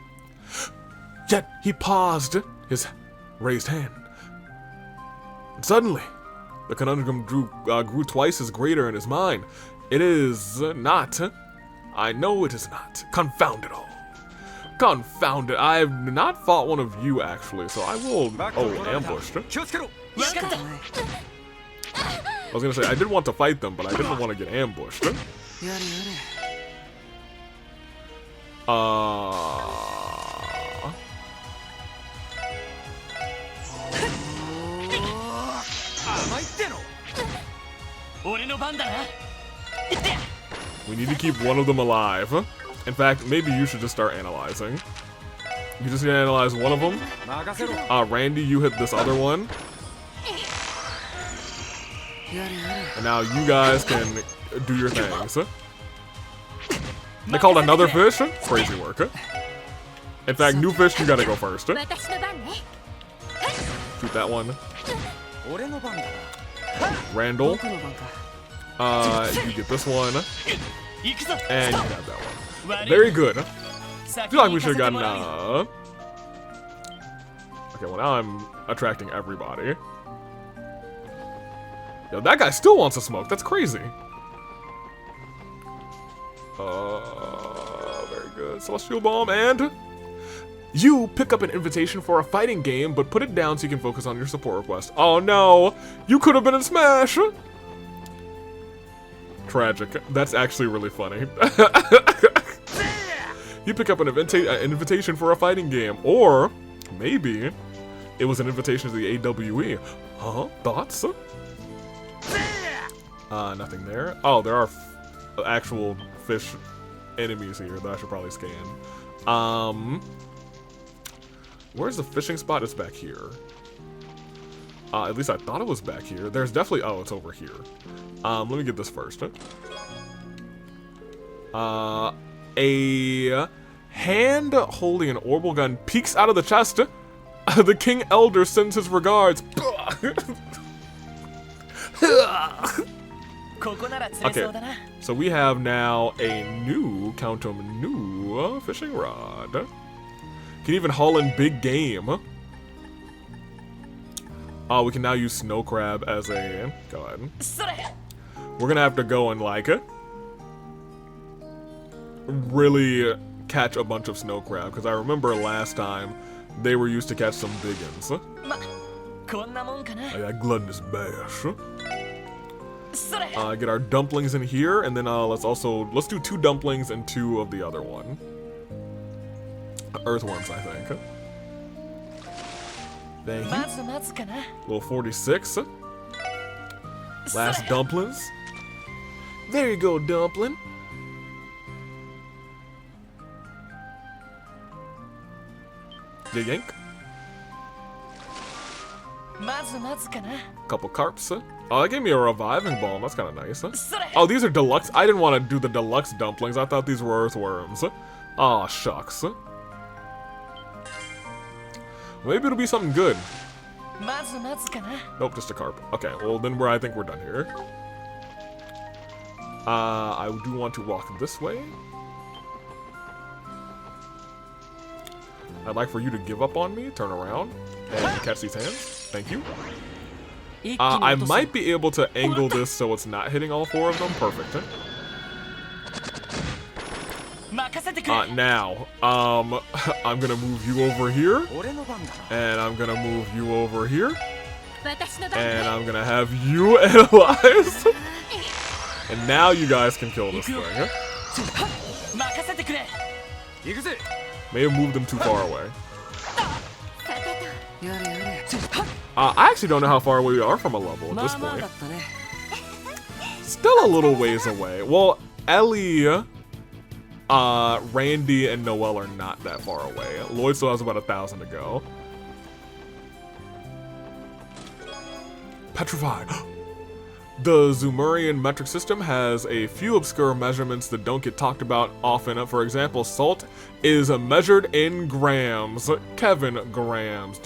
Yet he paused his raised hand. And suddenly, the conundrum grew twice as greater in his mind. It is not. I know it is not. Confound it all. Confound it. I have not fought one of you, actually, so I will... Oh, ambushed. I was gonna say, I did want to fight them, but I didn't want to get ambushed. We need to keep one of them alive. In fact, maybe you should just start analyzing. You just need to analyze one of them. Randy, you hit this other one. And now you guys can do your things. They called another fish? Crazy work. In fact, new fish, you gotta go first. Shoot that one. Randall. You get this one. And you have that one. Very good. I feel like we should have gotten, Okay, well now I'm attracting everybody. Yo, that guy still wants to smoke. That's crazy. Very good. Celestial Bomb, and... You pick up an invitation for a fighting game, but put it down so you can focus on your support request. Oh no! You could have been in Smash! Tragic. That's actually really funny. You pick up an invitation for a fighting game, or maybe it was an invitation to the AWE. Huh? Thoughts? Nothing there. Oh, there are actual fish enemies here that I should probably scan. Where's the fishing spot? It's back here. At least I thought it was back here. There's definitely... Oh, it's over here. Let me get this first. A hand holding an orbital gun peeks out of the chest. The King Elder sends his regards. Okay, so we have now a new, count 'em, new fishing rod. Can even haul in big game. We can now use snow crab as a... Go ahead. We're gonna have to go and like really catch a bunch of snow crab, because I remember last time they were used to catch some big ones. I got gluttonous bash. Get our dumplings in here, and then let's do 2 dumplings and 2 of the other one. Earthworms, I think. Thank you. Little 46. Last dumplings. There you go, dumpling. Yeah, yank. Couple carps. Oh, that gave me a reviving balm. That's kind of nice. Oh, these are deluxe. I didn't want to do the deluxe dumplings. I thought these were earthworms. Aw, shucks. Maybe it'll be something good. Nope, just a carp. Okay, well then I think we're done here. I do want to walk this way. I'd like for you to give up on me, turn around, and catch these hands. Thank you. I might be able to angle this so it's not hitting all 4 of them. Perfect. Now, I'm gonna move you over here, and I'm gonna move you over here, and I'm gonna have you analyze, and now you guys can kill this thing. May have moved them too far away. I actually don't know how far away we are from a level at this point. Still a little ways away. Well, Ellie, Randy, and Noelle are not that far away. Lloyd still has about 1,000 to go. Petrified. The Zumerian metric system has a few obscure measurements that don't get talked about often. For example, salt is measured in grams. Kevin grams.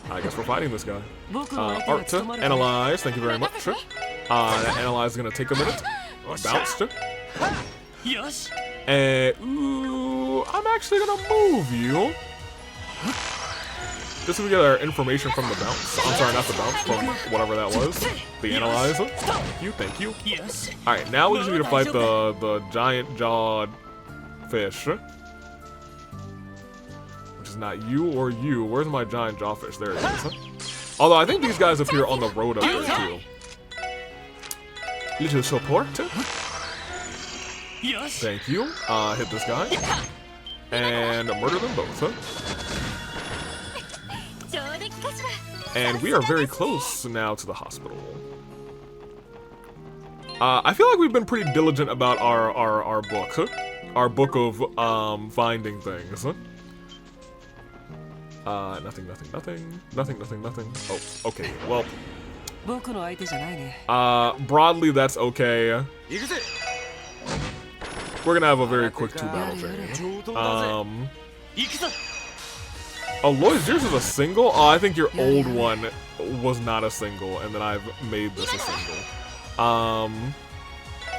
I guess we're fighting this guy. Art to analyze. Thank you very much. That analyze is gonna take a minute. Bounced. And ooh, I'm actually gonna move you. Just so we get our information from the bounce. I'm sorry, not the bounce, from whatever that was. The analyzer. Thank you. Alright, now we just need to fight the giant jawed fish. Which is not you or you. Where's my giant jawfish? There it is. Although I think these guys appear on the road up there too. Little support. Thank you. Hit this guy. And murder them both. And we are very close now to the hospital. I feel like we've been pretty diligent about our book. Our book of finding things. Nothing. Oh, okay. Well. Broadly, that's okay. We're gonna have a very quick 2-battle change. Oh, Lloyd's, yours is a single? Oh, I think your old one was not a single, and then I've made this a single.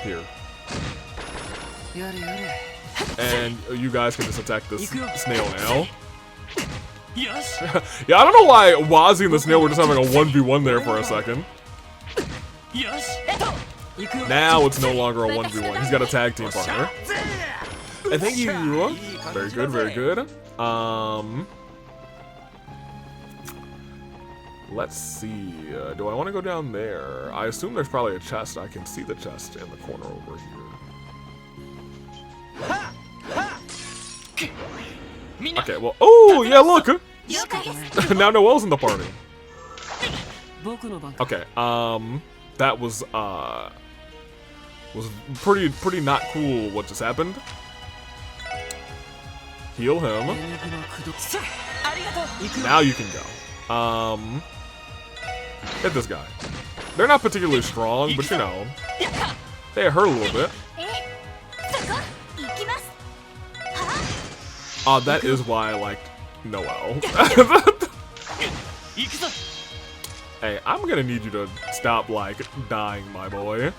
Here. And you guys can just attack this snail now. Yeah, I don't know why Wazzy and the snail were just having a 1v1 there for a second. Now it's no longer a 1v1. He's got a tag team partner. And thank you. Very good, very good. Let's see. Do I want to go down there? I assume there's probably a chest. I can see the chest in the corner over here. Okay, well, oh, yeah, look! Now Noelle's in the party. Okay, that was, was pretty not cool what just happened. Heal him. Now you can go. Hit this guy. They're not particularly strong, but you know, they hurt a little bit. That is why I liked Noel. Hey, I'm gonna need you to stop, like, dying, my boy.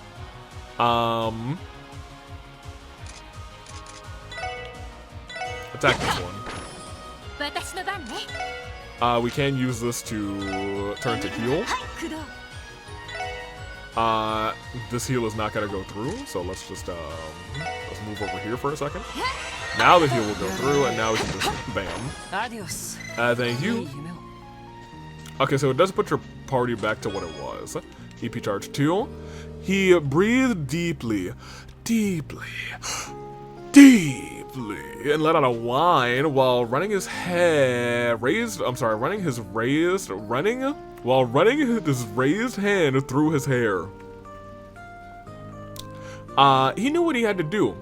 Attack this one. We can use this to turn to heal. This heal is not gonna go through, so let's just, let's move over here for a second. Now the heal will go through, and now we can just, bam. Thank you. Okay, so it does put your party back to what it was. EP charge 2. He breathed deeply, and let out a whine while running his his raised hand through his hair. He knew what he had to do.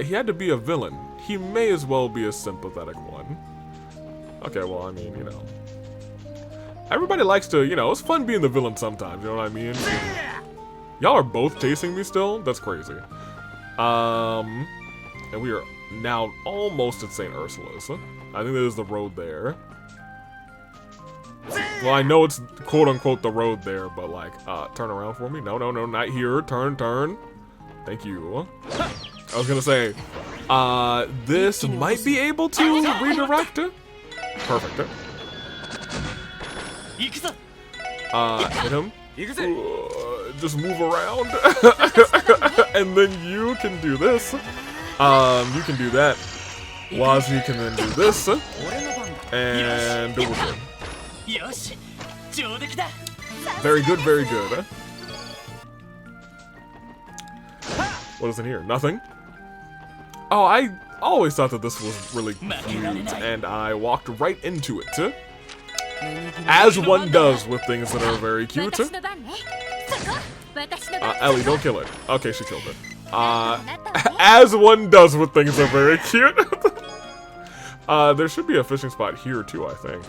He had to be a villain. He may as well be a sympathetic one. Okay, well, I mean, you know. Everybody likes to, you know, it's fun being the villain sometimes, you know what I mean? Y'all are both chasing me still? That's crazy. And we are now almost at St. Ursula's. I think there's the road there. Well, I know it's quote-unquote the road there, but like, turn around for me. No, not here. Turn. Thank you. I was gonna say, this might be able to redirect. Perfect. Hit him. Just move around. And then you can do this. You can do that. Wazi can then do this. And we're good. Very good, very good. What is in here? Nothing? Oh, I always thought that this was really cute, and I walked right into it. As one does with things that are very cute. Ellie, don't kill it. Okay, she killed it. As one does with things that are very cute. There should be a fishing spot here too, I think.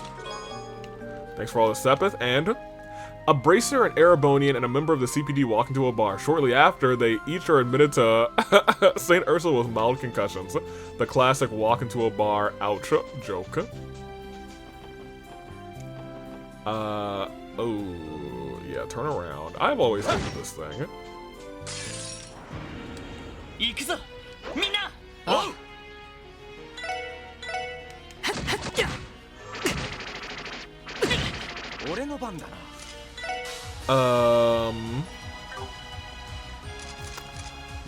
Thanks for all the Sepith. And a bracer, an Erebonian, and a member of the CPD walk into a bar. Shortly after, they each are admitted to St. Ursula with mild concussions. The classic walk into a bar ouch joke. Oh, yeah, turn around. I've always hated this thing.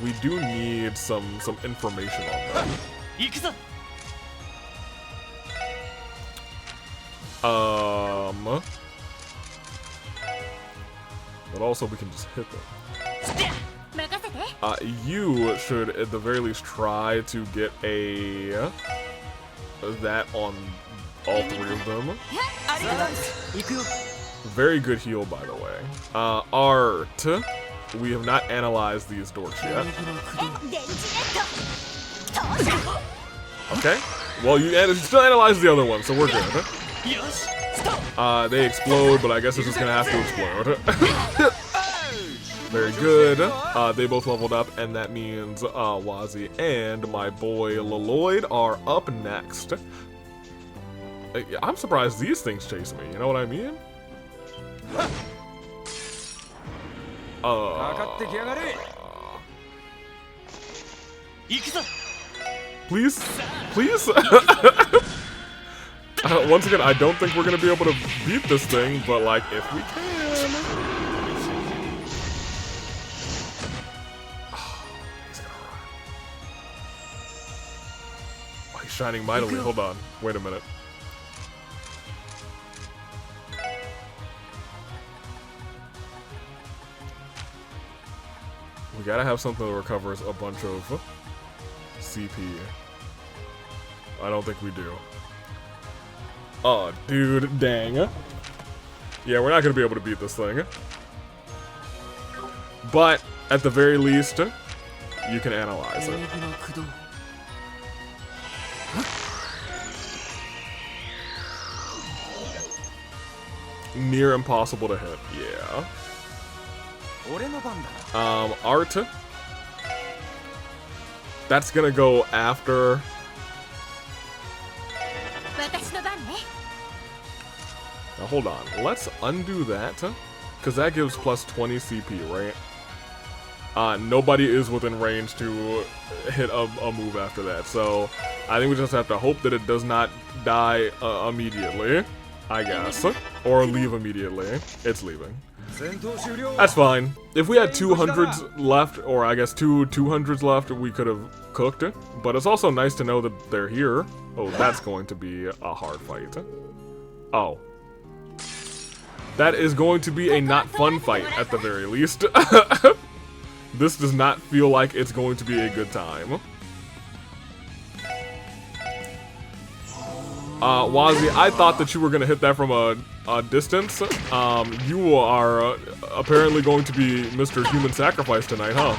We do need some information on that. But also we can just hit them. You should at the very least try to get that on all three of them. Very good heal, by the way. Art. We have not analyzed these dorks yet. Okay. Well, you still analyzed the other one, so we're good. They explode, but I guess it's just gonna have to explode. Very good. They both leveled up, and that means Wazi and my boy Leloid are up next. I'm surprised these things chase me, you know what I mean? Please? Once again, I don't think we're gonna be able to beat this thing, but like, if we can. Oh, he's shining mightily. Hold on. Wait a minute. We gotta have something that recovers a bunch of CP. I don't think we do. Oh, dude, dang. Yeah, we're not gonna be able to beat this thing. But at the very least, you can analyze it. Near impossible to hit, yeah. Art. That's gonna go after. Now hold on, let's undo that, because that gives plus 20 CP, right? Nobody is within range to hit a move after that, so I think we just have to hope that it does not die immediately, I guess, or leave immediately. It's leaving. That's fine. If we had 200s left, or I guess two 200s left, we could have cooked it, but it's also nice to know that they're here. Oh, that's going to be a hard fight. Oh. That is going to be a not fun fight, at the very least. This does not feel like it's going to be a good time. Wazi, I thought that you were going to hit that from a distance. You are apparently going to be Mr. Human Sacrifice tonight, huh?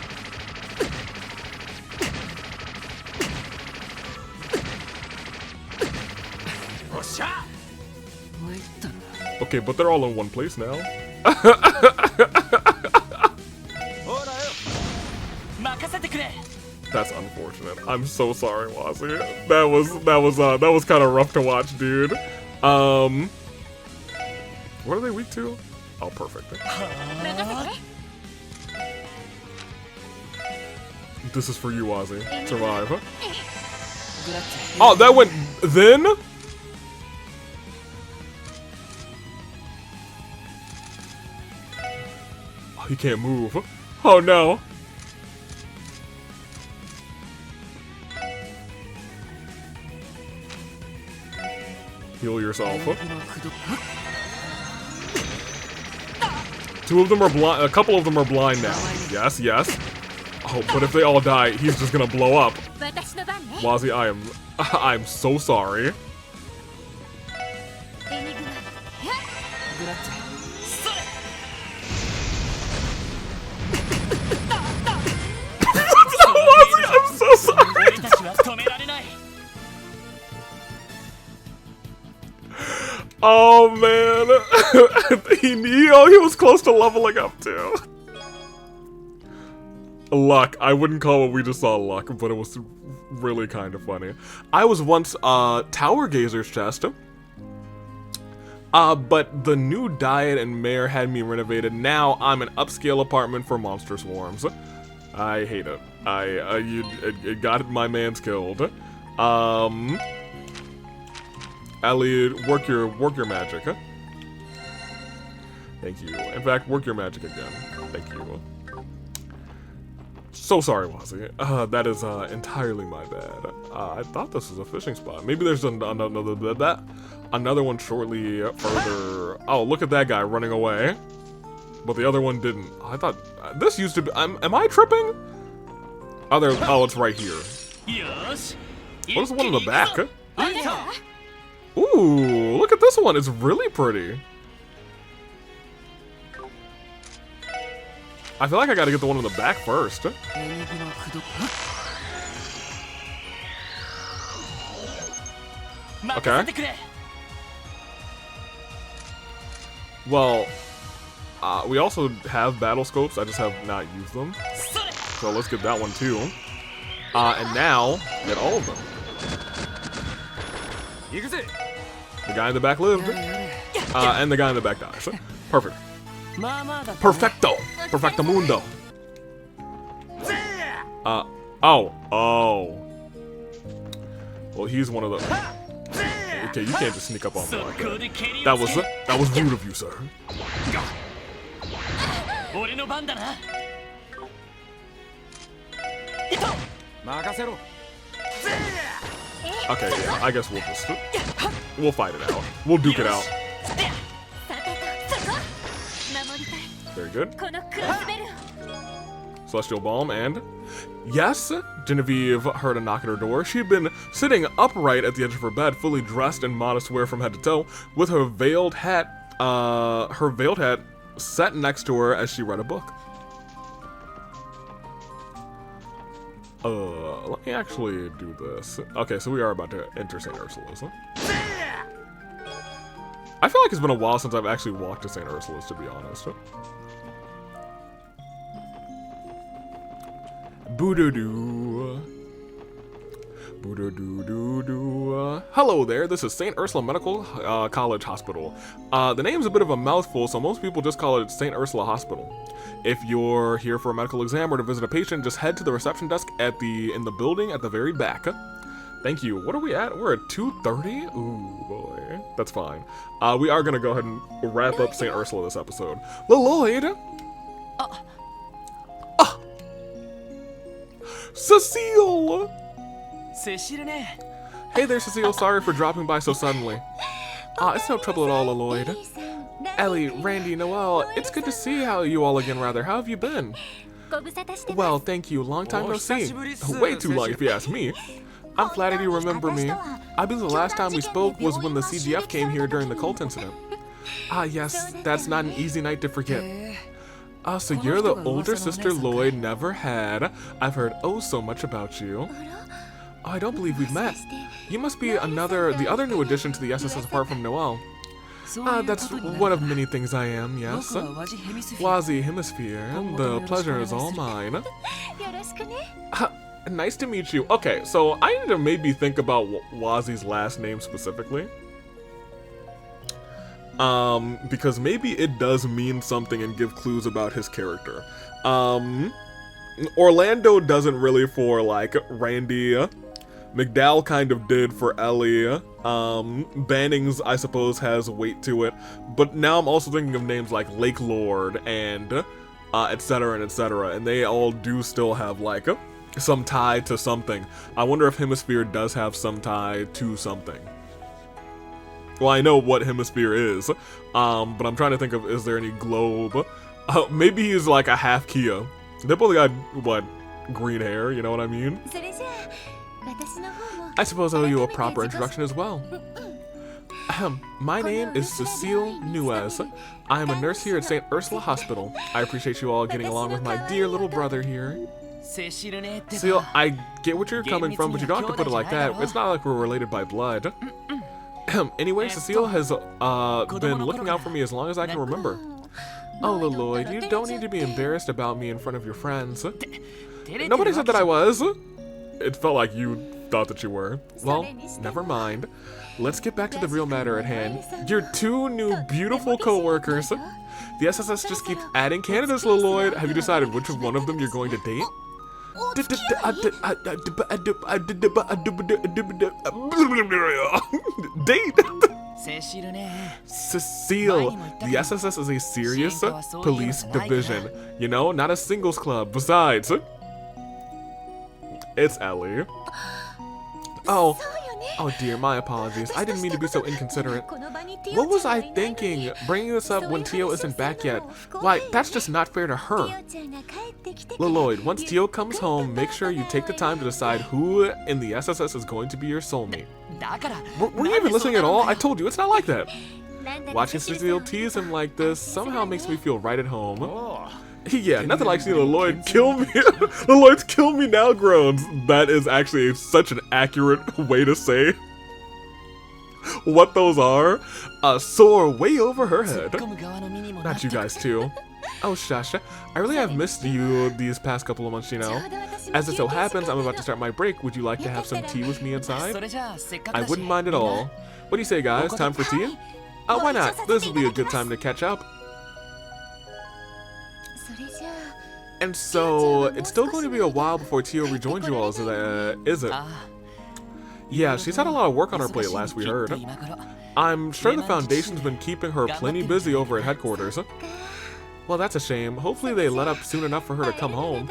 Okay, but they're all in one place now. That's unfortunate. I'm so sorry, Wazi. That was kind of rough to watch, dude. What are they weak to? Oh, perfect. This is for you, Wazi. Survive. Oh, that went then? Oh, he can't move. Oh no. Heal yourself. Two of them are blind. A couple of them are blind now. Yes, yes. Oh, but if they all die, he's just gonna blow up. Wazi, I'm so sorry. Wazi, I'm so sorry. Oh man, he was close to leveling up too. Luck. I wouldn't call what we just saw luck, but it was really kind of funny. I was once Tower Gazer's chest, but the new diet and mayor had me renovated. Now I'm an upscale apartment for monster swarms. I hate it. It got my man's killed. Elliot, work your magic, huh? Thank you. In fact, work your magic again. Thank you. So sorry, Wazi. That is entirely my bad. I thought this was a fishing spot. Maybe there's another one shortly further. Oh, look at that guy running away. But the other one didn't. I thought this used to be. Am I tripping? Oh, it's right here. What is the one in the back? Ooh, look at this one. It's really pretty. I feel like I gotta get the one in the back first. Okay. Well, we also have battle scopes. I just have not used them. So let's get that one too. And now, get all of them. The guy in the back lived. And the guy in the back dies. Perfect. Perfecto. Perfectamundo. Oh. Well, he's one of the... Okay, you can't just sneak up on me like that. That was rude of you, sir. Okay, yeah, I guess we'll fight it out. We'll duke it out. Very good. Celestial Balm and... Yes, Genevieve heard a knock at her door. She had been sitting upright at the edge of her bed, fully dressed in modest wear from head to toe, with her veiled hat set next to her as she read a book. Let me actually do this. Okay, so we are about to enter St. Ursula's. I feel like it's been a while since I've actually walked to St. Ursula's, to be honest. Boo-doo-doo. Boo-doo-doo-doo-doo. Hello there, this is St. Ursula Medical College Hospital. The name's a bit of a mouthful, so most people just call it St. Ursula Hospital. If you're here for a medical exam or to visit a patient, just head to the reception desk in the building at the very back. Thank you. What are we at? We're at 2:30? Ooh, boy. That's fine. We are going to go ahead and wrap up St. Ursula this episode. Lloyd! Cecile! セシルね Hey there, Cecile. Sorry for dropping by so suddenly. It's no trouble at all, Lloyd. Ellie, Randy, Noelle, it's good to see you all again, rather. How have you been? Well, thank you. Long time no see. Way too long, if you ask me. I'm flattered you remember me. I believe the last time we spoke was when the CGF came here during the cult incident. Yes, that's not an easy night to forget. So you're the older sister Lloyd never had. I've heard oh so much about you. I don't believe we've met. You must be the other new addition to the SSS apart from Noelle. That's one of many things I am, yes. Wazi Hemisphere, the pleasure is all mine. Nice to meet you. Okay, so I need to maybe think about Wazi's last name specifically. Because maybe it does mean something and give clues about his character. Orlando doesn't really for, like, Randy. McDowell kind of did for Ellie. Bannings, I suppose, has weight to it. But now I'm also thinking of names like Lake Lord and etc. and etc. And they all do still have, like, some tie to something. I wonder if Hemisphere does have some tie to something. Well, I know what Hemisphere is, but I'm trying to think of, is there any globe? Maybe he's like a half Kia. They both got, what, green hair, you know what I mean? I suppose I owe you a proper introduction as well. My name is Cecile Nuez. I am a nurse here at St. Ursula Hospital. I appreciate you all getting along with my dear little brother here. Cecile, I get what you're coming from, but you don't have to put it like that. It's not like we're related by blood. Anyway, Cecile has been looking out for me as long as I can remember. Oh, Lloyd, you don't need to be embarrassed about me in front of your friends. Nobody said that I was. It felt like you thought that you were. Well, never mind. Let's get back to the real matter at hand. Your two new beautiful co-workers. The SSS just keeps adding candidates, Lloyd. Have you decided which one of them you're going to date? Date? Cecile, the SSS is a serious police division. You know, not a singles club. Besides, it's Ellie. Oh dear, my apologies. I didn't mean to be so inconsiderate. What was I thinking, bringing this up when Tio isn't back yet? Why, that's just not fair to her. Lloyd, once Tio comes home, make sure you take the time to decide who in the SSS is going to be your soulmate. Were you even listening at all? I told you, it's not like that. Watching Cecile tease him like this somehow makes me feel right at home. Yeah, nothing like seeing Lloyd kill me. Lloyd's kill me now groans. That is actually such an accurate way to say what those are. Soar way over her head. Not you guys too. Oh, Shasha, I really have missed you these past couple of months, you know. As it so happens, I'm about to start my break. Would you like to have some tea with me inside? I wouldn't mind at all. What do you say, guys? Time for tea? Why not? This will be a good time to catch up. And so, it's still going to be a while before Tio rejoins you all, is it? Yeah, she's had a lot of work on her plate last we heard. I'm sure the Foundation's been keeping her plenty busy over at headquarters. Well, that's a shame. Hopefully they let up soon enough for her to come home.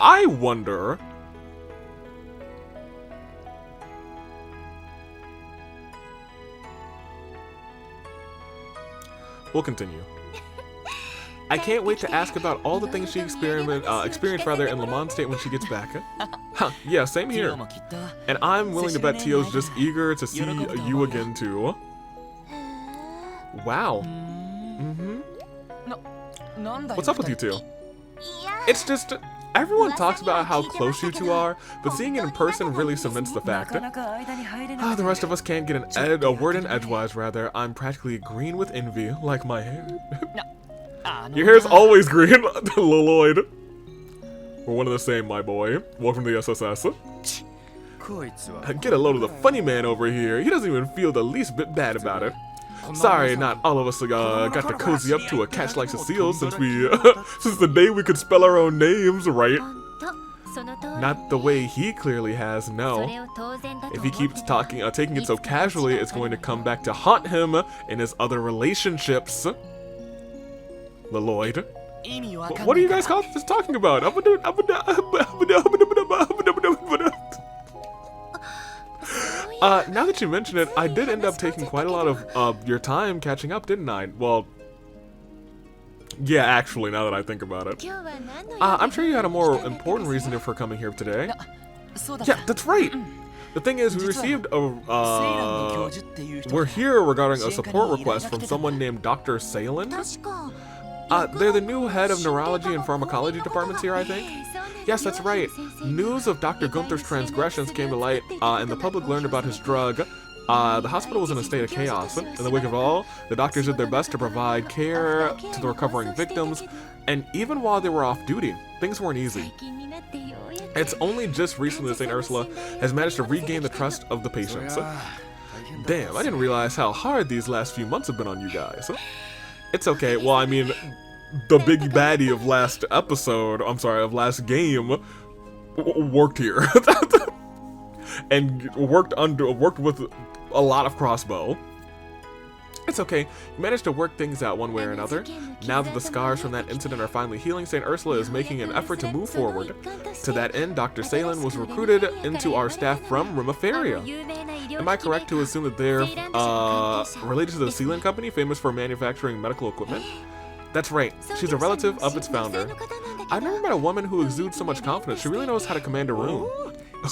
I wonder... We'll continue. I can't wait to ask about all the things she experienced in Lamont State when she gets back. Huh, yeah, same here. And I'm willing to bet Tio's just eager to see you again too. Wow. What's up with you two? It's just, Everyone talks about how close you two are, but seeing it in person really cements the fact. The rest of us can't get a word in edgewise, rather. I'm practically green with envy, like my hair. Your hair's always green, Lloyd. We're one of the same, my boy. Welcome to the SSS. Get a load of the funny man over here. He doesn't even feel the least bit bad about it. Sorry, not all of us got to cozy up to a catch like Cecile since since the day we could spell our own names, right? Not the way he clearly has, no. If he keeps taking it so casually, it's going to come back to haunt him in his other relationships. Lloyd. What are you guys talking about? Now that you mention it, I did end up taking quite a lot of your time catching up, didn't I? Well, yeah, actually, now that I think about it. I'm sure you had a more important reason for coming here today. Yeah, that's right! The thing is, we received we're here regarding a support request from someone named Dr. Salen. They're the new head of neurology and pharmacology departments here, I think. Yes, that's right. News of Dr. Gunther's transgressions came to light, and the public learned about his drug. The hospital was in a state of chaos. In the wake of all, the doctors did their best to provide care to the recovering victims, and even while they were off duty, things weren't easy. It's only just recently that St. Ursula has managed to regain the trust of the patients. Damn, I didn't realize how hard these last few months have been on you guys. It's okay. Well, I mean, the big baddie of last game worked here and worked with a lot of crossbow. It's okay. You managed to work things out one way or another. Now that the scars from that incident are finally healing, St. Ursula is making an effort to move forward. To that end, Dr. Salen was recruited into our staff from Rimaferia. Am I correct to assume that they're related to the Sealand Company, famous for manufacturing medical equipment? That's right. She's a relative of its founder. I've never met a woman who exudes so much confidence. She really knows how to command a room.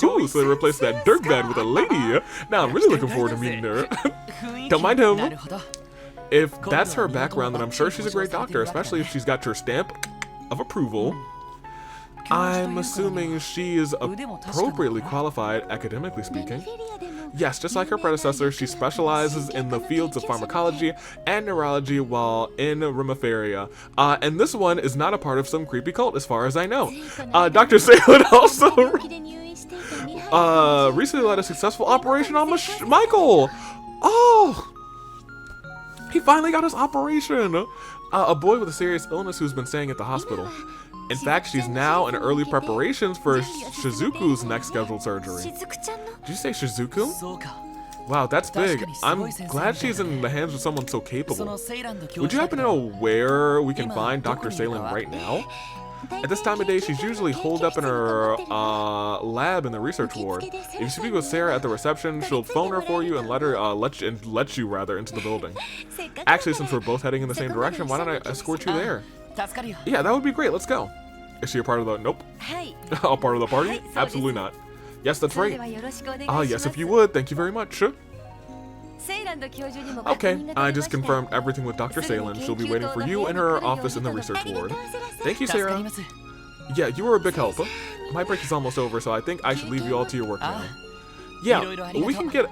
Ooh, so they replaced that dirtbag with a lady. Now I'm really looking forward to meeting her. Don't mind him. If that's her background, then I'm sure she's a great doctor, especially if she's got your stamp of approval. I'm assuming she is appropriately qualified, academically speaking. Yes, just like her predecessor, she specializes in the fields of pharmacology and neurology while in Rimaferia. And this one is not a part of some creepy cult, as far as I know. Dr. Salen also recently led a successful operation on Michael. Oh! He finally got his operation! A boy with a serious illness who's been staying at the hospital. In fact, she's now in early preparations for Shizuku's next scheduled surgery. Did you say Shizuku? Wow, that's big. I'm glad she's in the hands of someone so capable. Would you happen to know where we can find Dr. Salen right now? At this time of day, she's usually holed up in her lab in the research ward. If you speak with Sarah at the reception, she'll phone her for you and let you into the building. Actually, since we're both heading in the same direction, why don't I escort you there? Yeah, that would be great. Let's go. Is she a part of the... Nope. A part of the party? Absolutely not. Yes, that's right. Yes, if you would. Thank you very much. Okay, I just confirmed everything with Dr. Salen. She'll be waiting for you in her office in the research ward. Thank you, Sarah. Yeah, you were a big help. My break is almost over, so I think I should leave you all to your work now. Yeah, we can get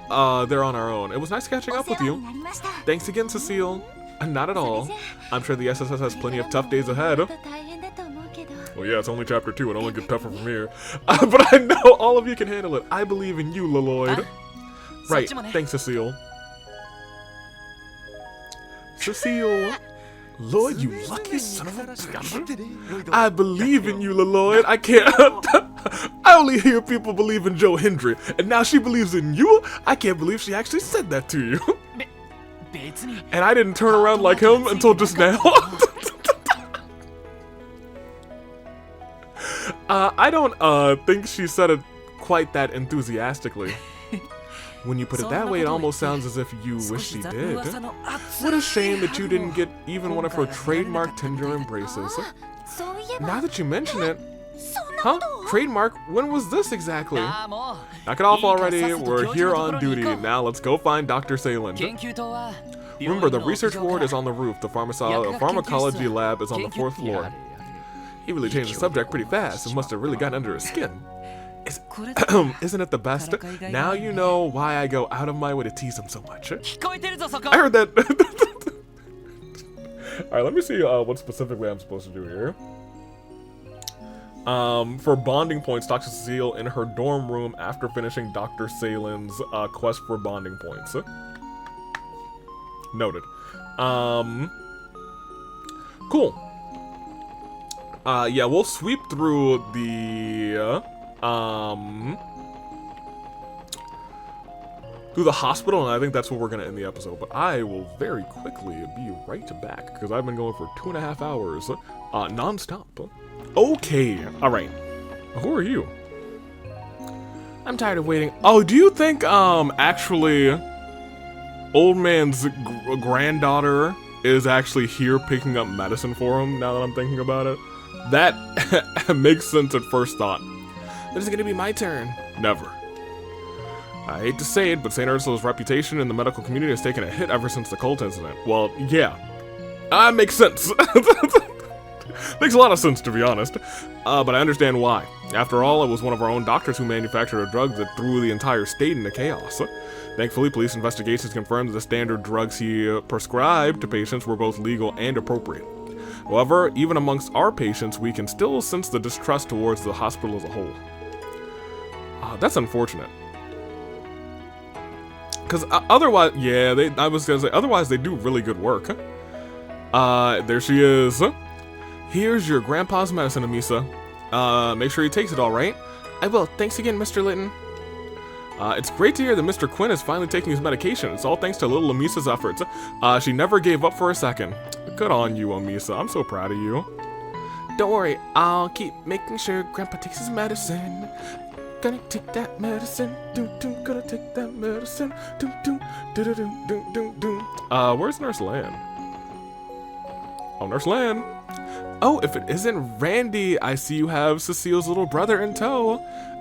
there on our own. It was nice catching up with you. Thanks again, Cecile. Not at all. I'm sure the SSS has plenty of tough days ahead. Well, yeah, it's only chapter 2. It only gets tougher from here. But I know all of you can handle it. I believe in you, Lloyd. Right. Thanks, Cecile. Cecile. Lloyd, you lucky son of a bitch. I believe in you, Lloyd. I can't. I only hear people believe in Joe Hendry, and now she believes in you? I can't believe she actually said that to you. And I didn't turn around like him until just now. I don't think she said it quite that enthusiastically. When you put it that way, it almost sounds as if you wish she did. What a shame that you didn't get even one of her trademark tender embraces. Now that you mention it, huh? Trademark? When was this exactly? Knock it off already. We're here on duty. Now let's go find Dr. Salen. Remember, the research ward is on the roof. The pharmacology lab is on the 4th floor. He really changed the subject pretty fast and must have really gotten under his skin. Isn't it the best? Now you know why I go out of my way to tease him so much. 聞こえてるぞそこ I heard that. Alright, let me see what specifically I'm supposed to do here. For bonding points, talk to Cecile in her dorm room after finishing Dr. Salen's quest for bonding points. Noted. Cool. Yeah, we'll sweep through the hospital, and I think that's where we're gonna end the episode. But I will very quickly be right back because I've been going for 2.5 hours, non-stop. Okay, all right. Who are you? I'm tired of waiting. Oh, do you think actually old man's granddaughter is actually here picking up medicine for him? Now that I'm thinking about it, that makes sense at first thought. This is gonna be my turn. Never. I hate to say it, but St. Ursula's reputation in the medical community has taken a hit ever since the cult incident. Well, yeah. That makes sense. Makes a lot of sense, to be honest. But I understand why. After all, it was one of our own doctors who manufactured a drug that threw the entire state into chaos. Thankfully, police investigations confirmed that the standard drugs he prescribed to patients were both legal and appropriate. However, even amongst our patients, we can still sense the distrust towards the hospital as a whole. That's unfortunate. Because otherwise, yeah, I was gonna say, otherwise they do really good work. There she is. Here's your grandpa's medicine, Amisa. Make sure he takes it all right. I will. Thanks again, Mr. Litton. It's great to hear that Mr. Quinn is finally taking his medication. It's all thanks to little Amisa's efforts. She never gave up for a second. Good on you, Amisa. I'm so proud of you. Don't worry, I'll keep making sure Grandpa takes his medicine. Gonna take that medicine. Gonna take that medicine. Where's Nurse Lan? Oh, Nurse Lan. Oh, if it isn't Randy, I see you have Cecile's little brother in tow.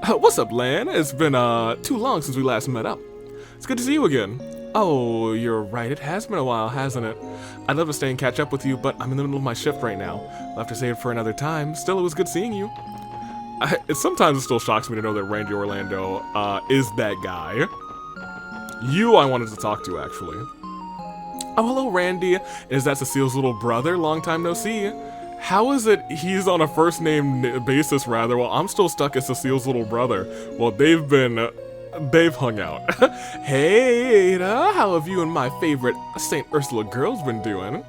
What's up, Lan? It's been too long since we last met up. It's good to see you again. Oh, you're right. It has been a while, hasn't it? I'd love to stay and catch up with you, but I'm in the middle of my shift right now. I'll have to save it for another time. Still, it was good seeing you. Sometimes it still shocks me to know that Randy Orlando is that guy. You I wanted to talk to, actually. Oh, hello, Randy. Is that Cecile's little brother? Long time no see. How is it he's on a first name basis, rather, while I'm still stuck as Cecile's little brother? Well, they've hung out. Hey, Ada, how have you and my favorite St. Ursula girls been doing?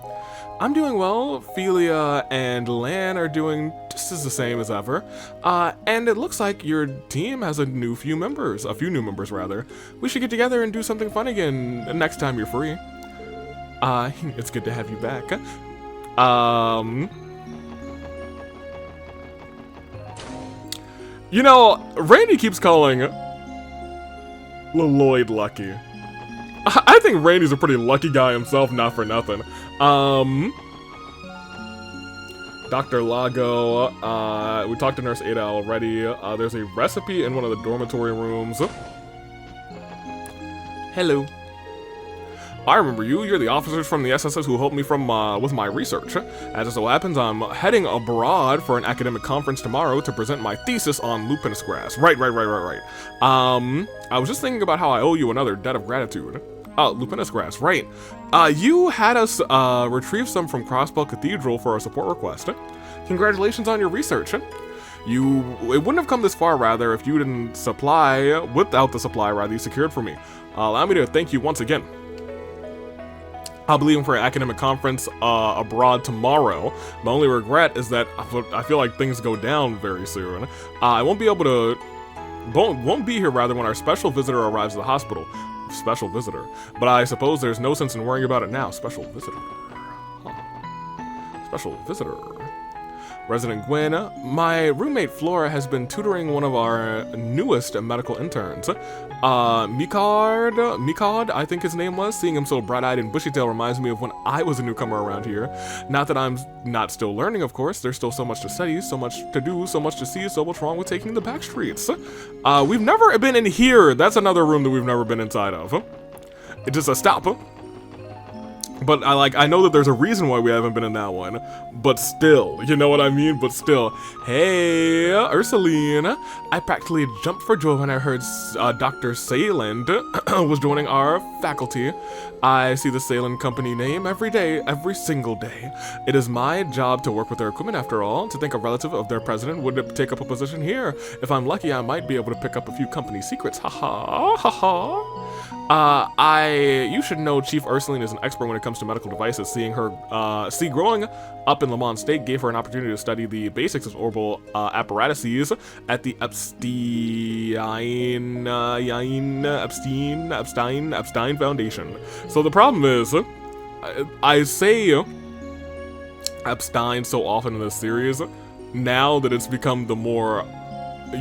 I'm doing well. Ophelia and Lan are doing just as the same as ever. And it looks like your team has a few new members, rather. We should get together and do something fun again next time you're free. It's good to have you back. You know, Randy keeps calling Lloyd lucky. I think Randy's a pretty lucky guy himself, not for nothing. Dr. Lago, we talked to Nurse Ada already. There's a recipe in one of the dormitory rooms. Hello. I remember you. You're the officers from the SSS who helped me with my research. As it so happens, I'm heading abroad for an academic conference tomorrow to present my thesis on lupinous grass. Right. I was just thinking about how I owe you another debt of gratitude. Lupinous grass, right. You had us retrieve some from Crossbell Cathedral for a support request. Congratulations on your research. It wouldn't have come this far, rather, if you didn't without the supply, rather, you secured for me. Allow me to thank you once again. I'll be leaving for an academic conference abroad tomorrow. My only regret is that I feel like things go down very soon. I won't be here rather when our special visitor arrives at the hospital. Special visitor. But I suppose there's no sense in worrying about it now. Special visitor. Huh. Special visitor. Resident Gwen, my roommate Flora has been tutoring one of our newest medical interns. Mikard, I think his name was. Seeing him so bright-eyed and bushy-tailed reminds me of when I was a newcomer around here. Not that I'm not still learning, of course. There's still so much to study, so much to do, so much to see, so much wrong with taking the back streets. We've never been in here. That's another room that we've never been inside of. It's just a stop. But I know that there's a reason why we haven't been in that one, but still, you know what I mean? But still, hey, Ursuline, I practically jumped for joy when I heard Dr. Sayland was joining our faculty. I see the Sayland company name every day, every single day. It is my job to work with their equipment after all. To think a relative of their president would take up a position here. If I'm lucky, I might be able to pick up a few company secrets. Haha, haha. You should know Chief Ursuline is an expert when it comes to medical devices. Growing up in Lamont State gave her an opportunity to study the basics of orbital apparatuses at the Epstein Foundation. So the problem is, I say Epstein so often in this series, now that it's become the more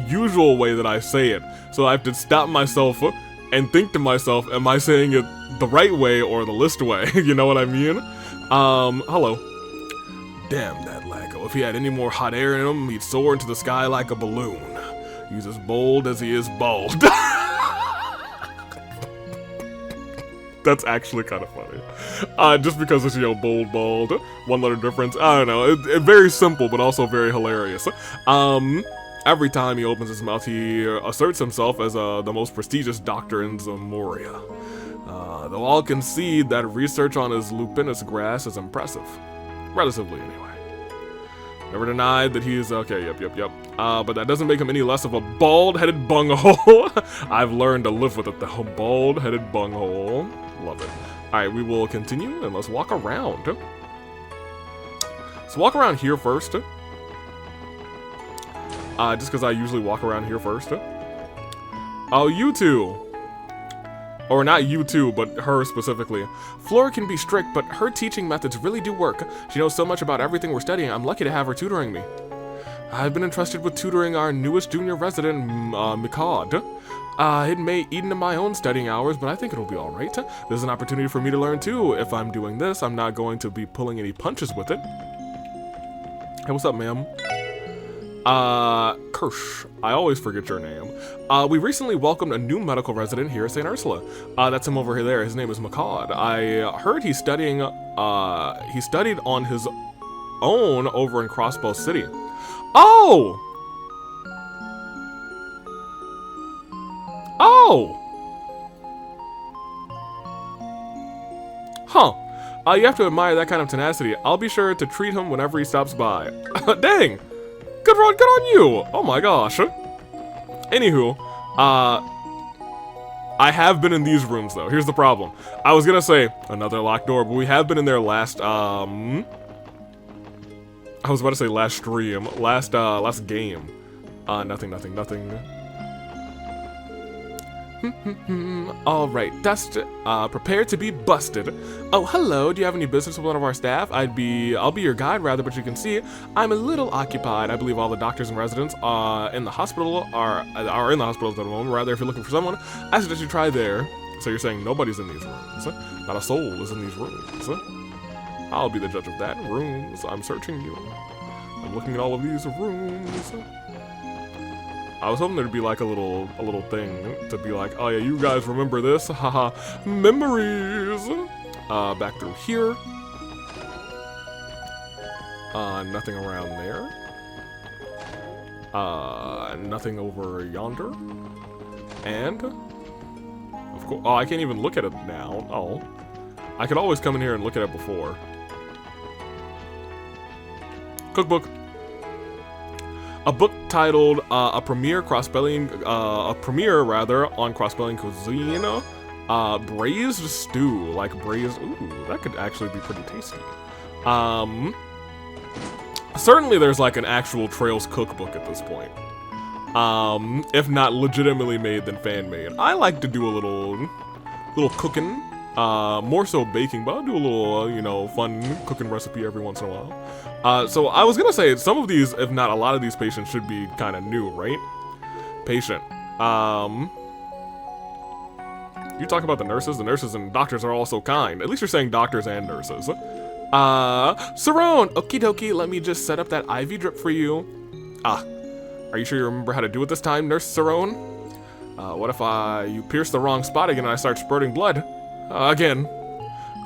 usual way that I say it. So I have to stop myself and think to myself, am I saying it the right way or the list way? You know what I mean? Hello. Damn that Laggo. If he had any more hot air in him, he'd soar into the sky like a balloon. He's as bold as he is bald. That's actually kind of funny. Just because it's, bold, bald, one letter difference. I don't know. It's very simple, but also very hilarious. Every time he opens his mouth, he asserts himself as the most prestigious doctor in Zamoria. Though all concede that research on his lupinous grass is impressive. Relatively, anyway. Never denied that he's... Okay, yep. But that doesn't make him any less of a bald-headed bunghole. I've learned to live with it, the bald-headed bunghole. Love it. Alright, we will continue, and let's walk around. Let's walk around here first. Just because I usually walk around here first. Oh, you two. Or not you two, but her specifically. Flora can be strict, but her teaching methods really do work. She knows so much about everything we're studying. I'm lucky to have her tutoring me. I've been entrusted with tutoring our newest junior resident, Mikad. It may eat into my own studying hours, but I think it'll be alright. There's an opportunity for me to learn too. If I'm doing this, I'm not going to be pulling any punches with it. Hey, what's up, ma'am? Kirsch. I always forget your name. We recently welcomed a new medical resident here at St. Ursula. That's him over there. His name is Makad. I heard he's studying, he studied on his own over in Crossbow City. Oh! Oh! Huh. You have to admire that kind of tenacity. I'll be sure to treat him whenever he stops by. Dang! Good on you! Oh my gosh. Anywho, I have been in these rooms though. Here's the problem. I was gonna say another locked door, but we have been in there last, I was about to say last stream. Last game. Nothing. Alright, dust, prepare to be busted. Oh, hello, do you have any business with one of our staff? I'll be your guide rather, but you can see, I'm a little occupied. I believe all the doctors and residents, in the hospital are in the hospitals at the moment. Rather, if you're looking for someone, I suggest you try there. So you're saying nobody's in these rooms. Not a soul is in these rooms. I'll be the judge of that. Rooms, I'm searching you. I'm looking at all of these rooms. I was hoping there'd be like a little thing to be like, oh yeah, you guys remember this? Haha, memories. Back through here. Nothing around there. Nothing over yonder. And of course, oh, I can't even look at it now. Oh, I could always come in here and look at it before. Cookbook. A book titled a premiere on cross-spelling cuisine, braised stew, like braised. Ooh, that could actually be pretty tasty. Certainly, there's like an actual Trails cookbook at this point. If not legitimately made, then fan made. I like to do a little cooking. More so baking, but I'll do a little, fun cooking recipe every once in a while. So I was gonna say, some of these, if not a lot of these patients should be kind of new, right? Patient. You talk about the nurses and doctors are all so kind. At least you're saying doctors and nurses. Sarone, okie dokie, let me just set up that IV drip for you. Are you sure you remember how to do it this time, Nurse Sarone? What if you pierce the wrong spot again and I start spurting blood? Again.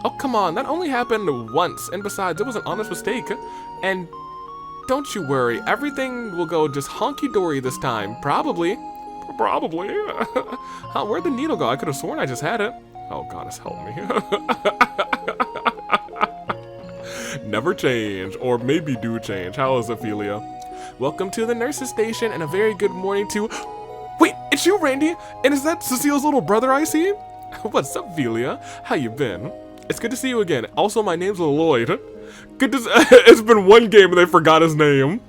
Oh, come on, that only happened once, and besides, it was an honest mistake. And don't you worry, everything will go just honky-dory this time. Probably. Probably. Huh, where'd the needle go? I could have sworn I just had it. Oh, goddess, help me. Never change, or maybe do change. How is Ophelia? Welcome to the nurse's station, and a very good morning to... Wait, it's you, Randy? And is that Cecile's little brother I see? What's up, Ophelia? How you been? It's good to see you again. Also, my name's Lloyd. Good to it's been one game and they forgot his name.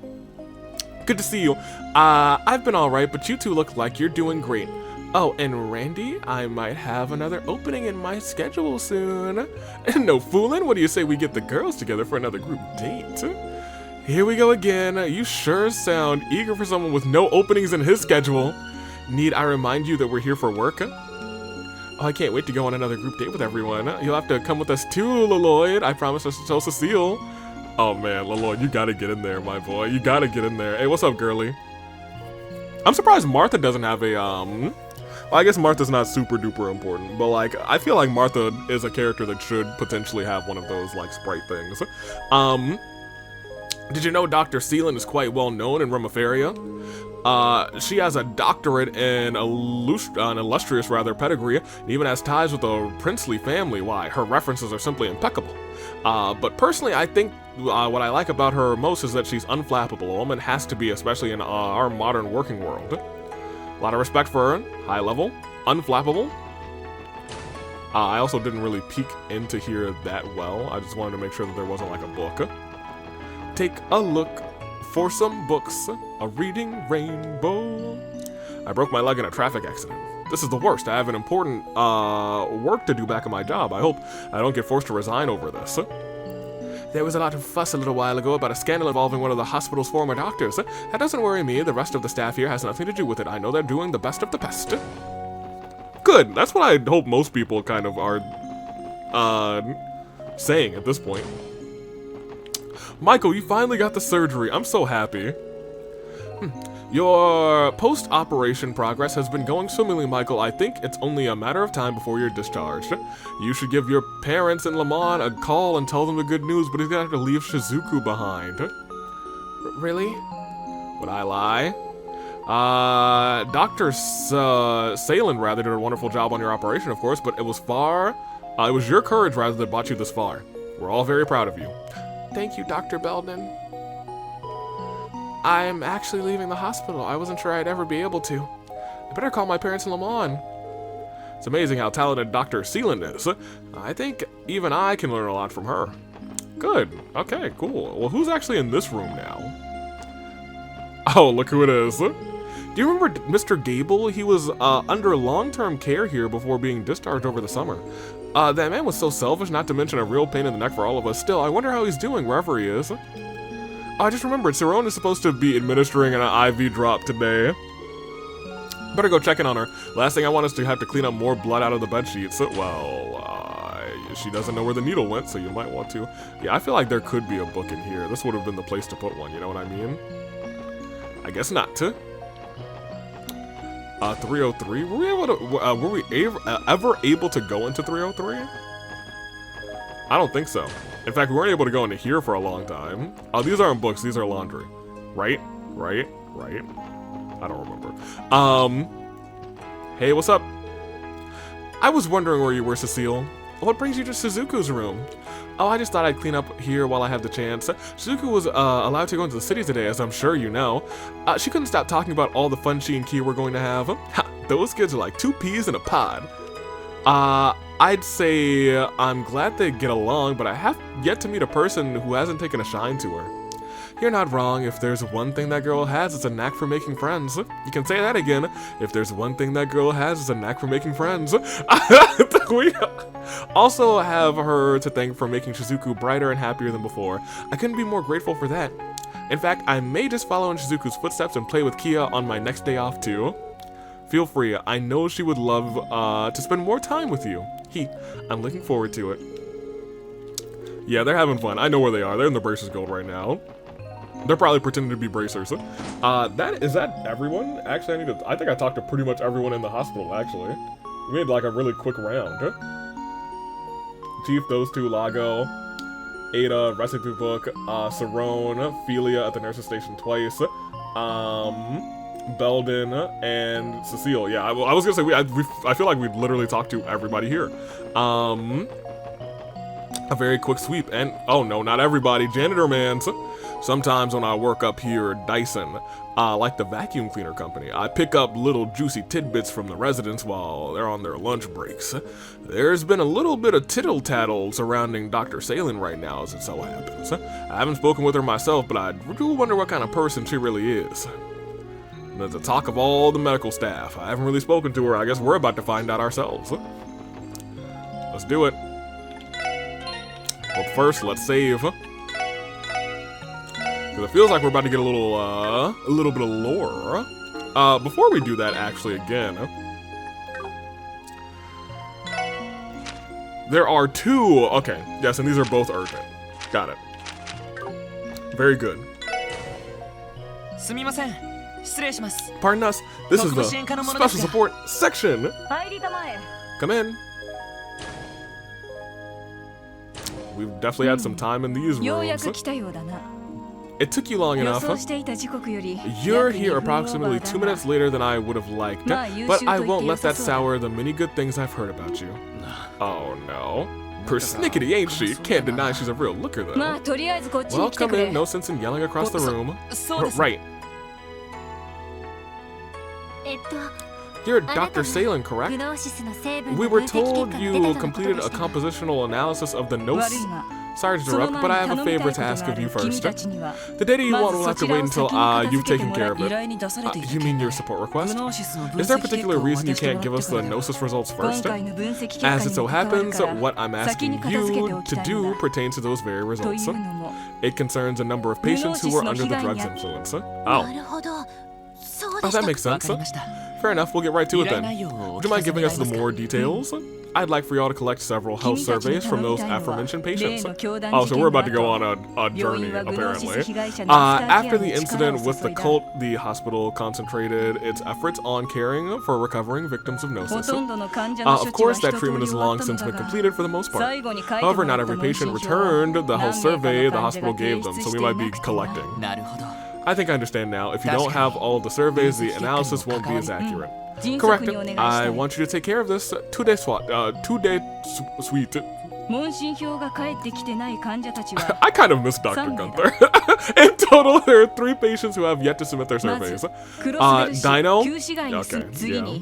Good to see you. I've been alright, but you two look like you're doing great. Oh, and Randy, I might have another opening in my schedule soon. No fooling, what do you say we get the girls together for another group date? Here we go again. You sure sound eager for someone with no openings in his schedule. Need I remind you that we're here for work? Oh, I can't wait to go on another group date with everyone. You'll have to come with us too, Lloyd. I promise us to tell Cecile. Oh man, Lloyd, you gotta get in there, my boy. You gotta get in there. Hey, what's up, girly? I'm surprised Martha doesn't have a, well, I guess Martha's not super duper important, but like, I feel like Martha is a character that should potentially have one of those, like, sprite things. Did you know Dr. Cecile is quite well known in Romiferia? She has a doctorate in an illustrious pedigree, and even has ties with a princely family. Why? Her references are simply impeccable. But personally, I think what I like about her most is that she's unflappable. A woman has to be, especially in our modern working world. A lot of respect for her. High level. Unflappable. I also didn't really peek into here that well. I just wanted to make sure that there wasn't like a book. Take a look for some books. A reading rainbow. I broke my leg in a traffic accident. This is the worst. I have an important work to do back in my job. I hope I don't get forced to resign over this. There was a lot of fuss a little while ago about a scandal involving one of the hospital's former doctors. That doesn't worry me. The rest of the staff here has nothing to do with it. I know they're doing the best of the best. Good. That's what I hope most people kind of are saying at this point. Michael, you finally got the surgery. I'm so happy. Your post-operation progress has been going swimmingly, Michael. I think it's only a matter of time before you're discharged. You should give your parents in Lamont a call and tell them the good news, but he's gonna have to leave Shizuku behind. Really? Would I lie? Dr. Salen, rather, did a wonderful job on your operation, of course, but it was your courage, rather, that brought you this far. We're all very proud of you. Thank you, Dr. Belden. I'm actually leaving the hospital. I wasn't sure I'd ever be able to. I better call my parents in Lamont. It's amazing how talented Dr. Cecile is. I think even I can learn a lot from her. Good. Okay, cool. Well, who's actually in this room now? Oh, look who it is. Do you remember Mr. Gable? He was under long-term care here before being discharged over the summer. That man was so selfish, not to mention a real pain in the neck for all of us. Still, I wonder how he's doing wherever he is. I just remembered, Cerrone is supposed to be administering an IV drop today. Better go check in on her. Last thing I want is to have to clean up more blood out of the bed sheets. Well, she doesn't know where the needle went, so you might want to. Yeah, I feel like there could be a book in here. This would have been the place to put one, you know what I mean? I guess not. 303. Were we ever able to go into 303? I don't think so. In fact, we weren't able to go into here for a long time. Oh, these aren't books, these are laundry. Right? I don't remember. Hey, what's up? I was wondering where you were, Cecile. What brings you to Shizuku's room? Oh, I just thought I'd clean up here while I have the chance. Shizuku was allowed to go into the city today, as I'm sure you know. She couldn't stop talking about all the fun she and Kia were going to have. Ha, those kids are like two peas in a pod. I'd say I'm glad they get along, but I have yet to meet a person who hasn't taken a shine to her. You're not wrong. If there's one thing that girl has, it's a knack for making friends. You can say that again. If there's one thing that girl has, it's a knack for making friends. We also have her to thank for making Shizuku brighter and happier than before. I couldn't be more grateful for that. In fact, I may just follow in Shizuku's footsteps and play with Kia on my next day off too. Feel free. I know she would love to spend more time with you. I'm looking forward to it. Yeah, they're having fun. I know where they are. They're in the Bracers Guild right now. They're probably pretending to be bracers. Is that everyone? Actually, I think I talked to pretty much everyone in the hospital, actually. We made like a really quick round. Chief, those two, Lago, Ada, recipe book, Cerrone, Felia at the nurse's station twice, Belden, and Cecile. Yeah, I was gonna say, I feel like we've literally talked to everybody here. A very quick sweep, and oh no, not everybody. Janitor mans. Sometimes when I work up here at Dyson, like the vacuum cleaner company, I pick up little juicy tidbits from the residents while they're on their lunch breaks. There's been a little bit of tittle-tattle surrounding Dr. Salen right now, as it so happens. I haven't spoken with her myself, but I do wonder what kind of person she really is. There's the talk of all the medical staff. I haven't really spoken to her. I guess we're about to find out ourselves. Let's do it. But first, let's save. Because it feels like we're about to get a little bit of lore. Before we do that, actually, again, there are two. Okay, yes, and these are both urgent. Got it. Very good. Pardon us. This is the special support section. Come in. We've definitely had some time in these rooms. It took you long enough. You're here approximately 2 minutes later than I would have liked, but I won't let that sour the many good things I've heard about you. Oh no. Persnickety, ain't she? Can't deny she's a real looker though. Well, come in, no sense in yelling across the room. Right. You're Dr. Salen, correct? We were told you completed a compositional analysis of the notes. Sorry to interrupt, but I have a favor to ask of you first. The data you want will have to wait until you've taken care of it. You mean your support request? Is there a particular reason you can't give us the gnosis results first? As it so happens, what I'm asking you to do pertains to those very results. It concerns a number of patients who were under the drug's influence. Oh, that makes sense. Fair enough, we'll get right to it then. Would you mind giving us the more details? I'd like for y'all to collect several health surveys from those aforementioned patients. Oh, so we're about to go on a journey, apparently. After the incident with the cult, the hospital concentrated its efforts on caring for recovering victims of gnosis. Of course, that treatment has long since been completed for the most part. However, not every patient returned the health survey the hospital gave them, so we might be collecting. I think I understand now. If you don't have all of the surveys, the analysis won't be as accurate. Correct. I want you to take care of this. 2-day suite. I kind of miss Dr. Gunther. In total, there are 3 patients who have yet to submit their surveys. Dino. Okay. Yeah.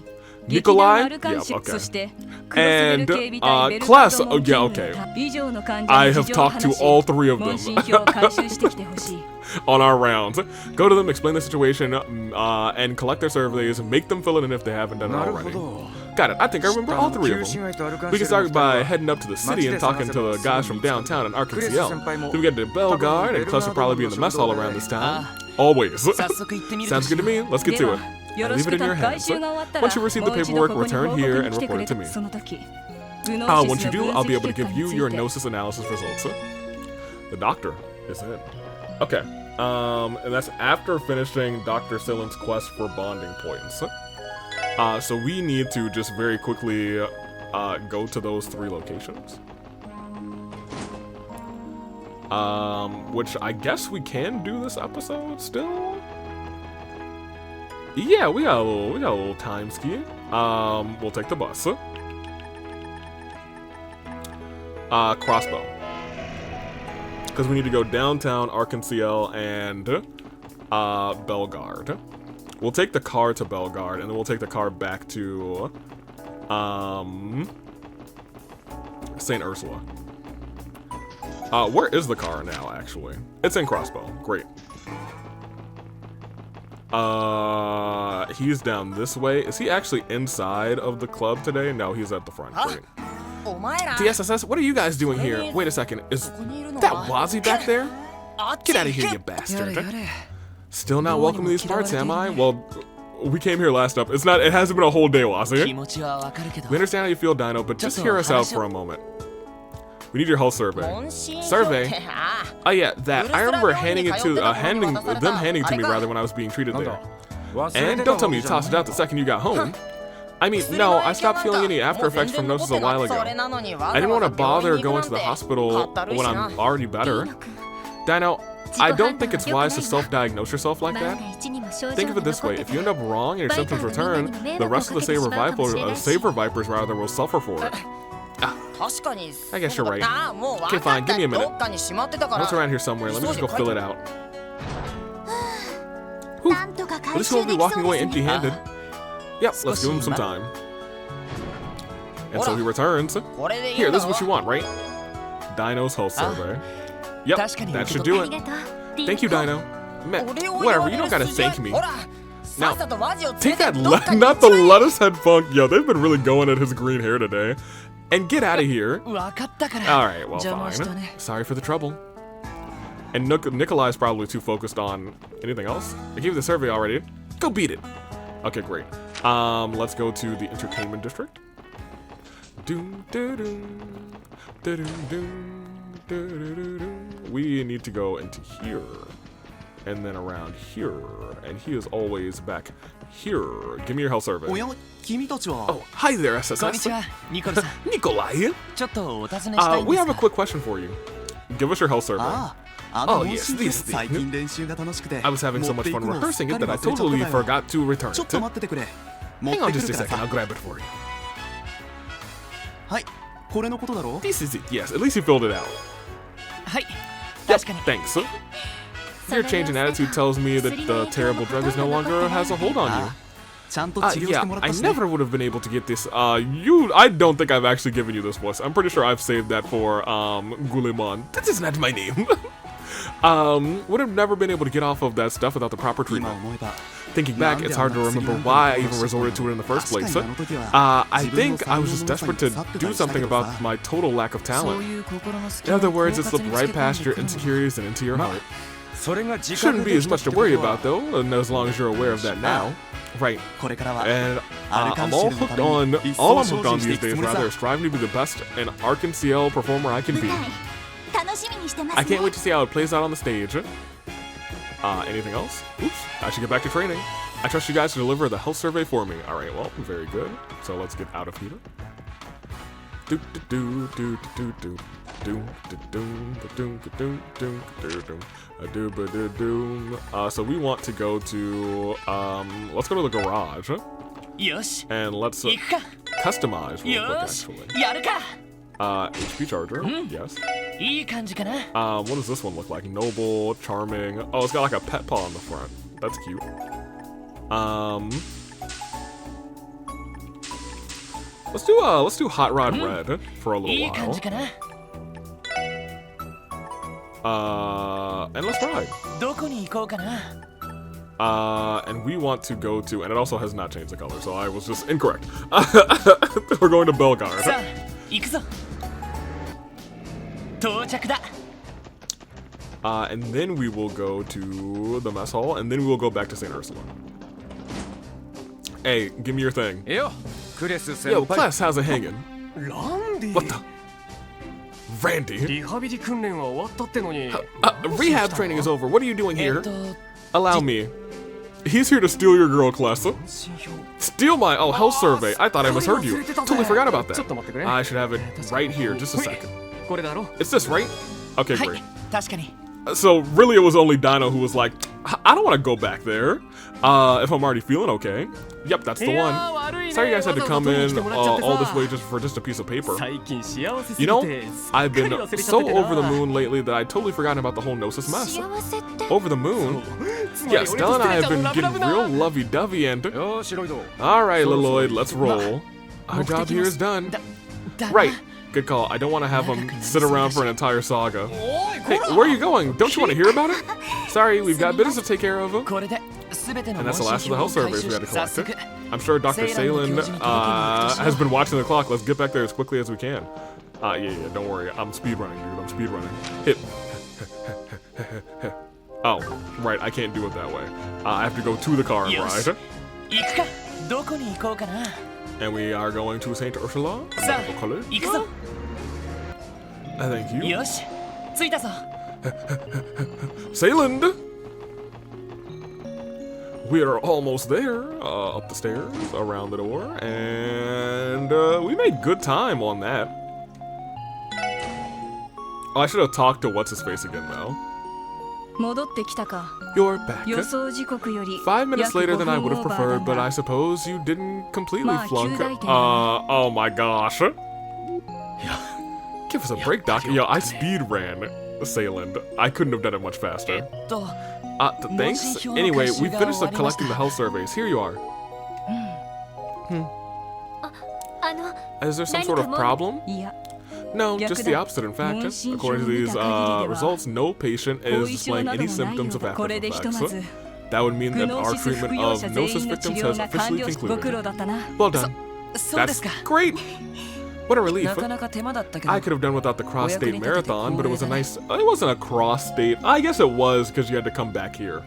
Nikolai. Yeah. Okay. And Kless. Oh, yeah. Okay. I have talked to all 3 of them. On our rounds. Go to them, explain the situation, and collect their surveys, make them fill it in if they haven't done it already. Got it. I think I remember all 3 of them. We can start by heading up to the city and talking to the guys from downtown and Arkansas. Then we get to Bellegarde, and Kless will probably be in the mess hall around this time. Always. Sounds good to me. Let's get to it. I'll leave it in your hands. Once you receive the paperwork, return here and report it to me. Once you do, I'll be able to give you your gnosis analysis results. The doctor is in. Okay, and that's after finishing Dr. Salen's quest for bonding points. So we need to just very quickly go to those 3 locations. Which I guess we can do this episode still. Yeah, we got a little time ski. We'll take the bus. Crossbow. Because we need to go downtown, Arkansas, and Bellegarde. We'll take the car to Bellegarde, and then we'll take the car back to St. Ursula. Where is the car now, actually? It's in Crossbow. Great. He's down this way. Is he actually inside of the club today? No, he's at the front. Great. TSSS, what are you guys doing here? Wait a second, is that Wazzy back there? Get out of here, you bastard. Still not welcome to these parts, am I? Well, we came here last up. It hasn't been a whole day, Wazzy. We understand how you feel, Dino, but just hear us out for a moment. We need your health survey. Survey? Oh yeah, that. I remember handing it to handing it to me rather when I was being treated there. And don't tell me you tossed it out the second you got home. I mean, no, I stopped feeling any after effects from Gnosis a while ago. I didn't want to bother going to the hospital when I'm already better. Dino, I don't think it's wise to self-diagnose yourself like that. Think of it this way, if you end up wrong and your symptoms return, the rest of the Saber Vipers will suffer for it. I guess you're right. Okay, fine, give me a minute. It's around here somewhere, let me just go fill it out. Whew. At least he won't be walking away empty-handed. Yep, let's give him some time. And so he returns. Here, this is what you want, right? Dino's health survey. Yep, that should do it. Thank you, Dino. Man, whatever, you don't gotta thank me. Now, take that not the lettuce head funk. Yo, they've been really going at his green hair today. And get out of here. Alright, well, fine. Sorry for the trouble. And Nikolai's probably too focused on anything else. I gave you the survey already. Go beat it. Okay, great. Let's go to the entertainment district. We need to go into here. And then around here. And he is always back here. Give me your health survey. Oh, hi there, SSS. Nikolai. We have a quick question for you. Give us your health survey. Oh yes, this thing. I was having so much fun rehearsing it that I totally forgot to return it. Hang on just a second, I'll grab it for you. This is it, yes, at least you filled it out. Yep, thanks. Your change in attitude tells me that the terrible drug is no longer has a hold on you. Yeah, I never would have been able to get this. I don't think I've actually given you this voice. I'm pretty sure I've saved that for, Gulimon. That is not my name. Would have never been able to get off of that stuff without the proper treatment. Thinking back, it's hard to remember why I even resorted to it in the first place. I think I was just desperate to do something about my total lack of talent. In other words, it slipped right past your insecurities and into your heart. Shouldn't be as much to worry about, though, and as long as you're aware of that now. Right. And I'm all hooked on, all I'm hooked on these days, rather, is striving to be the best and Arc&CL performer I can be. I can't wait to see how it plays out on the stage. Anything else? Oops, I should get back to training. I trust you guys to deliver the health survey for me. Alright, well, very good. So let's get out of here. So we want to go to, let's go to the garage. And let's customize real quick, actually. HP charger, yes. What does this one look like? Noble, charming. Oh, it's got like a pet paw on the front. That's cute. Let's do Hot Rod Red for a little while. And let's ride. And we want to go to, and it also has not changed the color, so I was just incorrect. We're going to Belgard. And then we will go to the mess hall, and then we will go back to St. Ursula. Hey, give me your thing. Yo, class, how's it hanging? What the? Randy? Rehab training is over. What are you doing here? Allow me. He's here to steal your girl, class. Steal my health survey. I thought I misheard you. Totally forgot about that. I should have it right here. Just a second. It's this, right? Okay, great. So really, it was only Dino who was like, I don't want to go back there. If I'm already feeling okay. Yep, that's the one. Sorry you guys had to come in all this way for just a piece of paper. You know, I've been so over the moon lately that I'd totally forgotten about the whole Gnosis mess. Over the moon? Yeah, Stella and I have been getting real lovey-dovey and... Alright, Liloid, let's roll. Our job here is done. Right. Good call. I don't want to have him sit around for an entire saga. Hey, where are you going? Don't you want to hear about it? Sorry, we've got business to take care of. And that's the last of the health surveys we had to collect. I'm sure Dr. Salen has been watching the clock. Let's get back there as quickly as we can. Yeah, don't worry. I'm speedrunning, dude. I'm speedrunning. Hit. Oh, right. I can't do it that way. I have to go to the car and ride. And we are going to St. Ursula. College. Thank you. Salen! We are almost there, up the stairs, around the door, and we made good time on that. Oh, I should have talked to what's-his-face again, though. 戻ってきたか。 You're back. 予想時刻より 5 minutes 約 later 5 than I would 分 have オーバー preferred, だ but が I suppose you didn't completely まあ、 flunk. 9大点 Oh my gosh. Give us a break, Doc. Yo, I speed ran Sayland. I couldn't have done it much faster. Thanks. Anyway, we finished collecting the health surveys. Here you are. あの Is there some sort of problem? いや No, just the opposite, in fact. According to these results, no patient is displaying any symptoms of これで after ひとま effects. ず That would mean グ that ノー our シス服 treatment 用 of 者 Gnosis 全員の治 victims 療 has が完 officially 了しご苦 concluded. 労だったな Well done. そうです That's か great. What a relief. なかなか手間だったけど I could have done without the cross-state お役に立てて marathon, but it was a 光栄だね nice... It wasn't a cross-state. I guess it was, because you had to come back here.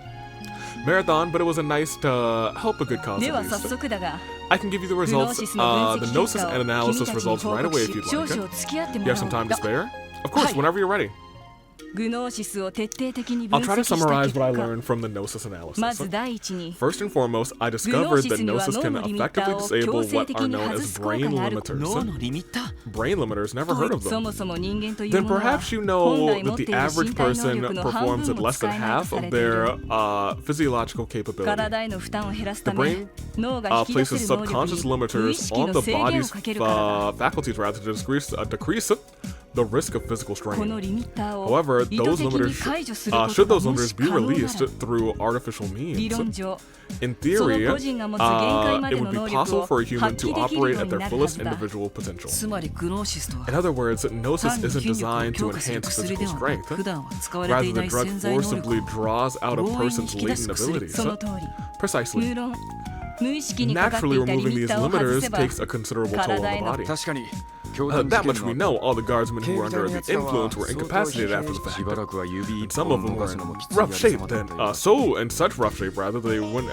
Marathon, but it was a nice to help a good cause で at は早 least. 速だが I can give you the グノー results, シスの the 分析 Gnosis 結果 and を君 analysis たちに results 報 right 告 away し if you'd 少 like. 々付き合って You もら have お some う time to spare? Of course, whenever you're ready. グノーシスを徹底的に I'll 分 try to 析した summarize 結 what I 果 learned from the Gnosis ま analysis. ず第一に First and foremost, I discovered that Gnosis can グノーシスには脳のリミッ effectively ターを disable 強制 what 的 are に known 外 as す効果 brain があること 脳 limiters. のリミッター Brain limiters, never heard of そ them. もそも人間という Then ものは perhaps you 本 know 来持 that ってい the る average 身体能 person 力の半 performs 分 at も less 使 than えないと half され of ている their physiological capability. 体への負担を減らす The ため brain 脳が引き出せ places る能力 subconscious に無意 limiters 識 on の the 制限を body's かけるからだ faculties rather to decrease the risk of physical この strain. リミッターを However, 意図 those 的 limiters に解除するこ should と those がもし limiters be 可能な released ら through artificial 理論 means. 上 In その theory, 個人が持つ限界ま it で would の be 能力 possible を for a human 発 to 揮できる operate よう at に their なるは fullest ずだ individual potential. つまりグノーシスとは In other words, 単 Gnosis に isn't 筋力を designed 強 to 化する enhance 薬で physical はなく strength. 普段は使われて Rather, いな the い drug 潜在能力 forcibly を draws out a 強引に person's 引き出す latent 薬 abilities. その通り Precisely. 無論無意識にかかって Naturally いたリ removing ミッ these ターを外 limiters せば takes a considerable toll on the 体への body. 確かに That much we know. All the guardsmen who were under the influence were incapacitated after the fact. And some of them were in rough shape then. In such rough shape, rather, they went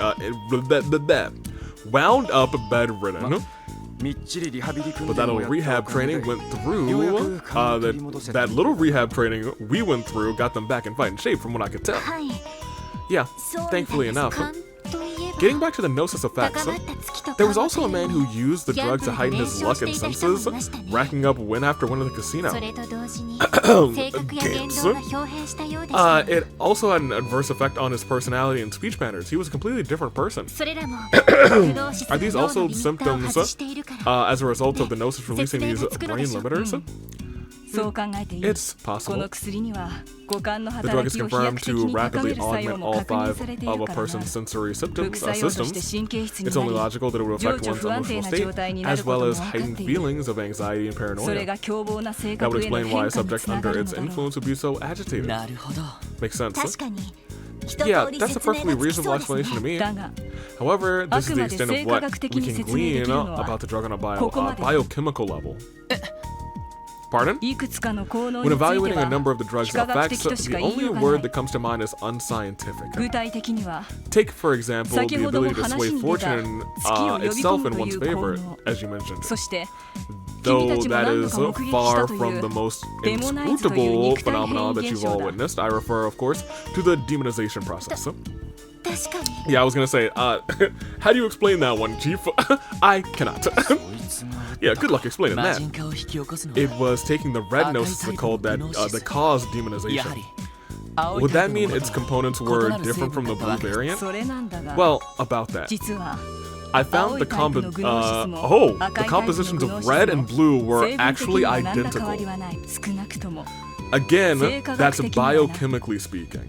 wound up bedridden. But that little rehab training went through. That little rehab training we went through got them back in fighting shape, from what I could tell. はい Yeah, そう thankfully なん enough. ですといえば Getting back to the Gnosis effects, 高まった月と there was 川 also a man who used the drug to heighten his luck and ギャンブルで練習していた人も senses, いましたね racking up win after win at the casino. それと同時に性格や言動が表変したようでした It also had an adverse effect on his personality and speech patterns. He was a completely different person. それらもグノーシス Are が these 脳の also リミッターを symptoms 外しているから as a result of the Gnosis releasing these brain limiters? そう考えていい It's こ possible. の薬には五感の The drug 働 is きを飛 confirmed 躍的 to に高め rapidly る作用 augment も all 確認 five されてい of る a からな person's sensory 副 symptoms 作用として systems. 神経質に It's only な logical that it would り affect 情緒 one's 不安定 emotional な状態 state, になる as こと well も as 分かっ heightened ている feelings of anxiety and それ paranoia. が凶暴な性 That 格 would への explain 変 why 化に subjects つなが under る its のだろう influence would be so agitated. なるほど Makes sense. 確かに一通 Yeah, り that's a 説明 perfectly がつきそ reasonable うです explanation to ね me. だが However, this is the extent of what we can glean あくまで生化学的に説明できるのは about the drug on a ここまで biochemical level. Pardon? いくつかの効能 When について evaluating a は number of the drug's 非科学 effects, 的とし the か言い only ようが word ない that comes to mind is unscientific. 具体的には Take, for example, the 先ほども ability to 話 sway に出た fortune 月を呼び込 itself む in とい one's う効 favor, 能 as you mentioned. そして君 Though たちも that 何度 is か目撃した far とい from う the most デモナイズという inscrutable 肉体 phenomena 変 that 異現 you've 象 all だ witnessed, I refer, of course, to the demonization process. 確かに Yeah, I was gonna say, how do you explain that one, Chief? I cannot. Yeah, good luck explaining 魔 that. 人化を引き起こすの It は was taking the red gnosis that called that caused や demonization. はり青い Would タ that イプ mean の its ことは components were 異なる成 different 分 from the だった blue わけ variant? それなんだが Well, about that. 実は I found the 青いタイプのグノーシスも the 赤いタイプの compositions グノー of シスも red and blue were 成分的 actually には何ら変わり identical. はない少なくとも Again, 生化 that's 学的にはな biochemically speaking.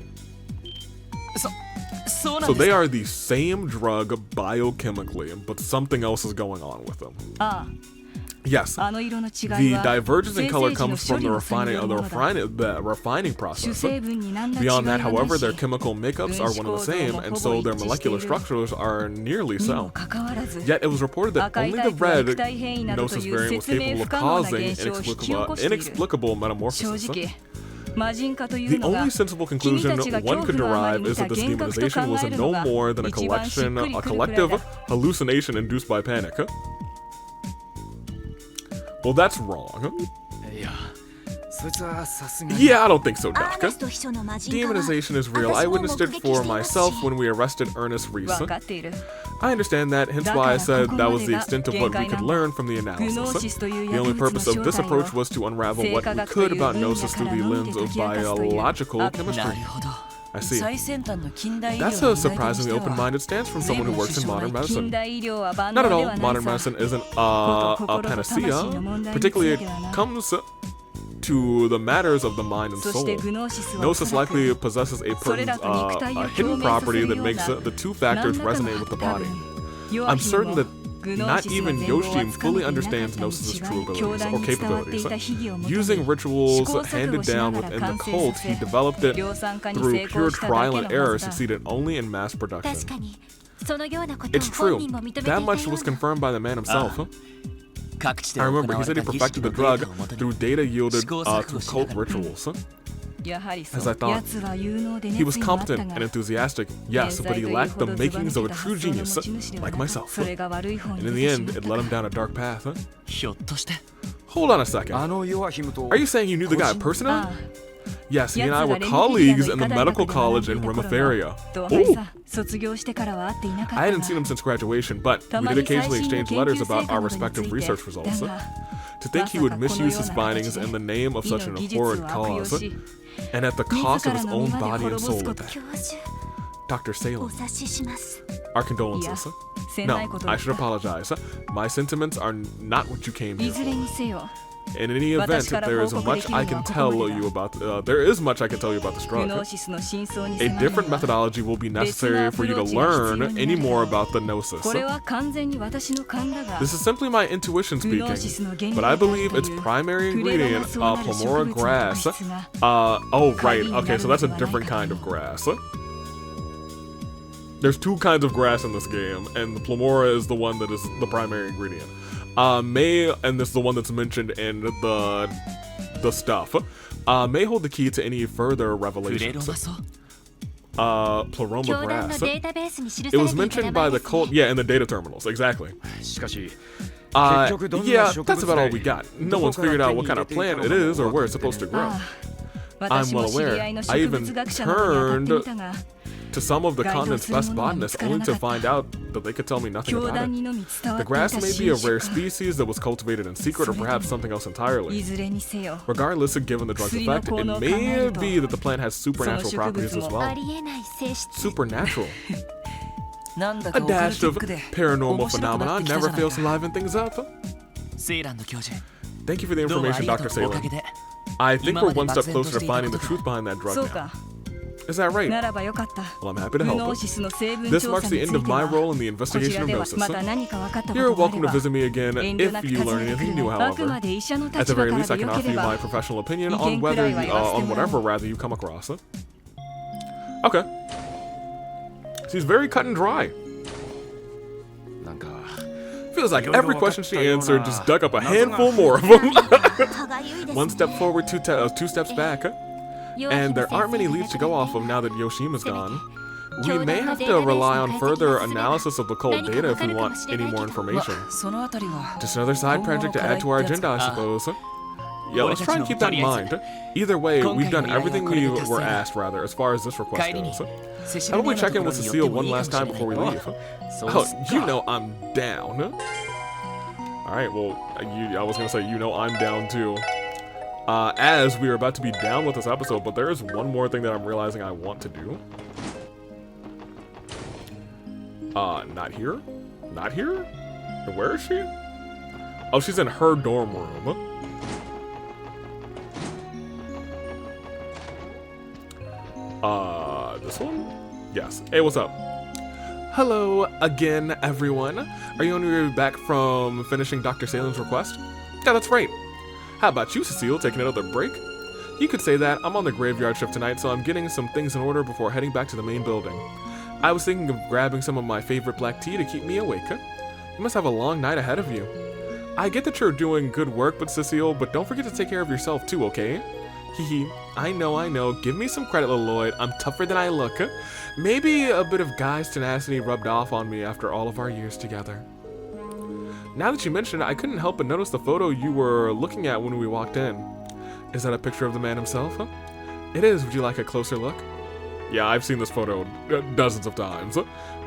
そうなん So です they か are the same drug biochemically, but something else is going on with them. あ Yes. ああの色の違い The は divergence in 生 color 成時の comes 処 from 理 the の差に refining よ of る the ものだ refining 主 process. 成分に何ら違い Beyond は that, ない however, し their chemical makeups are one and the same, and so their molecular structures are nearly にも so. かかわらず Yet it was reported that 赤い only タイ the プは red 肉体変異などと gnosis いう variant was 説明 capable 不 of 可能な causing 現象を引き起こしている inexplicable 正 metamorphosis. 直魔人化とい The うのが only sensible 君 conclusion たちが one 恐 could 怖のあまり derive 見 is た that this 幻覚と考 demonization was えるの no が more than a 一番しっ collection, くり a くるくらい collective だ hallucination induced by panic. Well, that's wrong. いやそ Yeah, I don't think so, アー Doc. ネスト秘書の魔人化は Demonization is real. I witnessed it for myself when we arrested Ernest Reese. 分かっている I understand that, hence why I said that was the extent of what we could learn from the analysis. The only purpose of this approach was to unravel what we could about Gnosis through the lens of biological な chemistry. るほど I see. 最先端の近代医療 That's の a 担い手に surprisingly しては open-minded stance from someone who works in modern 近 medicine. 代医療は万 Not 能 at で all. はない Modern さ medicine isn't a panacea, particularly it comes to the matters of the mind and そ soul. してグノーシスは Gnosis likely possesses a hidden property that makes the two factors resonate with the body. I'm certain that not even Yoshi fully understands Gnosis' true abilities or capabilities. Using rituals handed down within the cult, he developed it through pure trial and error, succeeded only in mass 確 production. かにそのようなことを It's 本 true. 人も認めていた That よう much な was confirmed by the man himself. Huh? 各地で I 行わ remember れ he た said he 儀 perfected 式 the のデー drug タをもとに through data yielded 試行錯誤 through し cult ながら rituals. やはりそ As I う thought. 奴は有能で He was 熱意もあった competent が and enthusiastic, yes, but he lacked the makings of a true genius, like myself. それが悪い方 And に in 出 the てし end, まっ it た led him down a dark path. Huh? ひょっとして Hold on a second. Are you saying you knew the guy personally? ああ Yes, he 奴 and I が were レミフィリア colleagues の in the 医科大 medical 学で college 学ん in でいた頃 Remiferia. は同 Ooh. 輩さ卒業してからは会っていなかった I が hadn't seen him since graduation, but we did occasionally exchange letters about our respective research results. To think he would misuse his findings in the name of such an abhorrent cause, and at the cost of his own body and soul at that. 教授 Dr. お Salem, 察しします our condolences. せんない No, ことを I 言 should った apologize. My sentiments are not what you came い here ずれ for. にせよ In any event, there is much I can tell you about. There is much I can tell you about this グ drug. ノーシスの真相に A 迫る different のは methodology will be necessary for you to learn any more about the gnosis. これは完全に私の勘だが This is simply my intuition speaking, but I believe its primary ingredient, Plumora grass. Oh, right. Okay, so that's a different kind of grass. There's two kinds of grass in this game, and the Plumora is the one that is the primary ingredient. May, and this is the one that's mentioned in the stuff, may hold the key to any further 触れろ revelations. まそう Pluroma 教団の grass. データベースに記さ It れ was ていた mentioned 名 by 前 the です cult, ね yeah, in the data terminals, exactly. しかし Yeah, that's about all we got. No one's figured out what kind of plant it is or where it's supposed to grow. ああ私も知り合いの植物学者のに当たってみたが To some of the continent's best botanists, only to find out that they could tell me nothing 教 about 団 it. にのみ伝わ The っていた grass may be a 新 rare 種か species that was cultivated in secret or perhaps something else い entirely. ずれにせよ Regardless of given the drug's 薬の effect, 効 it 能を考 may えると be that the plant has supernatural その植物 properties as も あ well. りえない性質 Supernatural. なんだか A オカル dash ティ of ックで paranormal 面白くな phenomena ってきたじゃ never ない fails to か liven things up. セイランド教授 Thank you for the どうもあ information, りが Dr. とうおか Salem. げで I think 今 we're まで one 漠 step 然と closer して to いた finding こ the と truth behind that drug そう now. か Is that right? ならばよかった Well, I'm happy to グ help. ノーシスの成分 This 調 marks 査 the につ end い of て my は role in the こち investigation ら of では Gnosis. また何か分かったこ You're とがあ welcome れ to ば visit me again 遠慮な if く you 訪 learn ねてく anything る new, あくま however. で医者の At 立 the 場 very から least, I で can よけ offer れ you ば my professional opinion 意 on 見く whether らいは言わせて on もらおう whatever rather you come across. Okay. She's very cut and dry. なんか Feels like every question she answered just dug up a handful more of them. 歯がゆいです One ね step forward, two steps back. 弱 And 姫 there aren't many 先生 leads to go off of now that Yoshima's せめて gone. We may have to rely on further analysis of the cult data if we want any more ま information. そのあたりは Just another side project to add to our agenda, I suppose. Yeah, let's try and keep that in mind. Either way, we've done everything we were asked, rather, as far as this request 帰りに goes. セシ How ル about we ネ check の in と with ころに寄って Cecile も one いいかも last しれ time ない before we けど leave? そう Oh, です you か know I'm down. Alright, well, I was gonna say, you know I'm down too. As we are about to be down with this episode, but there is one more thing that I'm realizing I want to do. Not here? Not here? Where is she? Oh, she's in her dorm room. This one? Yes. Hey, what's up? Hello again, everyone. Are you on your way back from finishing Dr. Salem's request? Yeah, that's right. How about you, Cecile, taking another break? You could say that. I'm on the graveyard shift tonight, so I'm getting some things in order before heading back to the main building. I was thinking of grabbing some of my favorite black tea to keep me awake. You must have a long night ahead of you. I get that you're doing good work, but Cecile, but don't forget to take care of yourself too, okay? Hehe, I know. Give me some credit, little Lloyd. I'm tougher than I look. Maybe a bit of guy's tenacity rubbed off on me after all of our years together. Now that you mention it, I couldn't help but notice the photo you were looking at when we walked in. Is that a picture of the man himself? It is. Would you like a closer look? Yeah, I've seen this photo dozens of times.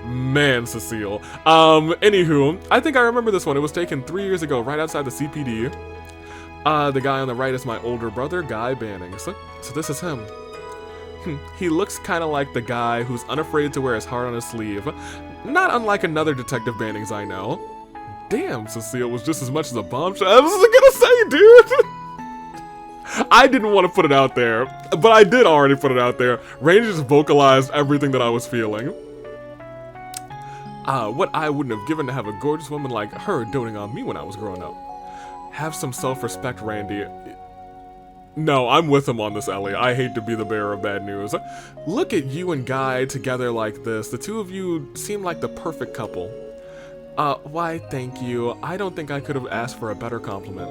Man, Cecile. Anywho, I think I remember this one. It was taken 3 years ago, right outside the CPD. The guy on the right is my older brother, Guy Bannings. So this is him. He looks kind of like the guy who's unafraid to wear his heart on his sleeve. Not unlike another Detective Bannings I know. Damn, Cecile was just as much as a bombshell. I was gonna say, dude. I didn't want to put it out there, but I did already put it out there. Rainy just vocalized everything that I was feeling. What I wouldn't have given to have a gorgeous woman like her doting on me when I was growing up. Have some self-respect, Randy. No, I'm with him on this, Ellie. I hate to be the bearer of bad news. Look at you and Guy together like this. The two of you seem like the perfect couple. Why, thank you. I don't think I could have asked for a better compliment.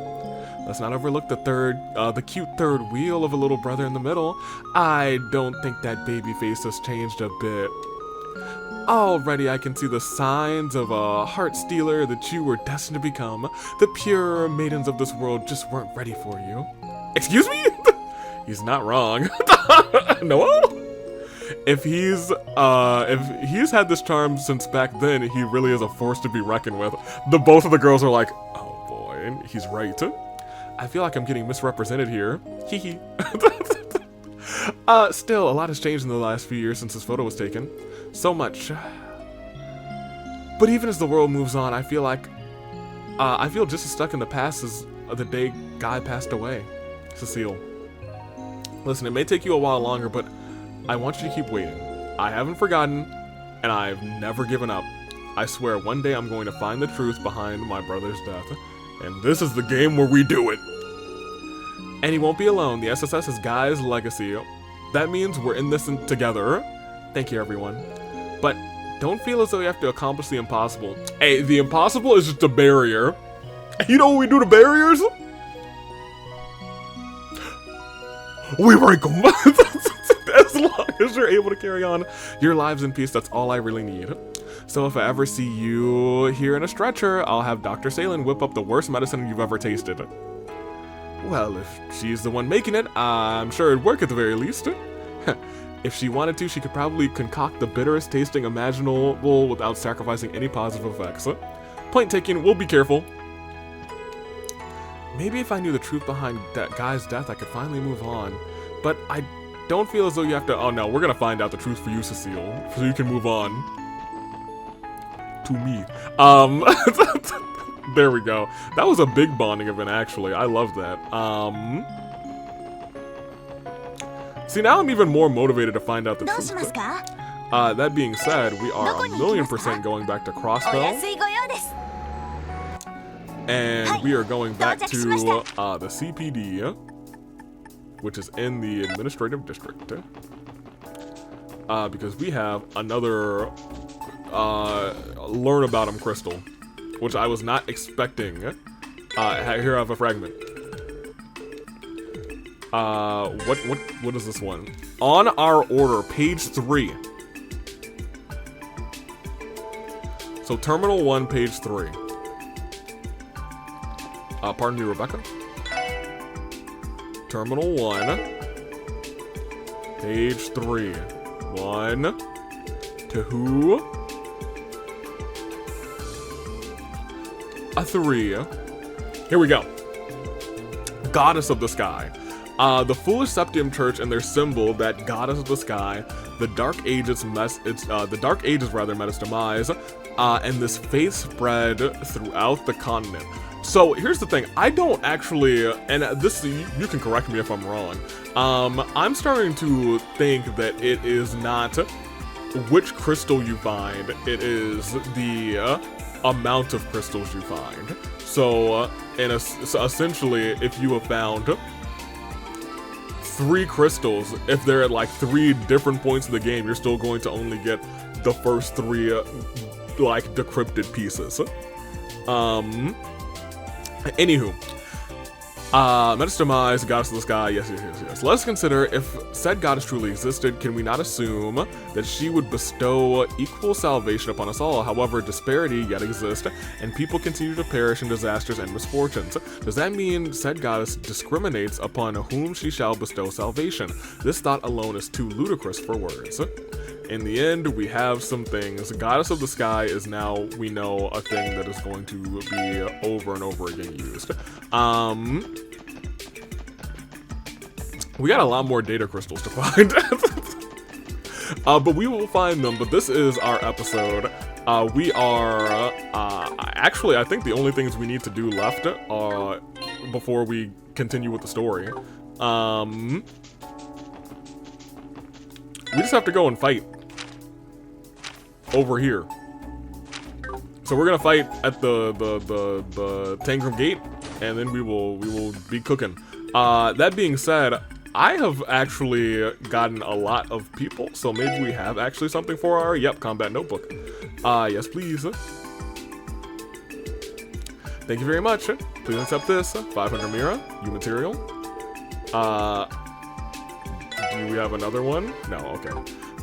Let's not overlook the cute third wheel of a little brother in the middle. I don't think that baby face has changed a bit. Already I can see the signs of a heart stealer that you were destined to become. The pure maidens of this world just weren't ready for you. Excuse me? He's not wrong. No? If he's had this charm since back then, he really is a force to be reckoned with. Both of the girls are like, oh boy, he's right. I feel like I'm getting misrepresented here. Hee hee. Still, a lot has changed in the last few years since this photo was taken. So much. But even as the world moves on, I feel just as stuck in the past as the day Guy passed away. Cecile. Listen, it may take you a while longer, but I want you to keep waiting. I haven't forgotten, and I've never given up. I swear one day I'm going to find the truth behind my brother's death. And this is the game where we do it. And he won't be alone. The SSS is Guy's legacy. That means we're in this together. Thank you, everyone. But don't feel as though you have to accomplish the impossible. Hey, the impossible is just a barrier. You know what we do to barriers? We break them. As long as you're able to carry on your lives in peace, that's all I really need. So if I ever see you here in a stretcher, I'll have Dr. Salen whip up the worst medicine you've ever tasted. Well, if she's the one making it, I'm sure it'd work at the very least. If she wanted to, she could probably concoct the bitterest tasting imaginable without sacrificing any positive effects. Point taken, we'll be careful. Maybe if I knew the truth behind that guy's death, I could finally move on. But I don't feel as though you have to... Oh no, we're gonna find out the truth for you, Cecile, so you can move on. To me. There we go. That was a big bonding event, actually. I love that. See, now I'm even more motivated to find out the truth. That being said, we are 1,000,000% going back to Crossbell. And we are going back to the CPD, which is in the administrative district. Because we have another learn about him crystal, which I was not expecting. Here I have a fragment. What is this one? On our order, page 3. So Terminal 1, page 3. Pardon me, Rebecca. Terminal 1, page 3. 1, 2, 3. Here we go. Goddess of the Sky. The foolish Septium Church and their symbol, that goddess of the sky, the Dark Ages met its demise, and this faith spread throughout the continent. So here's the thing, I don't actually, and this, you can correct me if I'm wrong, I'm starting to think that it is not which crystal you find, it is the amount of crystals you find. So, so essentially, if you have found 3 crystals, if they're at like 3 different points of the game, you're still going to only get the first 3 like decrypted pieces. Anywho, Menace demise, goddess of the sky, yes. Let's consider if said goddess truly existed, can we not assume that she would bestow equal salvation upon us all? However, disparity yet exists, and people continue to perish in disasters and misfortunes. Does that mean said goddess discriminates upon whom she shall bestow salvation? This thought alone is too ludicrous for words. In the end, we have some things. Goddess of the Sky is now, we know, a thing that is going to be over and over again used. We got a lot more data crystals to find. But we will find them, but this is our episode. We are, actually, I think the only things we need to do left before we continue with the story. We just have to go and fight over here. So we're gonna fight at the Tangram Gate, and then we will be cooking. That being said, I have actually gotten a lot of people, so maybe we have actually something for our combat notebook. Yes, please. Thank you very much. Please accept this 500 Mira, you material. Do we have another one? No, okay.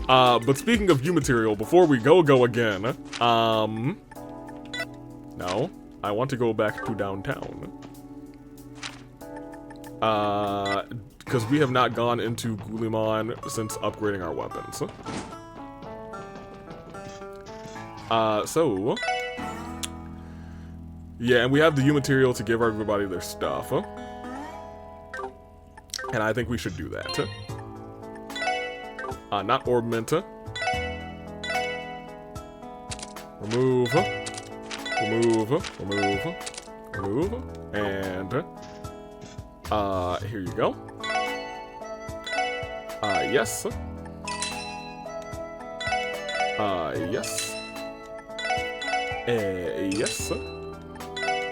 But speaking of you material, before we go again, no, I want to go back to downtown. Because we have not gone into Gulimon since upgrading our weapons. So, yeah, and we have the U material to give everybody their stuff. And I think we should do that. Not Orb Menta. Remove. And, here you go. Yes. Yes. Yes.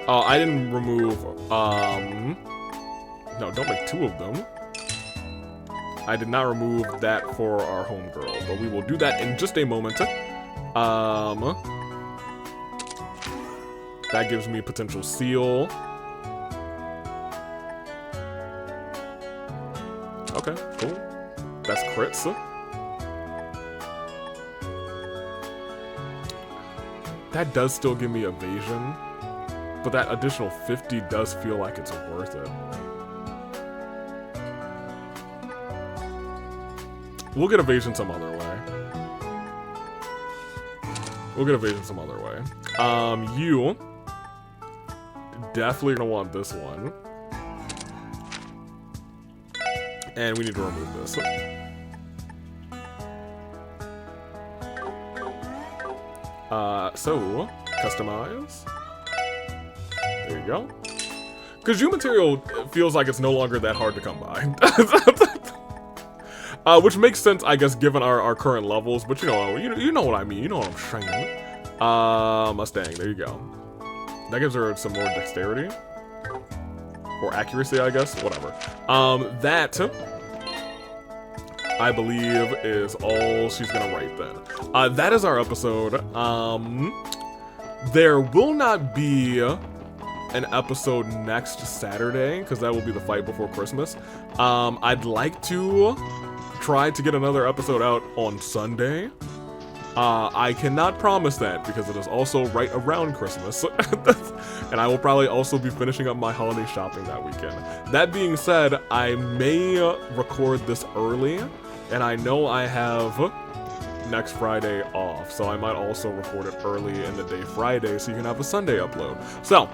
Oh, I didn't remove, no, don't make two of them. I did not remove that for our homegirl, but we will do that in just a moment. That gives me potential seal. Okay, cool. That's crits. That does still give me evasion, but that additional 50 does feel like it's worth it. We'll get evasion some other way. You definitely gonna want this one. And we need to remove this. So, customize. There you go. Because you material feels like it's no longer that hard to come by. Which makes sense, I guess, given our current levels. But you know what I mean. You know what I'm saying. Mustang. There you go. That gives her some more dexterity. Or accuracy, I guess. Whatever. That, I believe, is all she's gonna write then. That is our episode. There will not be an episode next Saturday, because that will be the fight before Christmas. I'd like to try to get another episode out on Sunday. I cannot promise that, because it is also right around Christmas. And I will probably also be finishing up my holiday shopping that weekend. That being said, I may record this early, and I know I have next Friday off, so I might also record it early in the day Friday, so you can have a Sunday upload. So,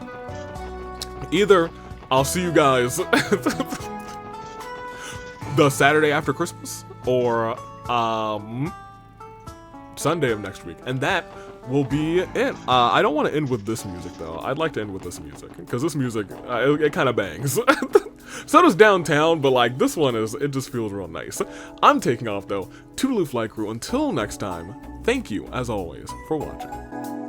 either I'll see you guys the Saturday after Christmas, or Sunday of next week, and that will be it. I don't want to end with this music though. I'd like to end with this music, because this music, it kind of bangs. So does Downtown, but like this one it just feels real nice. I'm taking off though. Toodaloo Flight Crew, until next time, thank you as always for watching.